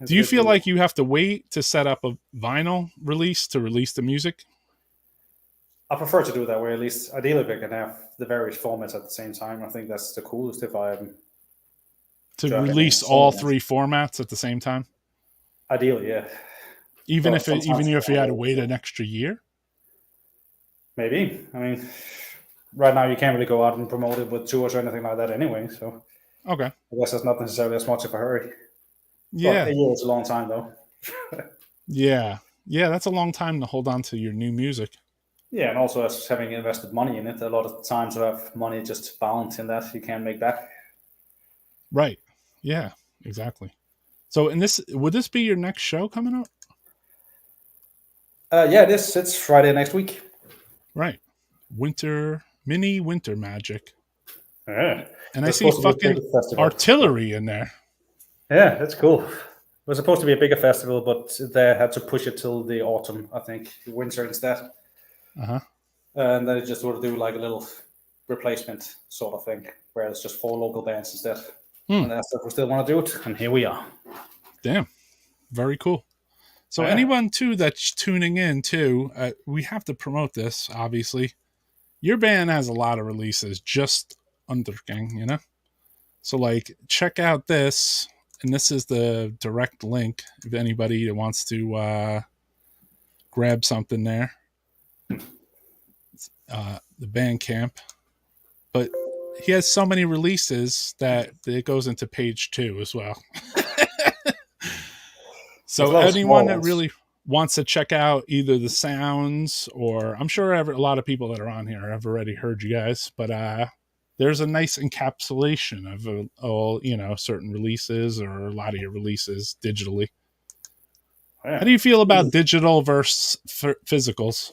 Do you feel like you have to wait to set up a vinyl release to release the music? I prefer to do it that way, at least. Ideally, we can have the various formats at the same time. I think that's the coolest if I to release all 3 formats at the same time. Ideally, yeah. Even if you had to wait an extra year. Maybe. I mean, right now you can't really go out and promote it with tours or anything like that anyway. So, okay. I guess that's not necessarily as much of a hurry. Yeah, but a year is a long time though. yeah, that's a long time to hold on to your new music. Yeah, and also as having invested money in it, a lot of times you have money just bound in that you can't make back. Right. Yeah. Exactly. So, would this be your next show coming up? Yeah, it's Friday next week. Right. Mini winter magic. Yeah. And I see fucking artillery in there. Yeah, that's cool. It was supposed to be a bigger festival, but they had to push it till the autumn, I think, winter instead. And then it just sort of do like a little replacement sort of thing, where it's just 4 local bands instead. And that's if we still want to do it, and here we are. Damn. Very cool. So anyone too that's tuning in too, we have to promote this, obviously. Your band has a lot of releases, just Undergang, So like check out this, and this is the direct link if anybody that wants to grab something there. The Bandcamp. But he has so many releases that it goes into page 2 as well. So anyone that really wants to check out either the sounds, or I'm sure a lot of people that are on here have already heard you guys, but there's a nice encapsulation of all, certain releases or a lot of your releases digitally. Yeah. How do you feel about digital versus physicals?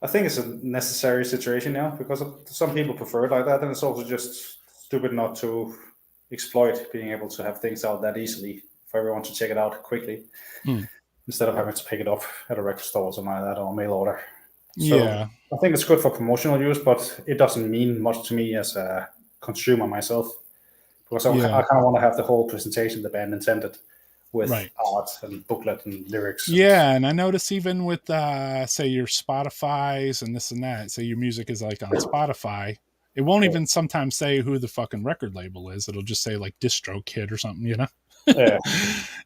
I think it's a necessary situation now, because some people prefer it like that, and it's also just stupid not to exploit being able to have things out that easily for everyone to check it out quickly, instead of having to pick it up at a record store or something like that, or mail order. So yeah, I think it's good for promotional use, but it doesn't mean much to me as a consumer myself, because I kind of want to have the whole presentation the band intended, with art and booklet and lyrics. Yeah, and I notice even with say your Spotify's and this and that, say your music is like on Spotify, it won't even sometimes say who the fucking record label is. It'll just say like DistroKid or something, Yeah. And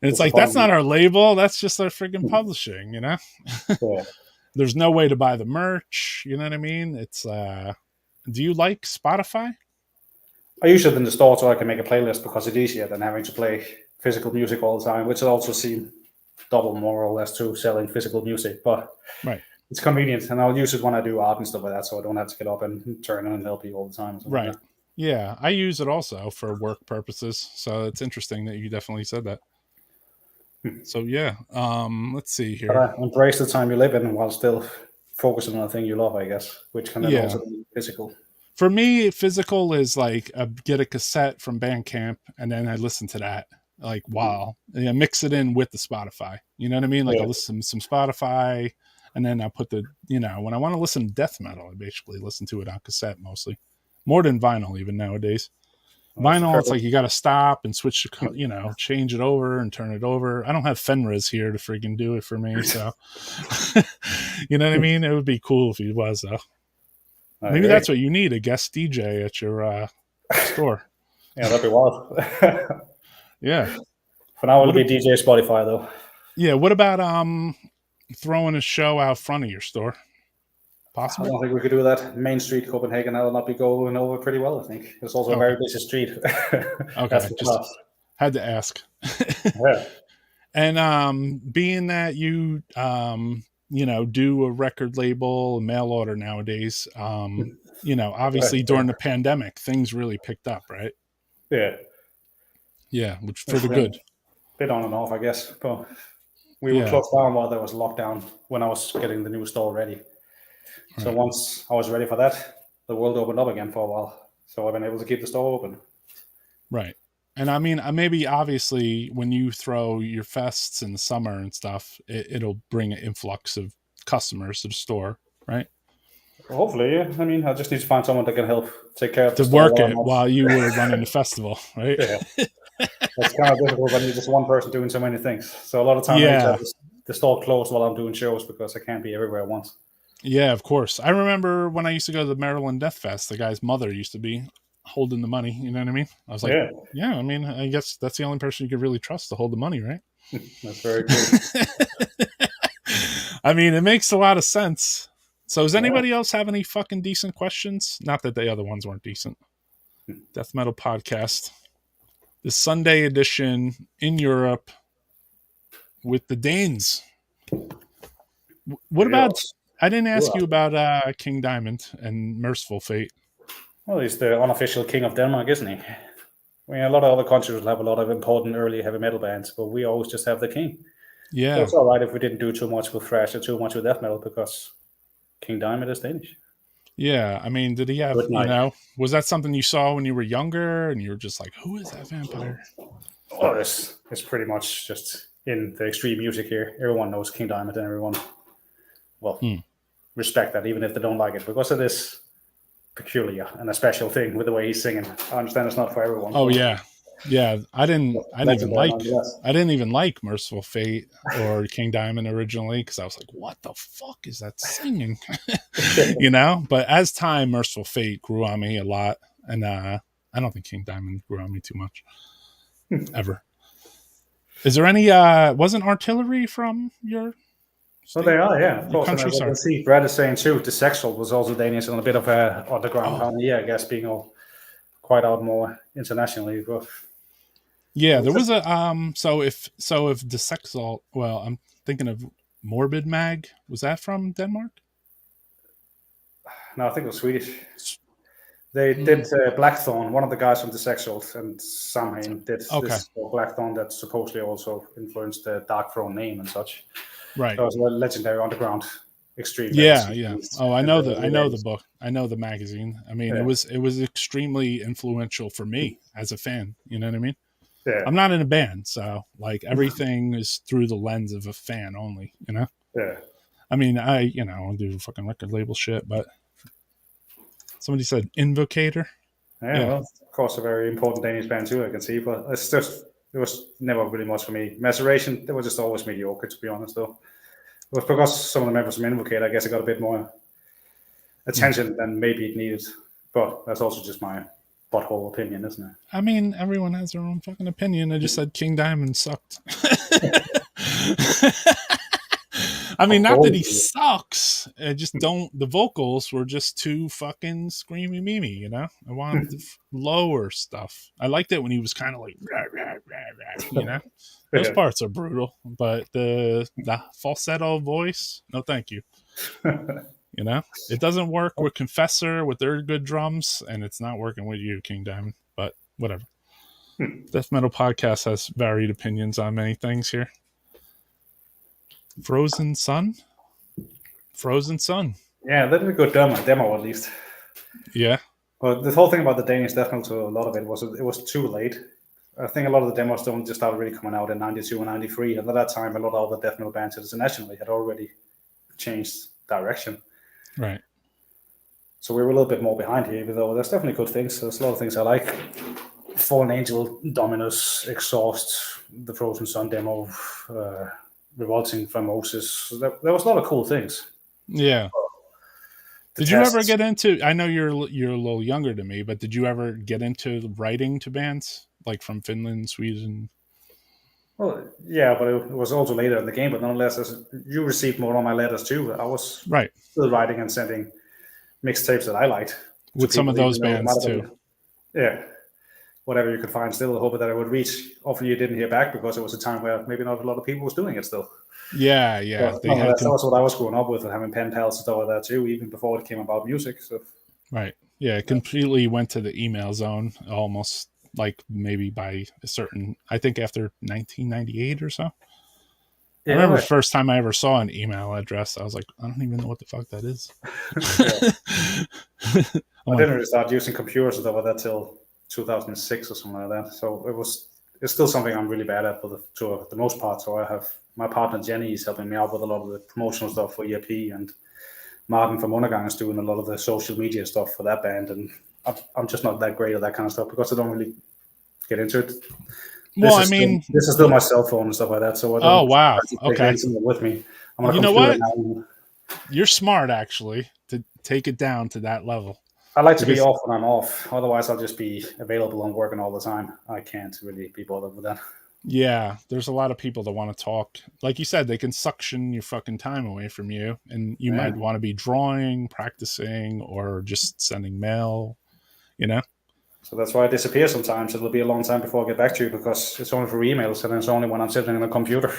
it's like, that's not our label, that's just our freaking publishing, Yeah. There's no way to buy the merch, you know what I mean? It's do you like Spotify? I use it in the store so I can make a playlist, because it's easier than having to play physical music all the time, which I also seem double more or less to selling physical music, but it's convenient, and I'll use it when I do art and stuff like that, so I don't have to get up and turn on an LP all the time. Right. Yeah, I use it also for work purposes, so it's interesting that you definitely said that. So yeah, let's see here. But embrace the time you live in while still focusing on the thing you love, I guess, which can then also be physical. For me, physical is like get a cassette from Bandcamp, and then I listen to that like mix it in with the Spotify. You know what I mean? Like I'll listen to some Spotify, and then I put the, when I want to listen to death metal, I basically listen to it on cassette mostly, more than vinyl even nowadays. Vinyl, it's like you got to stop and switch, change it over and turn it over. I don't have Fenriz here to freaking do it for me, so you know what I mean? It would be cool if he was, though. Maybe that's what you need, a guest DJ at your store. Yeah, that'd be wild. Yeah. For now, it'll be DJ Spotify, though. Yeah, what about throwing a show out front of your store? Possible? I don't think we could do that. Main Street, Copenhagen, that'll not be going over pretty well, I think. It's also a very busy street. Okay, just had to ask. Yeah. And being that you, do a record label, a mail order nowadays, obviously during the pandemic, things really picked up, right? Yeah. Yeah, which for the good. Bit on and off, I guess. But we were closed down while there was lockdown when I was getting the new store ready. So once I was ready for that, the world opened up again for a while. So I've been able to keep the store open. Right. And I mean, maybe obviously when you throw your fests in the summer and stuff, it'll bring an influx of customers to the store, right? Well, hopefully, yeah. I mean, I just need to find someone that can help take care of the store. To work it while you were running the festival, right? Yeah. That's kind of difficult when you're just one person doing so many things. So a lot of times I have the store closed while I'm doing shows, because I can't be everywhere at once. Yeah, of course. I remember when I used to go to the Maryland Death Fest, the guy's mother used to be holding the money. You know what I mean? I was like, I mean, I guess that's the only person you could really trust to hold the money, right? That's very good. I mean, it makes a lot of sense. So does anybody else have any fucking decent questions? Not that the other ones weren't decent. Death Metal Podcast. The Sunday edition in Europe with the Danes. What about... I didn't ask you about King Diamond and Merciful Fate. Well, he's the unofficial king of Denmark, isn't he? I mean, a lot of other countries will have a lot of important early heavy metal bands, but we always just have the king. Yeah. So it's all right if we didn't do too much with thrash or too much with death metal, because King Diamond is Danish. Yeah, I mean, did he have, was that something you saw when you were younger and you were just like, who is that vampire? Oh, it's pretty much just in the extreme music here. Everyone knows King Diamond, and everyone respect that, even if they don't like it, because it is peculiar and a special thing with the way he's singing. I understand it's not for everyone. Oh yeah, I didn't even like Merciful Fate or King Diamond originally, because I was like, what the fuck is that singing? But as time, Merciful Fate grew on me a lot, and I don't think King Diamond grew on me too much ever. Is there any wasn't Artillery from your So they are, yeah, of course. And I can see Brad is saying too, the Sexual was also Danish and a bit of a underground pioneer, I guess, being quite out more internationally. But yeah, there was a so if the Sexual, well, I'm thinking of Morbid Mag. Was that from Denmark? No, I think it was Swedish. They did Blackthorn. One of the guys from the Sexuals and Samhain did this Blackthorn that supposedly also influenced the Dark Throne name and such. Right. That was a legendary underground extreme. Yeah. Oh, I know the book. I know the magazine. I mean, it was extremely influential for me as a fan. You know what I mean? Yeah. I'm not in a band, so like everything is through the lens of a fan only. You know? Yeah. I mean, I do fucking record label shit, but somebody said Invocator. Yeah, well, of course, a very important Danish band too, I can see, but it was never really much for me. Maceration, they were just always mediocre, to be honest, though. It was because some of the members from Invocate, I guess, it got a bit more attention than maybe it needed, but that's also just my butthole opinion, isn't it? I mean, everyone has their own fucking opinion. I just said King Diamond sucked. I mean, not that he sucks. I just don't. The vocals were just too fucking screamy mimi, you know? I want the lower stuff. I liked it when he was kind of like, rah, rah, rah, rah, you know? Those parts are brutal, but the falsetto voice, no thank you. You know? It doesn't work with Confessor with their good drums, and it's not working with you, King Diamond, but whatever. Death Metal Podcast has varied opinions on many things here. Frozen Sun. Yeah, they did a good demo at least. Yeah. But the whole thing about the Danish death metal, to a lot of it was too late. I think a lot of the demos don't just started really coming out in 92 and 93. And at that time, a lot of the death metal bands internationally had already changed direction. Right. So we were a little bit more behind here, even though there's definitely good things. There's a lot of things I like. Fallen Angel, Dominus, Exhaust, the Frozen Sun demo, Revolting from Moses. There was a lot of cool things. Yeah. Did you ever get into? I know you're a little younger than me, but did you ever get into writing to bands like from Finland, Sweden? Well, yeah, but it was also later in the game. But nonetheless, you received more on my letters too. I was still writing and sending mixtapes that I liked with some of those bands too. Yeah. Whatever you could find, still hoping that it would reach. Hopefully you didn't hear back because it was a time where maybe not a lot of people was doing it still. Yeah. That's also what I was growing up with, and having pen pals and stuff like that too, even before it came about music. So. Right. Yeah, it completely went to the email zone almost like maybe by a certain, I think after 1998 or so. Yeah, I remember the first time I ever saw an email address, I was like, I don't even know what the fuck that is. I didn't really start using computers and stuff like that till 2006 or something like that. So it's still something I'm really bad at for the most part. So I have my partner Jenny is helping me out with a lot of the promotional stuff for E.R.P, and Martin from Undergang is doing a lot of the social media stuff for that band. And I'm just not that great at that kind of stuff because I don't really get into it. This is still my cell phone and stuff like that. So I don't take with me. I'm on a computer now. You're smart actually to take it down to that level. I like to be off when I'm off. Otherwise, I'll just be available and working all the time. I can't really be bothered with that. Yeah, there's a lot of people that want to talk. Like you said, they can suction your fucking time away from you. And you might want to be drawing, practicing, or just sending mail, you know? So that's why I disappear sometimes. It'll be a long time before I get back to you because it's only for emails, and it's only when I'm sitting on a computer.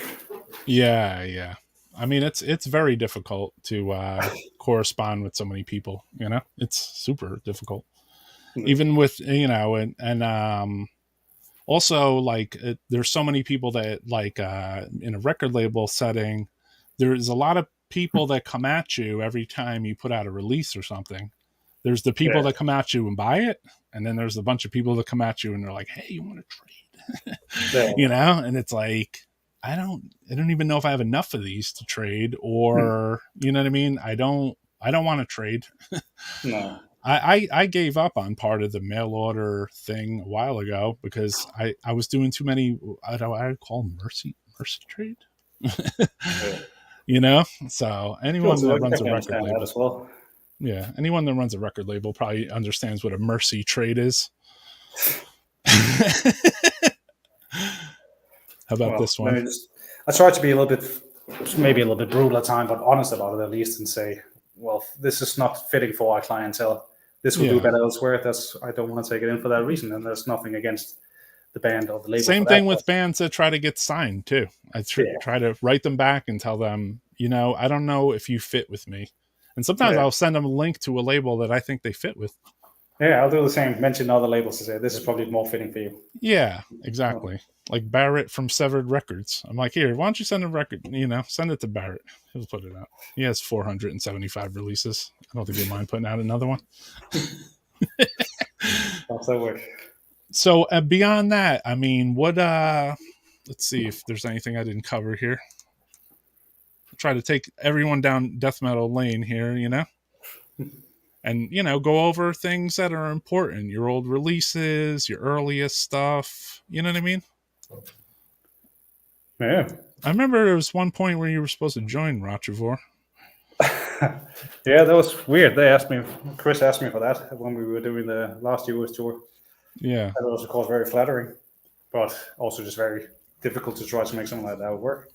Yeah. I mean, it's very difficult to correspond with so many people, you know? It's super difficult. Even with, you know, and also, like, there's so many people that, like, in a record label setting, there's a lot of people that come at you every time you put out a release or something. There's the people that come at you and buy it, and then there's a bunch of people that come at you and they're like, hey, you want to trade? You know? And it's like, I don't even know if I have enough of these to trade, or you know what I mean? I don't want to trade. No. I gave up on part of the mail order thing a while ago because I was doing too many, I call them mercy trade. You know? So anyone that runs a record label as well. Yeah, anyone that runs a record label probably understands what a mercy trade is. How about this one? I try to be maybe a little bit brutal at times, but honest about it at least, and say, well, this is not fitting for our clientele. This will do better elsewhere. I don't want to take it in for that reason, and there's nothing against the band or the label. Same thing with bands that try to get signed too. I try to write them back and tell them, you know, I don't know if you fit with me. And sometimes I'll send them a link to a label that I think they fit with. Yeah, I'll do the same. Mention all the labels to say this is probably more fitting for you. Yeah, exactly. Like Barrett from Severed Records. I'm like, here, why don't you send a record? You know, send it to Barrett. He'll put it out. He has 475 releases. I don't think he'll mind putting out another one. That's that way. So beyond that, I mean, what? Let's see if there's anything I didn't cover here. I'll try to take everyone down death metal lane here, you know, and you know, go over things that are important. Your old releases, your earliest stuff. You know what I mean? Yeah. I remember there was one point where you were supposed to join Rochevore. Yeah, that was weird. Chris asked me for that when we were doing the last US tour. Yeah. That was, of course, very flattering, but also just very difficult to try to make something like that work.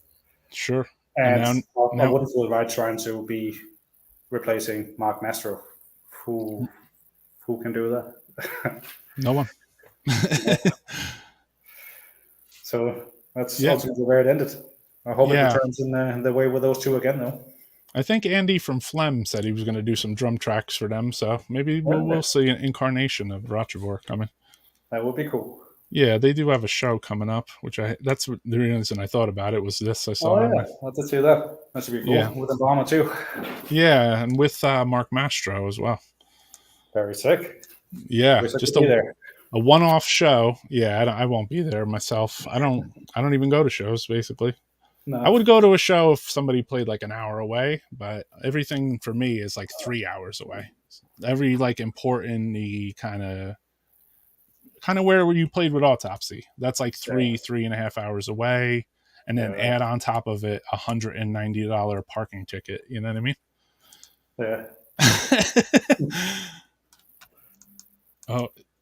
Sure. And I wouldn't feel right trying to be replacing Mark Mastro, who can do that. No one. So that's ultimately where it ended. I hope it returns in the way with those two again, though. I think Andy from Phlegm said he was going to do some drum tracks for them, so maybe we'll see an incarnation of Rochevore coming. That would be cool. Yeah, they do have a show coming up, that's the reason I thought about it was this. I saw. Oh yeah, I'll have to see that. That should be cool. Yeah. With Obama too. Yeah, and with Mark Mastro as well. Very sick. Yeah, just a one-off show. Yeah, I won't be there myself. I don't even go to shows basically. No. I would go to a show if somebody played like an hour away, but everything for me is like 3 hours away. Every like important kind of where you played with Autopsy, that's like 3.5 hours away, and then add on top of it $190 parking ticket. You know what I mean? Yeah.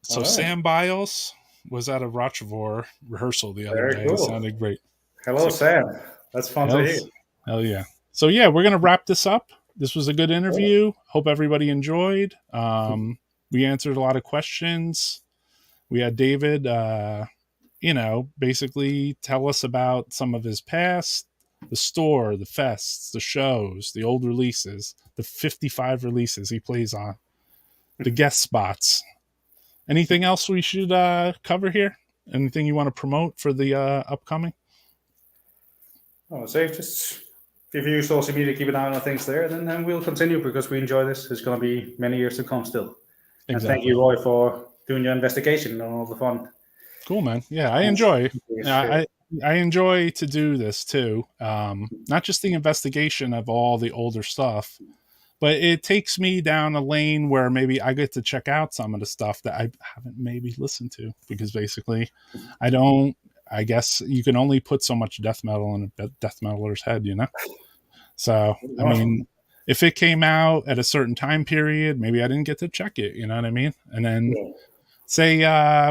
So Sam Biles was at a Rochevore rehearsal the other day. Cool. It sounded great. Hello, Sam. That's fun to hear. Hell yeah. So yeah, we're going to wrap this up. This was a good interview. Hope everybody enjoyed. We answered a lot of questions. We had David, basically tell us about some of his past, the store, the fests, the shows, the old releases, the 55 releases he plays on, the guest spots. Anything else we should cover here? Anything you want to promote for the upcoming? I would say just if you use social media, keep an eye on things there, then we'll continue because we enjoy this. It's going to be many years to come still. Exactly. And thank you, Roy, for doing your investigation and all the fun. Cool, man. Yeah, I enjoy. I enjoy to do this too. Not just the investigation of all the older stuff, but it takes me down a lane where maybe I get to check out some of the stuff that I haven't maybe listened to, because basically I guess you can only put so much death metal in a death metaler's head, you know? So, I mean, if it came out at a certain time period, maybe I didn't get to check it, you know what I mean? And then say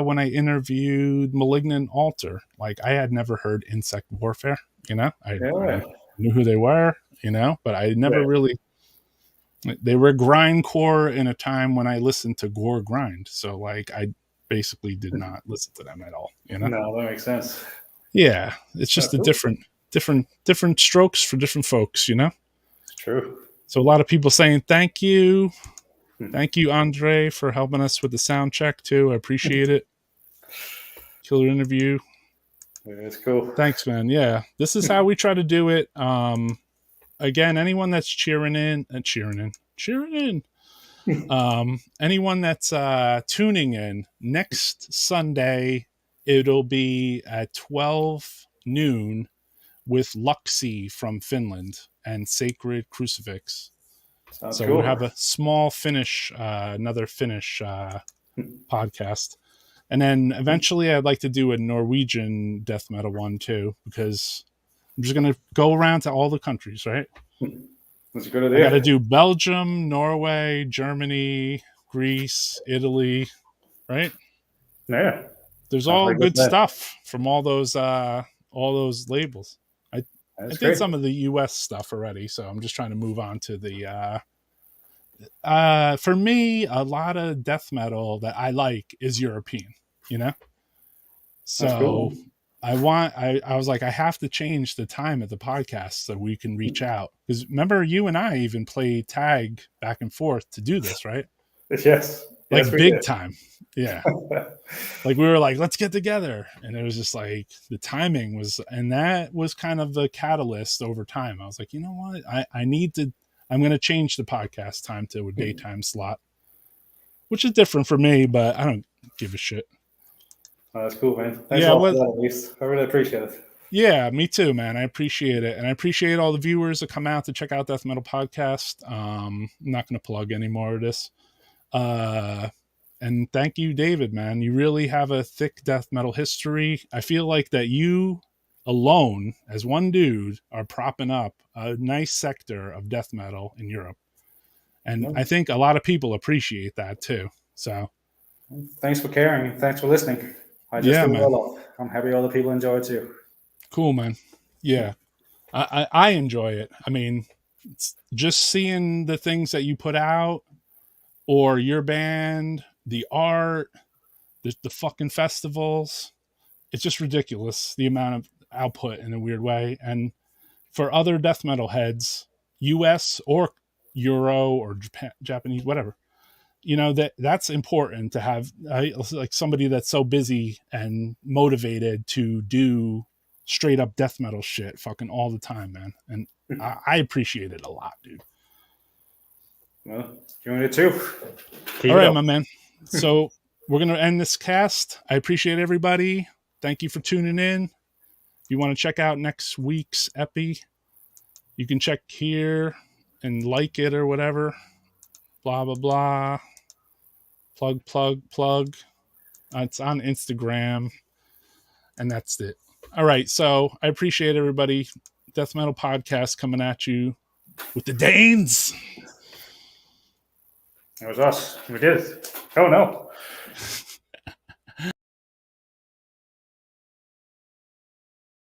when I interviewed Malignant Altar, like I had never heard Insect Warfare, you know? I knew who they were, you know, but I never really... They were grindcore in a time when I listened to gore grind. So, like, I basically did not listen to them at all, you know? No, that makes sense. Yeah, it's just different strokes for different folks, you know? It's true. So a lot of people saying thank you. Thank you, Andre, for helping us with the sound check, too. I appreciate it. Killer interview. Yeah, it's cool. Thanks, man. Yeah, this is how we try to do it. Again, anyone that's cheering in, anyone that's tuning in, next Sunday, it'll be at 12 noon with Luxi from Finland and Sacred Crucifix. Sounds so cool. We'll have a small Finnish, another Finnish podcast. And then eventually I'd like to do a Norwegian death metal one too, because I'm just going to go around to all the countries, right? That's a good idea. I got to do Belgium, Norway, Germany, Greece, Italy, right? Yeah. There's all good stuff from all those labels. I did some of the US stuff already, so I'm just trying to move on to the for me, a lot of death metal that I like is European, you know? So cool. I was like, I have to change the time of the podcast so we can reach out. Because remember, you and I even played tag back and forth to do this, right? Yes. Like Yes, we big did. time. Yeah. Like we were like, let's get together. And it was just like the timing was, and that was kind of the catalyst over time. I was like, you know what? I'm going to change the podcast time to a daytime slot, which is different for me, but I don't give a shit. Oh, that's cool, man. Thanks a lot for that, at least. I really appreciate it. Yeah, me too, man. I appreciate it. And I appreciate all the viewers that come out to check out Death Metal Podcast. I'm not going to plug any more of this. And thank you, David, man. You really have a thick death metal history. I feel like that you alone, as one dude, are propping up a nice sector of death metal in Europe. And I think a lot of people appreciate that too. So thanks for caring. Thanks for listening. I just do it all up. I'm happy all the people enjoy it too. Cool, man. Yeah. I enjoy it. I mean, it's just seeing the things that you put out or your band, the art, the fucking festivals. It's just ridiculous, the amount of output in a weird way. And for other death metal heads, US or Euro or Japan, Japanese, whatever, you know, that's important to have like somebody that's so busy and motivated to do straight up death metal shit fucking all the time, man. And I appreciate it a lot, dude. Well, you it too. All right, my man. So we're going to end this cast. I appreciate everybody. Thank you for tuning in. If you want to check out next week's epi, you can check here and like it or whatever. Blah, blah, blah. Plug. It's on Instagram. And that's it. All right. So I appreciate everybody. Death Metal Podcast coming at you with the Danes. It was us. We did it. Oh, no.